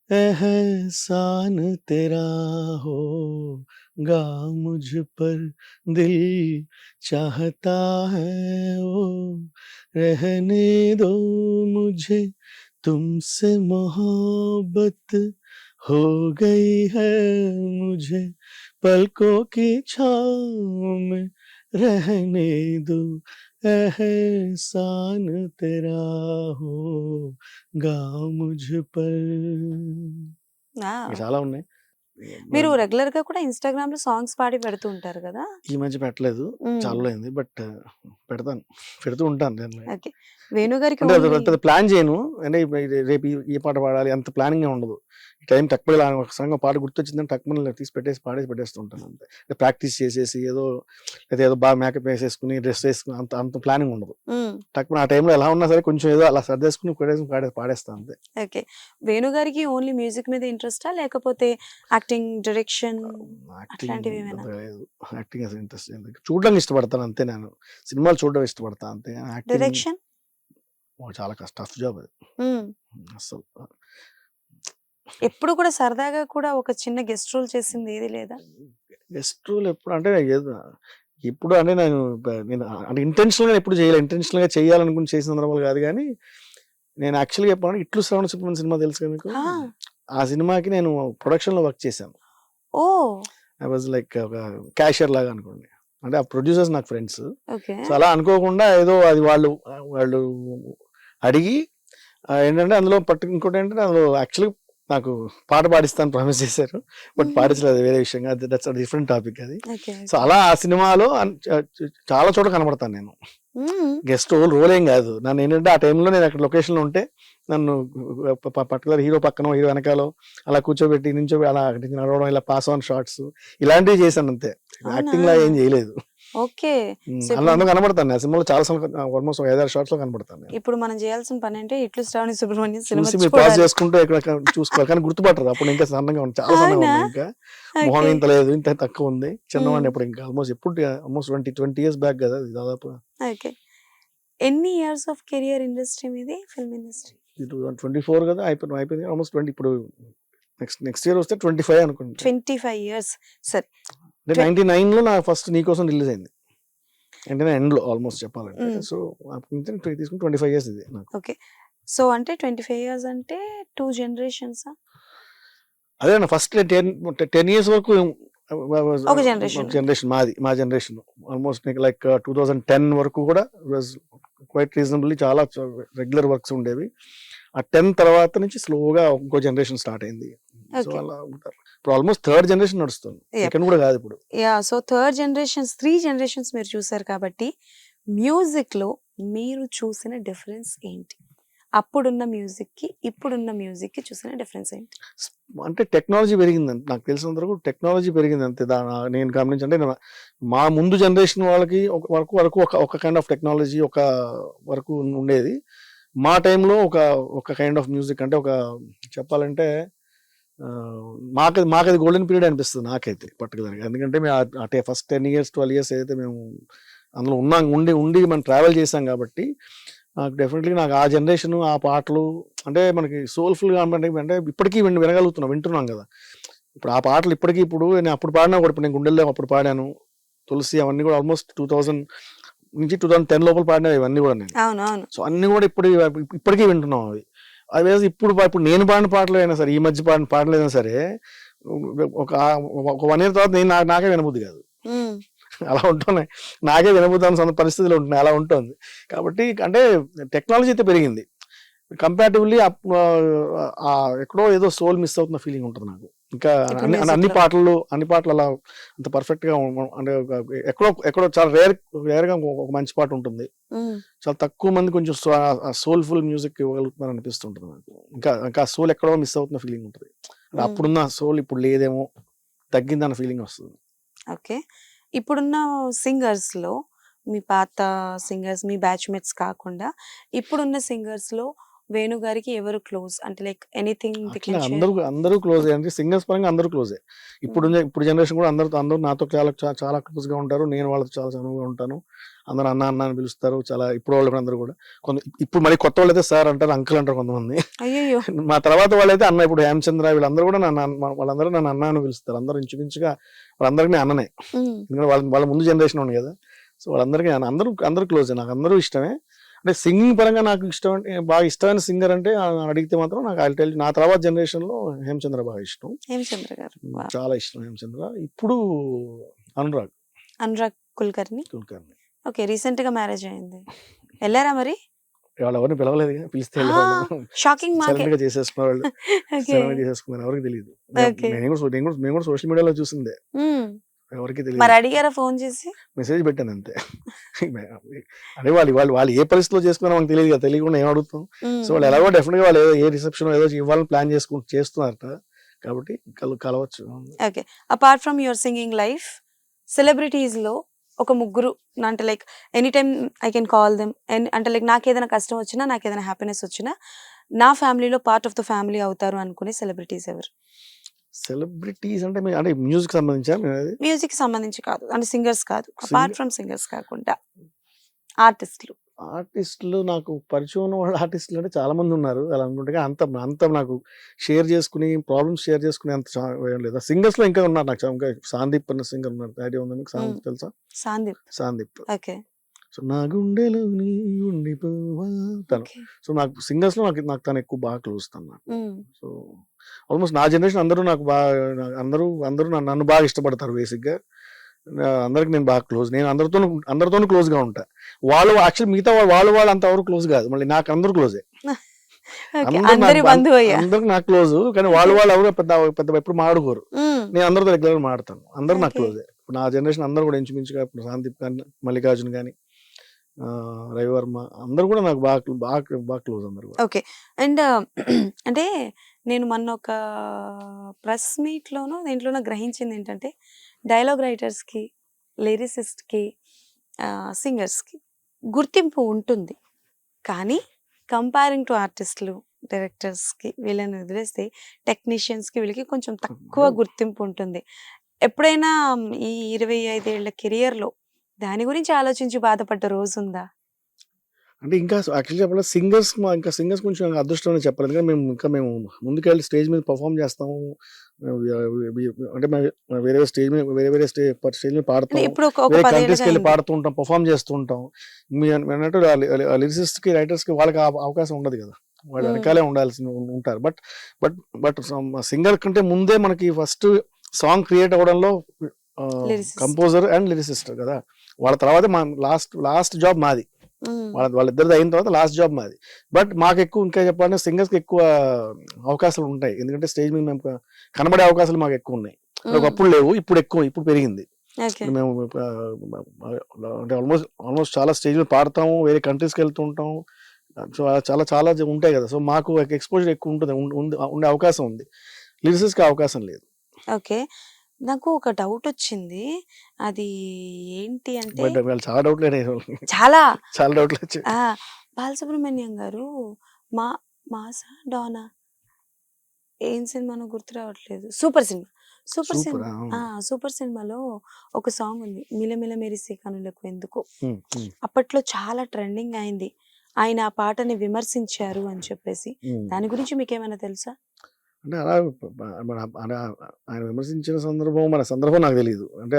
एहसान तेरा होगा मुझ पर, दिल चाहता है वो रहने दो मुझे, तुमसे मोहब्बत हो गई है मुझे, पलकों की छाँव में रहने दो, एहसान तेरा होगा मुझ पर. చాలా ఉన్నాయి. మీరు రెగ్యులర్ గా కూడా ఇన్స్టాగ్రామ్ లో సాంగ్స్ పాడి పెడుతూ ఉంటారు కదా? ఈ మధ్య పెట్టలేదు, ఉమ్, చాలా అయింది. బట్ పెడుతూ ఉంటాను నేను. ఓకే. వేణు గారికి అంటే only- పెద్ద ప్లాన్ చేయను. అంటే రేపు ఈ పాట పాడాలి అంత ప్లానింగ్ ఉండదు. ఈ టైం తక్కువ ఒక సంగం పాట గుర్తొచ్చిందని తక్కువ తీసి పెట్టేస్తూ ఉంటాను అంతే. ప్రాక్టీస్ చేసేసి ఏదో బాగా మేకప్ వేసేసుకుని డ్రెస్ వేసుకుని అంత ప్లానింగ్ ఉండదు. ఉమ్, తక్కువ ఆ టైంలో ఎలా ఉన్నా సరే కొంచెం ఏదో అలా సర్దేసుకుని పాడేస్తాను అంతే. ఓకే. వేణు గారికి ఓన్లీ మ్యూజిక్ మీద ఇంట్రెస్టా లేకపోతే యాక్టింగ్, డైరెక్షన్ అట్లాంటివి ఏమైనా? యాక్టింగ్ అసలు ఇంట్రెస్ట్ చూడడానికి ఇష్టపడతాను అంతే. నేను సినిమాలు చూడడం ఇష్టపడతాను అంతే. యాక్టింగ్ డైరెక్షన్ చాలా టఫ్ జాబ్ అది అసలు. ఎప్పుడు కూడా సరదాగా కూడా ఒక చిన్న గెస్ట్ రోల్ చేసింది ఏది లేదా? గెస్ట్ రోల్ ఎప్పుడు అంటే ఇప్పుడు అంటే నేను అంటే ఇంటెన్షనల్ గా ఎప్పుడు చేయలేదు. ఇంటెన్షనల్ గా చేయాలనుకుని చేసిన సందర్భాలు కాదు. కానీ నేను యాక్చువల్గా చెప్పాను, ఇట్లు శ్రవణ సుబ్రహ్మణ్యం సినిమా తెలుసు కదా మీకు? ఆ, ఆ సినిమాకి నేను ప్రొడక్షన్ లో వర్క్ చేశాను. ఓ ఐ వాజ్ లైక్ ఒక క్యాషియర్ లాగా అనుకోండి. అంటే ఆ ప్రొడ్యూసర్స్ నాకు ఫ్రెండ్స్. ఓకే. సో అలా అనుకోకుండా ఏదో అది వాళ్ళు అడిగి ఏంటంటే అందులో ఇంకోటి ఏంటంటే అందులో యాక్చువల్లీ నాకు పాట పాడిస్తాను ప్రామిస్ చేశారు. బట్ పాడించలేదు, వేరే విషయంగా. దట్స్ డిఫరెంట్ టాపిక్ అది. ఓకే. సో అలా ఆ సినిమాలో చాలా చోట కనబడతాను నేను. గెస్ట్ రోల్ ఏం కాదు. నన్ను ఏంటంటే ఆ టైంలో నేను అక్కడ లొకేషన్లో ఉంటే నన్ను పర్టికులర్ హీరో పక్కన హీరో వెనకాలో అలా కూర్చోబెట్టి అలా నడవడం, ఇలా పాస్ ఆన్ షార్ట్స్ ఇలాంటివి చేశాను అంతే. యాక్టింగ్ లా ఏం చేయలేదు. ఓకే. సో అలా అందులో కనబడతాను. ఆ సినిమాలో చాలా ఆల్మోస్ట్ 5-6 షార్ట్స్ లో కనబడతాను నేను. ఇప్పుడు మనం చేయాల్సిన పని అంటే ఇట్లు శ్రావణి సుబ్రహ్మణ్యం సినిమా చూసి మీరు పాస్ చేసుకుంటూ ఎక్కడ చూసుకోవాలి. కానీ గుర్తుపట్టరు. అప్పుడు ఇంకా సన్నగా ఉంది, చాలా సన్నగా ఉంది. ఇంకా మొహం ఇంత లేదు, ఇంత తక్కువ ఉంది. చిన్నవాడిని ఎప్పుడు ఇంకా ఆల్మోస్ట్ 20 years బ్యాక్ కదా ఇది దాదాపు. ఓకే. ఎన్ని ఇయర్స్ ఆఫ్ కెరియర్ ఇండస్ట్రీ మీది, ఫిల్మ్ ఇండస్ట్రీ? 24 కదా, అయిపోయింది ఆల్మోస్ట్ 20. ఇప్పుడు నెక్స్ట్ ఇయర్ వస్తే 25 అనుకుంటా. 25 years. సరే. 99 లో నా ఫస్ట్ నీకోసం రిలీజ్ అయింది. అంటే ఎండ్ లో ఆల్మోస్ట్ చెప్పాలంటే. సో తీసుకుని 25 years ఇది నాకు. ఓకే. సో అంటే 25 years అంటే 2 generations. అదే నా ఫస్ట్ 10 years వరకు ఒక generation. మా జనరేషన్ ఆల్మోస్ట్ లైక్ 2010 వరకు కూడా వాజ్ క్వైట్ రీజనబుల్లీ, చాలా రెగ్యులర్ వర్క్స్ ఉండేవి. ఆ 10 తర్వాత నుంచి స్లోగా ఇంకో జనరేషన్ స్టార్ట్ అయింది. సో అలా ఉంటారు. ఇప్పుడు ఆల్మోస్ట్ థర్డ్ జనరేషన్ నడుస్తుంది, సెకండ్ కూడా కాదు ఇప్పుడు. సో థర్డ్ జనరేషన్స్, 3 generations మీరు చూసారు కాబట్టి మ్యూజిక్ లో మీరు చూసిన డిఫరెన్స్ ఏంటి? అప్పుడున్న మ్యూజిక్ కి ఇప్పుడున్న మ్యూజిక్ కి చూసిన డిఫరెన్స్ ఏంటి? అంటే టెక్నాలజీ పెరిగింది, నాకు తెలిసినంత వరకు టెక్నాలజీ పెరిగింది అంతే. నేను గమనించంటే మా ముందు జనరేషన్ వాళ్ళకి వరకు ఒక కైండ్ ఆఫ్ టెక్నాలజీ ఒక వరకు ఉండేది. మా టైంలో ఒక కైండ్ ఆఫ్ మ్యూజిక్ అంటే చెప్పాలంటే మాకది గోల్డెన్ పీరియడ్ అనిపిస్తుంది నాకైతే పర్టికులర్గా. ఎందుకంటే మేము ఫస్ట్ 10 years 12 years అయితే మేము అందులో ఉండి మనం ట్రావెల్ చేసాం కాబట్టి నాకు డెఫినెట్లీ నాకు ఆ జనరేషన్, ఆ పాటలు అంటే మనకి సోల్ఫుల్గా అంటే ఇప్పటికీ వింటున్నాం కదా. ఇప్పుడు ఆ పాటలు ఇప్పటికీ, ఇప్పుడు నేను అప్పుడు పాడినా కూడా, ఇప్పుడు నేను గుండెల్లో అప్పుడు పాడాను, తులసి అవన్నీ కూడా ఆల్మోస్ట్ 2000 నుంచి 2010 లోపల పాడినవి ఇవన్నీ కూడా నేను. సో అన్ని కూడా ఇప్పటికీ వింటున్నాం అవి. ఇప్పుడు నేను పాడిన పాటలు అయినా సరే, ఈ మధ్య పాటలు అయినా సరే ఒక 1 year తర్వాత నేను నాకే వినబుద్ధి కాదు. ఉమ్, అలా ఉంటున్నాయి. నాకే వినబుద్దాని పరిస్థితులు ఉంటున్నాయి. అలా ఉంటుంది. కాబట్టి అంటే టెక్నాలజీ అయితే పెరిగింది. కంపారిటివ్లీ ఎక్కడో ఏదో సోల్ మిస్ అవుతున్న ఫీలింగ్ ఉంటుంది నాకు. ఇంకా ఇప్పుడు అన్ని music అన్ని లో. పాటలు అలా అంత పర్ఫెక్ట్ గా అంటే ఎక్కడో చాలా రేర్ గా ఒక మంచి పాట ఉంటుంది. ఉమ్, చాలా తక్కువ మంది కొంచెం సోల్ఫుల్ మ్యూజిక్ ఇవ్వగలుగుతున్నారు అనిపిస్తుంటుంది నాకు. ఇంకా సోల్ ఎక్కడో మిస్ అవుతున్న ఫీలింగ్ ఉంటుంది. అంటే ఉమ్. అప్పుడున్న సోల్ ఇప్పుడు లేదేమో, తగ్గిందన్న ఫీలింగ్ వస్తుంది. ఓకే. ఇప్పుడున్న సింగర్స్ లో మీ పాత సింగర్స్, మీ బ్యాచ్మేట్స్ కాకుండా ఇప్పుడున్న సింగర్స్ లో వేణు గారికి ఎవరు క్లోజ్? అంటే లైక్ ఎనీథింగ్ ది అట్లా కెన్ షేర్. అందరూ క్లోజ్ అంటే సింగర్స్ పరంగా అందరూ క్లోజే. ఇప్పుడు జనరేషన్ కూడా అందరూ నాతో చాలా క్లోజ్ గా ఉంటారు. నేను వాళ్ళతో చాలా చనువుగా ఉంటాను. అందరూ అన్న అన్న అని పిలుస్తారు. చాలా ఇప్పుడు వాళ్ళు కూడా అందరూ కూడా ఇప్పుడు మళ్ళీ కొత్త వాళ్ళు అయితే సార్ అంటారు, అంకుల్ అంటారు కొంతమంది. అయ్యో. మా తర్వాత వాళ్ళైతే అన్న, ఇప్పుడు హేమచంద్ర వీళ్ళందరూ కూడా వాళ్ళందరూ నన్ను అన్న అని పిలుస్తారు. అందరూ ఇంచుమించుగా వాళ్ళందరికీ అన్ననే. ఎందుకంటే వాళ్ళ ముందు జనరేషన్ ఉంది కదా. సో వాళ్ళందరికీ అందరూ క్లోజ్. నాకు అందరూ ఇష్టమే. అంటే సింగింగ్ పరంగా నాకు బాగా ఇష్టమైన సింగర్ అంటే అడిగితే మాత్రం నాకు ఐ టెల్ నా తర్వాత జనరేషన్ లో హేమచంద్ర బాగా ఇష్టం. హేమచంద్ర గారు. Wow. చాలా ఇష్టం హేమచంద్ర. ఇప్పుడు అనురాగ్ కుల్కర్ని. కుల్కర్ని ఓకే, రీసెంట్ గా మ్యారేజ్ అయింది. వెళ్ళారా మరి? వాళ్ళు ఎవరిని పిలవలేదు, పిలిస్తే షాకింగ్ మాకే. సడన్ గా చేసేసుకున్న వాళ్ళు ఓకే. సడన్ గా చేసేసుకున్నారు. ఎవరికి తెలియదు. Okay. మేము కూడా సోషల్ మీడియాలో చూసిందే, ఎవరికి మరి తెలియదు. అడిగారా ఫోన్ చేసి? మెసేజ్ పెట్టాను అంతే. అదే వాళ్ళు ఏ పరిస్థితిలో చేసుకున్నారో మనకు తెలియదు కదా. తెలియకుండా ఏం అడుగుతాం. సో వాళ్ళు ఎలాగో డెఫినెట్ గా వాళ్ళు ఏ రిసెప్షన్ ఏదో ఇవ్వాలని ప్లాన్ చేస్తున్నారట. కాబట్టి కలవచ్చు. Okay. Apart from your singing life, celebrities లో ఒక ముగ్గురు అంటే like any time I can call them, అంటే లైక్ నాకు ఏదైనా కష్టం వచ్చినా, నాకు ఏదైనా హ్యాపీనెస్ వచ్చినా నా ఫ్యామిలీలో పార్ట్ ఆఫ్ ద ఫ్యామిలీ అవుతారు అనుకునే సెలబ్రిటీస్ ఎవరు? సెలబ్రిటీస్ అంటే అంటే మ్యూజిక్ సంబంధించా? మ్యూజిక్ సంబంధించి కాదు, అంటే సింగర్స్ కాదు, అపార్ట్ ఫ్రమ్ సింగర్స్ కాకుండా ఆర్టిస్టులు. ఆర్టిస్టులు నాకు పరిచయం ఉన్న వాళ్ళు ఆర్టిస్టులు అంటే చాలా మంది ఉన్నారు. అలా అనుకుంటే అంత నాకు షేర్ చేసుకుని ప్రాబ్లమ్స్ షేర్ చేసుకునే అంత ఏం లేదా. సింగర్స్ లో ఇంకా ఉన్నారు నాకు. ఇంకా సాందీప్ అన్న సింగర్ ఉన్నారు. ఐడియా ఉందా మీకు? సాందీప్ తెలుసా? సాందీప్. ఓకే. సో నా గుండెలో నీ ఉండిపోవా తను. సో నాకు సింగర్స్ లో నాకు తను ఎక్కువ బాగా క్లోజ్ తను నాకు. సో ఆల్మోస్ట్ నా జనరేషన్ అందరూ నాకు బాగా, అందరూ నన్ను బాగా ఇష్టపడతారు బేసిక్ గా. అందరికి నేను బాగా క్లోజ్. నేను అందరితోనూ క్లోజ్ గా ఉంటా. వాళ్ళు యాక్చువల్ మిగతా వాళ్ళు అంత ఎవరు క్లోజ్ కాదు. మళ్ళీ నాకు అందరూ క్లోజే. అందరికి నాకు క్లోజ్. కానీ వాళ్ళు ఎవరు పెద్ద ఎప్పుడు మాడుకోరు. నేను అందరితో రెగ్యులర్ మాడతాను. అందరూ నాకు క్లోజే. ఇప్పుడు నా జనరేషన్ అందరూ కూడా ఇంచుమించుగా ఇప్పుడు సాందీప్ కానీ, మల్లికార్జున్ కానీ, రవివర్మ అందరూ కూడా నాకు బాగా క్లోజ్ అందరు. ఓకే. అండ్ అంటే నేను మొన్న ఒక ప్రెస్ మీట్ లోనో దేంట్లోనో గ్రహించింది ఏంటంటే, డైలాగ్ రైటర్స్ కి, లిరిసిస్ట్ కి, సింగర్స్ కి గుర్తింపు ఉంటుంది. కానీ కంపేరింగ్ టు ఆర్టిస్టులు, డైరెక్టర్స్ కి వీళ్ళని వదిలేస్తే టెక్నీషియన్స్ కి వీళ్ళకి కొంచెం తక్కువ గుర్తింపు ఉంటుంది. ఎప్పుడైనా ఈ 25 ఏళ్ల కెరియర్ లో దాని గురించి ఆలోచించి బాధపడ్డ రోజు ఉందా? అంటే ఇంకా యాక్చువల్లీ చెప్పాలి సింగర్స్ కొంచెం అదృష్టం అని చెప్పాలి. ఎందుకంటే మేము ముందుకెళ్ళి స్టేజ్ మీద పర్ఫామ్ చేస్తాము. అంటే వేరే స్టేజ్ మీద పాడుతాం, వేరే కంట్రీస్కి వెళ్ళి పాడుతూ ఉంటాం, పర్ఫామ్ చేస్తూ ఉంటాం. అన్నట్టు లిరిసిస్ట్ కి, రైటర్స్ కి వాళ్ళకి అవకాశం ఉండదు కదా. వాళ్ళు వెనకాలే ఉంటారు. బట్ సింగర్ కంటే ముందే మనకి ఫస్ట్ సాంగ్ క్రియేట్ అవ్వడంలో కంపోజర్ అండ్ లిరిసిస్ట్ కదా. వాళ్ళ తర్వాత లాస్ట్ జాబ్ మాది. వాళ్ళిద్దరిది అయిన తర్వాత లాస్ట్ జాబ్ మాది. బట్ మాకు ఎక్కువ, ఇంకా చెప్పాలంటే సింగర్స్ కి ఎక్కువ అవకాశాలు ఉంటాయి. ఎందుకంటే స్టేజ్ మీద మేము కనబడే అవకాశాలు మాకు ఎక్కువ ఉన్నాయి. ఒకప్పుడు లేవు, ఇప్పుడు పెరిగింది. మేము అంటే ఆల్మోస్ట్ చాలా స్టేజ్ మీద పాడతాము, వేరే కంట్రీస్కి వెళ్తూ ఉంటాం. సో చాలా ఉంటాయి కదా. సో మాకు ఎక్స్పోజర్ ఎక్కువ ఉండే అవకాశం ఉంది. లిరిసిస్ట్కి అవకాశం లేదు. ఓకే. నాకు ఒక డౌట్ వచ్చింది. అది ఏంటి అంటే, చాలా డౌట్లు చాలా డౌట్లు వచ్చాయి. బాలసుబ్రహ్మణ్యం గారు మాసా డానా ఏం సినిమానో గుర్తు రావట్లేదు, సూపర్ సినిమాలో ఒక సాంగ్ ఉంది, మిలమిల మెరిసే కనులకు ఎందుకు. అప్పట్లో చాలా ట్రెండింగ్ అయింది. ఆయన ఆ పాటని విమర్శించారు అని చెప్పేసి. దాని గురించి మీకేమైనా తెలుసా? అంటే అలా ఆయన విమర్శించిన సందర్భం నాకు తెలియదు. అంటే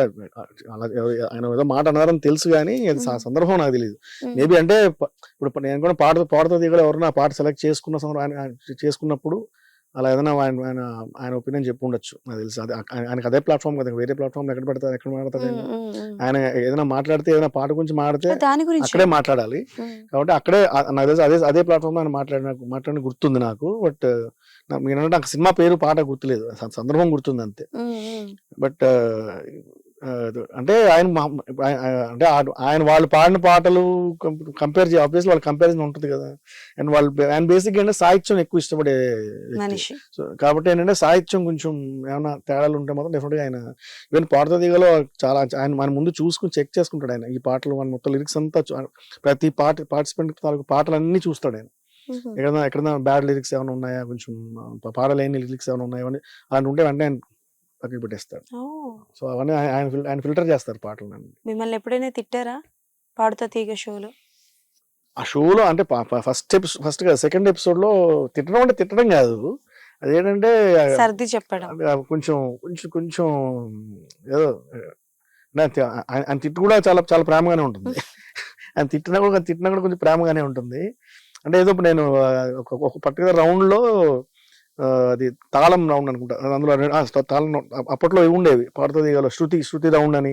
అలా ఆయన ఏదో మాట అన్నారని తెలుసు, కానీ అది సందర్భం నాకు తెలియదు. మేబీ అంటే ఇప్పుడు నేను కూడా పాడుతూ దిగలు ఎవరన్నా పాట సెలెక్ట్ చేసుకున్నప్పుడు అలా ఏదైనా ఆయన ఒపీనియన్ చెప్పి ఉండొచ్చు నాకు తెలుసు. అది ఆయనకి అదే ప్లాట్ఫామ్ కదా, వేరే ప్లాట్ఫామ్ ఎక్కడ మాట్లాడతారు ఆయన. ఆయన ఏదైనా మాట్లాడితే, ఏదైనా పాట గురించి మాట్లాడితే దాని గురించి అక్కడే మాట్లాడాలి. కాబట్టి అక్కడే నాకు తెలుసు అదే ప్లాట్ఫామ్ ఆయన మాట్లాడిన గుర్తుంది నాకు. బట్ మీరంటే నాకు సినిమా పేరు పాట గుర్తులేదు, సందర్భం గుర్తుంది అంతే. బట్ అంటే ఆయన వాళ్ళు పాడిన పాటలు కంపేర్ చేయ ఆబ్వియస్లీ వాళ్ళ కంపారిజన్ ఉంటుంది కదా. అండ్ ఆయన బేసిక్ ఏంటంటే సాహిత్యం ఎక్కువ ఇష్టపడే మనిషి. సో కాబట్టి ఏంటంటే సాహిత్యం కొంచెం ఏమైనా తేడాలు ఉంటే మాత్రం డెఫినెట్గా ఆయన ఈవెన్ పాడత దిగలో చాలా ఆయన మన ముందు చూసుకుని చెక్ చేసుకుంటాడు. ఆయన ఈ పాటలు మన మొత్తం లిరిక్స్ అంతా ప్రతి పార్టిసిపెంట్ తాలూకు పాటలన్నీ చూస్తాడు ఆయన. ఎక్కడైనా బ్యాడ్ లిరిక్స్ ఏమైనా ఉన్నాయా, కొంచెం పాడలేని లిరిక్స్ ఏమైనా ఉన్నాయా అని అలాంటి ఉంటే వెంటనే ఆయన పక్కకి పెట్టేస్తాడు. సో అవన్నీ ఆయన ఫిల్టర్ చేస్తారు పాటలు. మిమ్మల్ని ఎప్పుడైనా తిట్టారా పాడుతా తీగ షోలో? ఆ షోలో అంటే ఫస్ట్ సెకండ్ ఎపిసోడ్ లో తిట్టడం కాదు, అదేంటంటే సర్ది చెప్పడం, కొంచెం కొంచెం కొంచెం ఏదో ఆయన తిట్టు కూడా చాలా చాలా ప్రేమగానే ఉంటుంది. ఆయన తిట్టినా కూడా కొంచెం ప్రేమగానే ఉంటుంది. అంటే ఏదో ఇప్పుడు నేను ఒక పర్టికులర్ రౌండ్ లో అది తాళం రౌండ్ అనుకుంటా, అందులో తాళం అప్పట్లో ఇవి ఉండేవి పాడుతా దిగలో, శృతి రౌండ్ అని,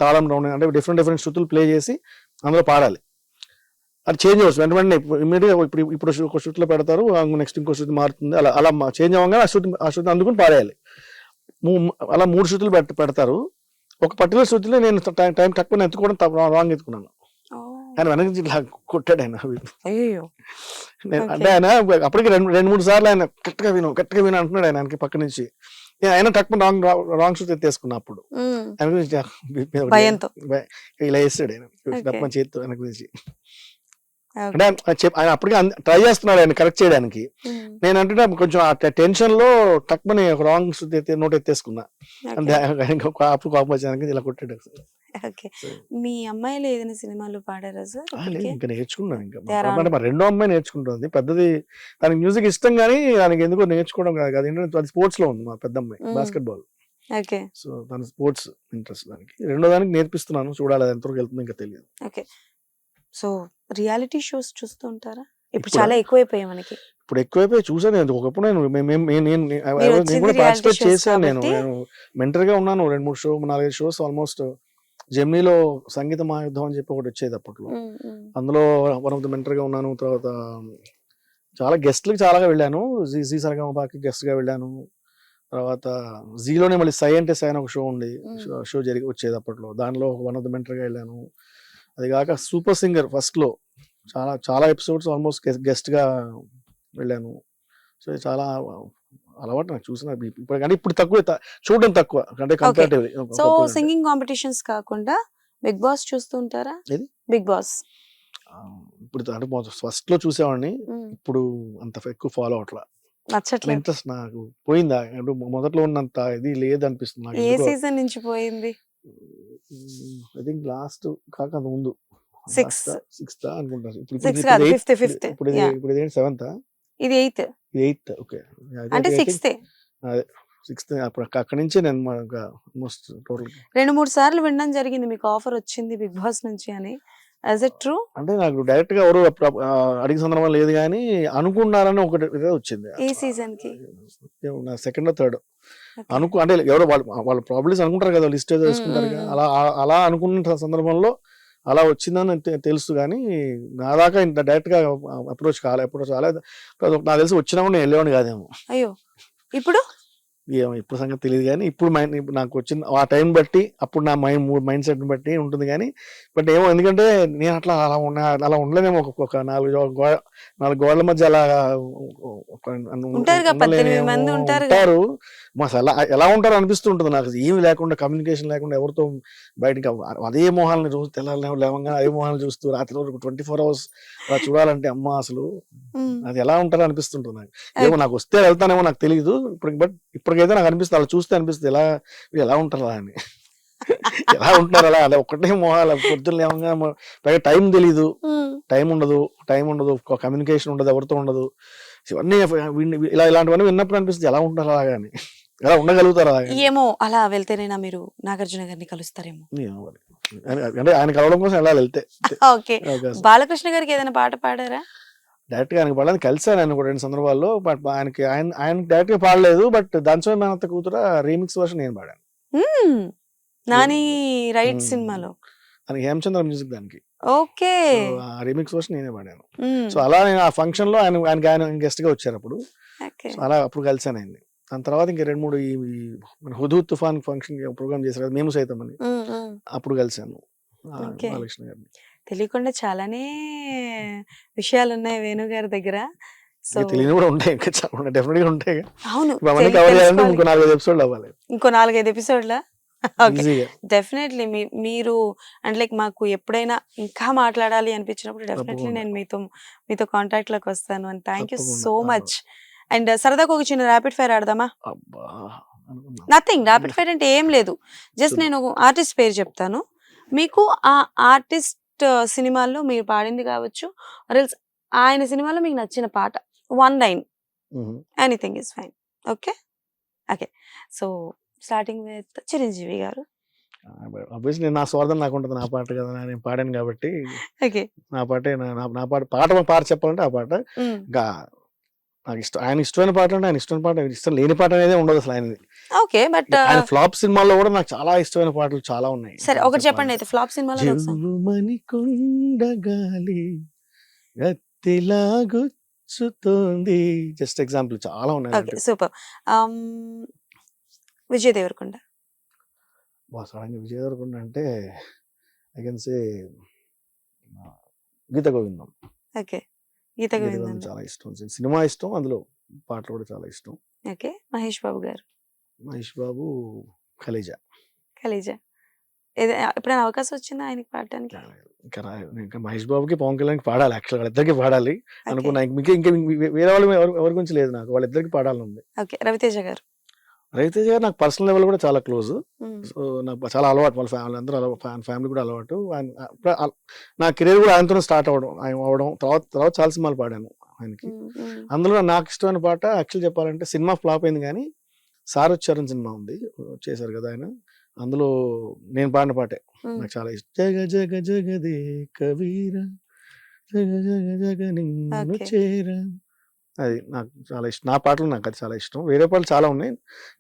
తాళం రౌండ్ అంటే డిఫరెంట్ శృతులు ప్లే చేసి అందులో పాడాలి. అది చేంజ్ అవ్వచ్చు వెంటనే, ఇమీడియట్గా ఇప్పుడు ఒక శృతిలో పెడతారు, నెక్స్ట్ ఇంకో శృతి మారుతుంది, అలా చేంజ్ అవ్వగానే ఆ శృతి అందుకుని పాడేయాలి. అలా 3 శృతులు పెడతారు. ఒక పర్టికులర్ శృతిలో నేను టైం తక్కువ ఎత్తుకోవడం రాంగ్ ఎత్తుకున్నాను. ఆయన వెనక నుంచి ఇట్లా కొట్టాడు ఆయన. అంటే ఆయన అప్పటికి 2-3 సార్లు ఆయన గట్టిగా విను అంటున్నాడు ఆయనకి పక్క నుంచి. ఆయన తక్కువ రాంగ్ శృతి ఎత్తేసుకున్నా అప్పుడు. ఇలా వేస్తాడు ఆయన తప్ప చేత్తు వెనక నుంచి. అంటే ఆయన అప్పటికి ట్రై చేస్తున్నాడు ఆయన కరెక్ట్ చేయడానికి. నేను అంటే కొంచెం ఆ టెన్షన్ లో తక్కువని ఒక రాంగ్ శృతి నోట్ ఎత్తేసుకున్నా. అప్పుడు కోపం వచ్చానికి ఇలా కొట్టాడు. ఓకే, మీ అమ్మాయిలు ఏదైనా సినిమాలో పాడారా సార్? ఇంకా నేర్చుకున్నాను. ఇంకా మా రెండో అమ్మాయి నేర్చుకుంటుంది. పెద్దది దానికి మ్యూజిక్ ఇష్టం కానీ దానికి ఎందుకో నేర్చుకోవడం కాదు. ఏంటంటే అది స్పోర్ట్స్ లో ఉంది మా పెద్ద అమ్మాయి, బాస్కెట్ బాల్. సో తన స్పోర్ట్స్ ఇంట్రెస్ట్ దానికి. రెండో దానికి నేర్పిస్తున్నాను, చూడాలి అది ఎంతవరకు వెళ్తుంది ఇంకా తెలియదు. ఓకే, సో రియాలిటీ షోస్ చూస్తూ ఉంటారా? ఇప్పుడు చాలా ఎక్కువైపోయాయి మనకి. ఇప్పుడు ఎక్కువైపోయి చూసాను. ఒకప్పుడు నేను కూడా పార్టిసిపేట్ చేశాను. నేను మెంటర్ గా ఉన్నాను 4-5 షోస్ ఆల్మోస్ట్. జెమినీలో సంగీత మహాయుద్ధం అని చెప్పి ఒకటి వచ్చేది అప్పట్లో, అందులో వన్ ఆఫ్ ద మెంటర్ గా ఉన్నాను. తర్వాత చాలా గెస్ట్లకి చాలాగా వెళ్ళాను. జీ సరగమపాకి గెస్ట్ గా వెళ్ళాను. తర్వాత జీలోనే మళ్ళీ సైంటిస్ట్ అయిన ఒక షో ఉంది, షో వచ్చేది అప్పట్లో, దానిలో వన్ ఆఫ్ ద మెంటర్ గా వెళ్ళాను. అది కాక సూపర్ సింగర్ ఫస్ట్ లో చాలా ఎపిసోడ్స్ ఆల్మోస్ట్ గెస్ట్ గా వెళ్ళాను. సో చాలా అలవాటు నాకు చూసిన. ఇప్పుడు తక్కువ చూడడం తక్కువ అంటే కంపారిటివ్లీ. సో సింగింగ్ కాంపిటీషన్స్ కాకుండా బిగ్ బాస్ చూస్తూ ఉంటారా? బిగ్ బాస్ ఇప్పుడు అంటే ఫస్ట్ లో చూసేవాడిని, ఇప్పుడు అంత ఎక్కువ ఫాలో అవట్లా. నచ్చట్లేదు, ఇంట్రెస్ట్ నాకు పోయిందా. మొదట్లో ఉన్నంత ఇది లేదు అనిపిస్తుంది నాకు. ఏ సీజన్ నుంచి పోయింది? ఐ థింక్ లాస్ట్ కాక ముందు 6th అనుకుంటాను. ఇప్పుడు ఇదేంటి 7th, ఇది 8th. ఓకే, అంటే 6th. అదే 6th. అప్పుడు అక్కడి నుంచి నేను ఆల్మోస్ట్ టోటల్ 2-3 సార్లు వినడం జరిగింది మీకు ఆఫర్ వచ్చింది బిగ్ బాస్ నుంచి అని. Is it true? అంటే నాకు డైరెక్ట్ గా ఎవరు అడిగిన సందర్భం లేదు కానీ అనుకున్నారని ఒకటి వచ్చింది. ఏ సీజన్ కి? సెకండ్ థర్డ్ అంటే ఎవరో వాళ్ళ ప్రాబ్లమ్స్ అనుకుంటారు కదా, లిస్ట్ వేసుకుంటారు కదా, అలా అనుకున్న సందర్భంలో అలా వచ్చిందని తెలుసు. కానీ నా దాకా ఇంత డైరెక్ట్ గా అప్రోచ్ కాలేదు. నాకు తెలిసి వచ్చినా కూడా నేను వెళ్ళేవాడిని కాదేమో. అయ్యో, ఇప్పుడు ఇప్పుడు సంగతి తెలియదు కానీ ఇప్పుడు నాకు వచ్చింది ఆ టైం బట్టి, అప్పుడు నా మైండ్ సెట్ బట్టి ఉంటుంది. కానీ బట్ ఏమో ఎందుకంటే నేను అలా ఉండలేదేమో. ఒక 4 గోడల మధ్య అలా ఉంటారు. అసలు ఎలా ఉంటారు అనిపిస్తుంటుంది నాకు. ఏమి లేకుండా, కమ్యూనికేషన్ లేకుండా, ఎవరితో బయటకి అదే మొహాలని రోజు లేవంగా అదే మొహాలను చూస్తూ రాత్రి వరకు 24 hours అలా చూడాలంటే అమ్మ అసలు అది ఎలా ఉంటారో అనిపిస్తుంటుంది నాకు. ఏమో నాకు వస్తే వెళ్తానేమో నాకు తెలియదు ఇప్పటికైతే నాకు అనిపిస్తుంది, అలా చూస్తే అనిపిస్తుంది ఎలా ఉంటారా అని. ఎలా ఉంటున్నారు అలా ఒకటే మొహాలు. పొద్దున్న లేవంగా పైగా టైం తెలీదు, టైం ఉండదు, కమ్యూనికేషన్ ఉండదు, ఎవరితో ఉండదు. ఇవన్నీ ఇలాంటివన్నీ విన్నప్పుడు అనిపిస్తుంది ఎలా ఉంటారు అలాగా అని, ఎలా ఉండగలుగుతారు అలాగా. ఏమో అలా వెళ్తేనైనా మీరు నాగార్జున గారిని కలుస్తారేమో. అంటే ఆయన కలవడం కోసం ఎలా వెళ్తే. ఓకే, బాలకృష్ణ గారికి ఏదైనా పాట పాడారా? డైరెక్ట్ గా ఆయనకి పాడలేదు, కలిసాను ఆయన కూడా 2 సందర్భాల్లో. బట్ ఆయన డైరెక్ట్ గా పాడలేదు. బట్ దానితో మేనత్త కూతుర రీమిక్స్ వర్షన్ నేను పాడాను. మ్మ్. నాని రైట్ మ్మ్. సినిమాలో. అని హేమచంద్ర మ్యూజిక్ దానికి. ఓకే. సో ఆ రీమిక్స్ వర్షన్ నేనే పాడాను. మ్మ్. సో అలా నేను ఆ ఫంక్షన్ లో ఆయన గెస్ట్ గా వచ్చారు అప్పుడు. ఓకే. సో అలా అప్పుడు కలిసాను ఆయన్ని. దాని తర్వాత ఇంకా 2-3 ఈ మన హుదూద్ తుఫాన్ ఫంక్షన్ ప్రోగ్రామ్ చేశారు కదా, మేము సైతం అని, మ్మ్, మ్మ్. అప్పుడు కలిసాను ఓకే. బాలకృష్ణ గారిని. తెలియకుండా చాలానే విషయాలు ఉన్నాయి వేణు గారి దగ్గర. సో ఇంకా తెలియని కూడా ఉంటాయి, ఇంకా చాలా ఉంటాయి, డెఫినెట్ గా ఉంటాయి. అవును, ఇప్పుడు అవన్నీ కవర్ చేయాలంటే ఇంకో 4-5 ఎపిసోడ్లు అవ్వాలి ఇంకో 4-5 ఎపిసోడ్లా. ఓకే, ఈజీగా. డెఫినెట్లీ మీరు అంటే లైక్ మాకు ఎప్పుడైనా ఇంకా మాట్లాడాలి అనిపించినప్పుడు డెఫినెట్లీ తప్పకుండా. నేను మీతో కాంటాక్ట్ లోకి వస్తాను. అండ్ థ్యాంక్ యూ తప్పకుండా. So much. అండ్ సరదాగా ఒక చిన్న ర్యాపిడ్ ఫైర్ ఆడదామా? అబ్బా అనుకున్నా. నథింగ్, ర్యాపిడ్ ఫైర్ అంటే ఏం లేదు. జస్ట్ నేను ఆర్టిస్ట్ పేరు చెప్తాను, మీకు ఆ ఆర్టిస్ట్ సినిమాల్లో మీరు పాడింది కావచ్చు, ఆర్ఎల్స్ ఆయన సినిమాలో మీకు నచ్చిన పాట, 1 line, hmm. Anything is fine. Okay okay. So starting with Chiranjeevi గారు. ఆబ్వియస్లీ నా స్వార్థం నాకు ఉంటుంది, నా పాట కదా, నేను పాడాను కాబట్టి ఓకే. నా పాటే నా పాట చెప్పాలంటే ఆ పాట. ఇంకా నాకు ఇష్టం, ఆయన ఇష్టమైన పాట అంటే ఆయన ఇష్టమైన పాట, ఇష్టం లేని పాట అనేది ఉండదు అసలు ఆయనది. ఓకే, బట్ ఆయన ఫ్లాప్ సినిమాల్లో కూడా నాకు చాలా ఇష్టమైన పాటలు చాలా ఉన్నాయి. సరే ఒకటి చెప్పండి అయితే, ఫ్లాప్ సినిమాలో ఒక song. జవ్వుమని కొండగాలి గత్తిలా గుచ్చుతోంది, జస్ట్ ఎగ్జాంపుల్ చాలా ఉన్నాయి. Okay, super. విజయ్ దేవరకొండ. సడన్గా విజయ్ దేవరకొండ అంటే I can say Geetha Govindam. Okay, Geetha Geetha Govindam. Govindam చాలా ఇష్టం, సినిమా ఇష్టం, అందులో పాటలు కూడా చాలా ఇష్టం. ఓకే, మహేష్ బాబు గారు. మహేష్ బాబు ఖలీజా. ఖలీజా. ఎప్పుడైనా అవకాశం వచ్చిందా ఆయనకి పాడడానికి? ఇంకా మహేష్ బాబుకి పవన్ కళ్యాణ్కి పాడాలి, యాక్చువల్ వాళ్ళిద్దరికి పాడాలి ఓకే అనుకున్నా. ఇంకా వేరే వాళ్ళు ఎవరి గురించి లేదు, నాకు వాళ్ళిద్దరికి పాడాలని ఉంది. ఓకే. రవితేజ గారు. రవితేజ గారు నాకు పర్సనల్ లెవెల్ కూడా చాలా క్లోజ్. మ్మ్. సో నాకు చాలా అలవాటు, వాళ్ళ ఫ్యామిలీ అందరూ ఫ్యామిలీ కూడా అలవాటు. నా కెరీర్ కూడా ఆయనతో స్టార్ట్ అవడం తర్వాత చాలా సినిమాలు పాడాను ఆయనకి. మ్మ్, మ్మ్. అందులో నాకు ఇష్టమైన పాట యాక్చువల్ చెప్పాలంటే, సినిమా ఫ్లాప్ అయింది కానీ సార్ వచ్చారని సినిమా ఉంది, చేశారు కదా ఆయన, అందులో నేను పాడిన పాటే మ్మ్. నాకు చాలా ఇష్టం. జగ జగ జగదే కవీర జగ జగ జగ నిన్ను ఓకే. చేర, అది నాకు చాలా ఇష్టం. నా పాటలు నాకు అది చాలా ఇష్టం. వేరే పాటలు చాలా ఉన్నాయి,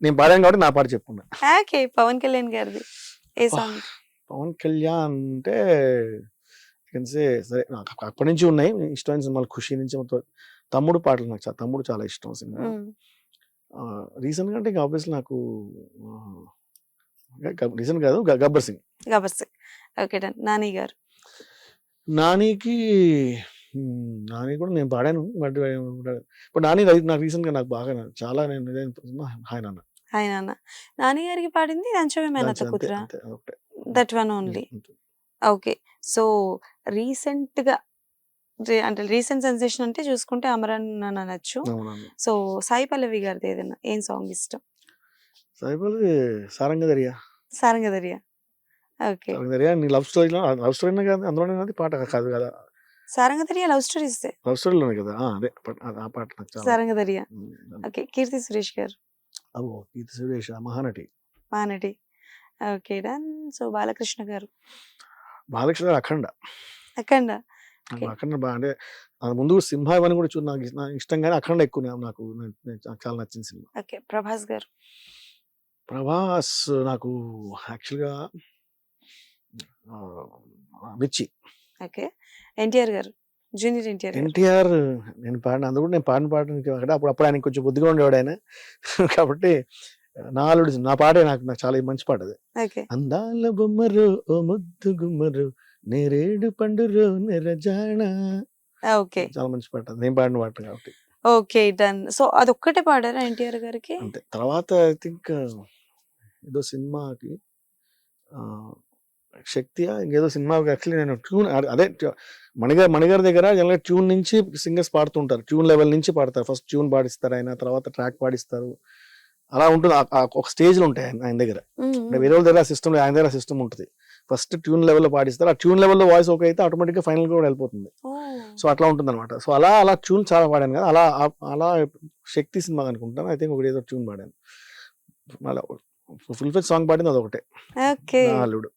నేను పాడాను కాబట్టి నా పాట చెప్పుకున్నా. ఓకే, పవన్ కళ్యాణ్ గారిది ఏ సాంగ్? పవన్ కళ్యాణ్ అంటే సరే నాకు అప్పటి నుంచి ఉన్నాయి ఇష్టమైన సినిమాలు, ఖుషి నుంచి మొత్తం. తమ్ముడు పాటలు నాకు తమ్ముడు చాలా ఇష్టం సినిమా. రీసెంట్ గా అంటే ఆబ్వియస్లీ నాకు రీసెంట్ కాదు, గబ్బర్ సింగ్. గబ్బర్ సింగ్. Okay, done. నాని గారు. నానికి కూడా నేను పాడాను, బట్ ఇప్పుడు నాని నాకు రీసెంట్ గా నాకు బాగా చాలా నేను హాయ్ నాన్న. హాయ్ నాన్న. నాని గారికి పాడింది రంచవే మేనత్త అంతే కూతురా, అంతే ఒకటే. That one only. Okay. So recent గా అంటే రీసెంట్ సెన్సేషన్ అంటే చూసుకుంటే అమరన్ అనొచ్చు. అవునండి. సో సాయి పల్లవి గారిది ఏదైనా ఏం సాంగ్ ఇష్టం? సాయిపల్లి సారంగ దరియా. సారంగదరియా. ఓకే. సారంగ దరియా నీ లవ్ స్టోరీనే కాదు, అందులోనే కాదు, పాట కాదు కదా, సారంగదరియా లవ్ స్టోరీస్. లవ్ స్టోరీలోనే కదా. అదే ఆ పాట నాకు చాలా సారంగదరియా. ఓకే. కీర్తి సురేష్ గారు. అబ్బో కీర్తి సురేష్ మహానటి. మానటి. Okay, done. సో బాలకృష్ణ గారు. బాలకృష్ణ గారు అఖండ. అఖండ. ఓకే. అఖండ అంటే ముందు సింహ ఇవన్నీ కూడా నాకు ఇష్టం, కానీ అఖండ ఎక్కువ నాకు చాలా నచ్చిన సినిమా. ఓకే. ప్రభాస్ గారు. ప్రభాస్ నాకు యాక్చువల్గా మిర్చి. ఓకే. ఎన్టీఆర్ గారు. జూనియర్ ఎన్టీఆర్ గారు. ఎన్టీఆర్ నేను పాడిన, అందుకు నేను పాడిన పాట అప్పుడు ఆయన కొంచెం బుద్ధిగా ఉండేవాడు ఆయన కాబట్టి నా పాటే నాకు చాలా మంచి పాట అది. ఓకే. అందాల బొమ్మరు ఓ ముద్దు గుమ్మరు నేరేడు పండురు నెరజాణ, ఓకే. చాలా మంచి పాట, నేను పాడిన పాట కాబట్టి. Okay, done. సో అదొక్కటే పాడారా ఎన్టీఆర్ గారికి? అంతే. తర్వాత ఐ థింక్ ఏదో సినిమాకి శక్తియా ఇంకేదో సినిమాకి యాక్చువల్లీ నేను ట్యూన్ అదే మణిగారి దగ్గర జనరల్గా ట్యూన్ నుంచి సింగర్స్ పాడుతుంటారు, ట్యూన్ లెవెల్ నుంచి పాడతారు. ఫస్ట్ ట్యూన్ పాడిస్తారు ఆయన, తర్వాత ట్రాక్ పాడిస్తారు, అలా ఉంటుంది. ఒక స్టేజ్లో ఉంటాయి ఆయన దగ్గర. అంటే వేరే వాళ్ళ దగ్గర సిస్టమ్, ఆయన దగ్గర సిస్టమ్ ఉంటుంది. ఫస్ట్ ట్యూన్ లెవెల్లో పాడిస్తారు, ఆ ట్యూన్ లెవెల్లో వాయిస్ ఓకే అయితే ఆటోమేటిక్గా ఫైనల్ కూడా వెళ్ళిపోతుంది. సో అట్లా ఉంటుంది అనమాట. సో అలా ట్యూన్ చాలా పాడాను కదా, అలా శక్తి సినిమా అనుకుంటాను. ఐ థింక్ ఒకటి ఏదో ట్యూన్ పాడాను. అలా ఫుల్ ఫెచ్ సాంగ్ పాడింది అదొకటే, ఓకే. అల్లుడు.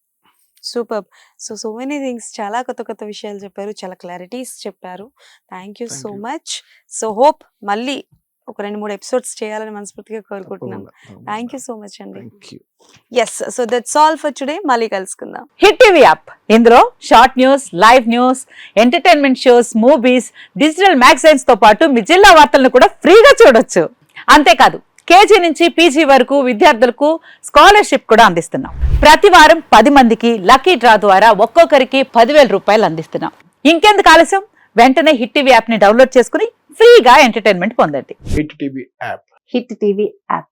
సూపర్. సో మెనీ థింగ్స్, చాలా కొత్త కొత్త విషయాలు చెప్పారు, చాలా క్లారిటీస్ చెప్పారు. Thank you Thank so you. Much. So hope మళ్ళీ ఒక 2-3 ఎపిసోడ్స్ చేయాలని మనస్ఫూర్తిగా కోరుకుంటున్నాం. థ్యాంక్ యూ సో మచ్ అండి. Thank you. Yes, so that's all for today. మళ్ళీ కలుసుకుందాం. హిట్ టీవీ యాప్, ఇందులో short news, live news, entertainment shows, movies, digital magazines తో పాటు మీ జిల్లా వార్తలను కూడా ఫ్రీగా చూడొచ్చు. అంతేకాదు, కేజీ నుంచి పీజీ వరకు విద్యార్థులకు స్కాలర్షిప్ కూడా అందిస్తున్నాం. ప్రతి వారం 10 మందికి లక్కీ డ్రా ద్వారా ఒక్కొక్కరికి 10,000 రూపాయలు అందిస్తున్నాం. ఇంకెందుకు ఆలస్యం, వెంటనే హిట్ టీవీ యాప్ ని డౌన్లోడ్ చేసుకుని ఫ్రీగా ఎంటర్టైన్మెంట్ పొందండి. Hit TV app. Hit TV app.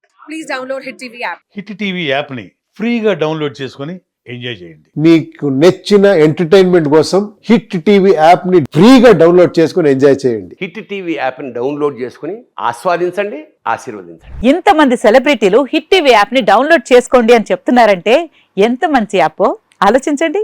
Hit TV యాప్ని ఫ్రీగా డౌన్లోడ్ చేసుకొని ఎంజాయ్ చేయండి. మీకు నచ్చిన ఎంటర్టైన్మెంట్ కోసం హిట్ టీవీ యాప్ ని ఫ్రీగా డౌన్లోడ్ చేసుకుని ఎంజాయ్ చేయండి. హిట్ టీవీ యాప్ని డౌన్లోడ్ చేసుకుని ఆస్వాదించండి, ఆశీర్వదించండి. ఇంతమంది సెలబ్రిటీలు హిట్ టీవీ యాప్ ని డౌన్లోడ్ చేసుకోండి అని చెప్తున్నారంటే ఎంత మంచి యాప్ ఆలోచించండి.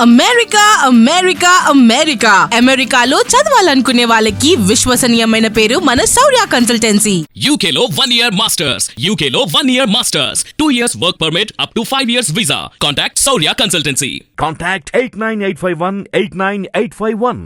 అమెరికా అమెరికా అమెరికా అమెరికాలో చదవాలనుకునే వాళ్ళకి విశ్వసనీయమైన పేరు మన శౌర్య consultancy. UK Law 1 Year Masters. UK Law 1 Year Masters. 2 years work permit up to 5 years visa. Contact Saurya Consultancy. Contact 89851 89851.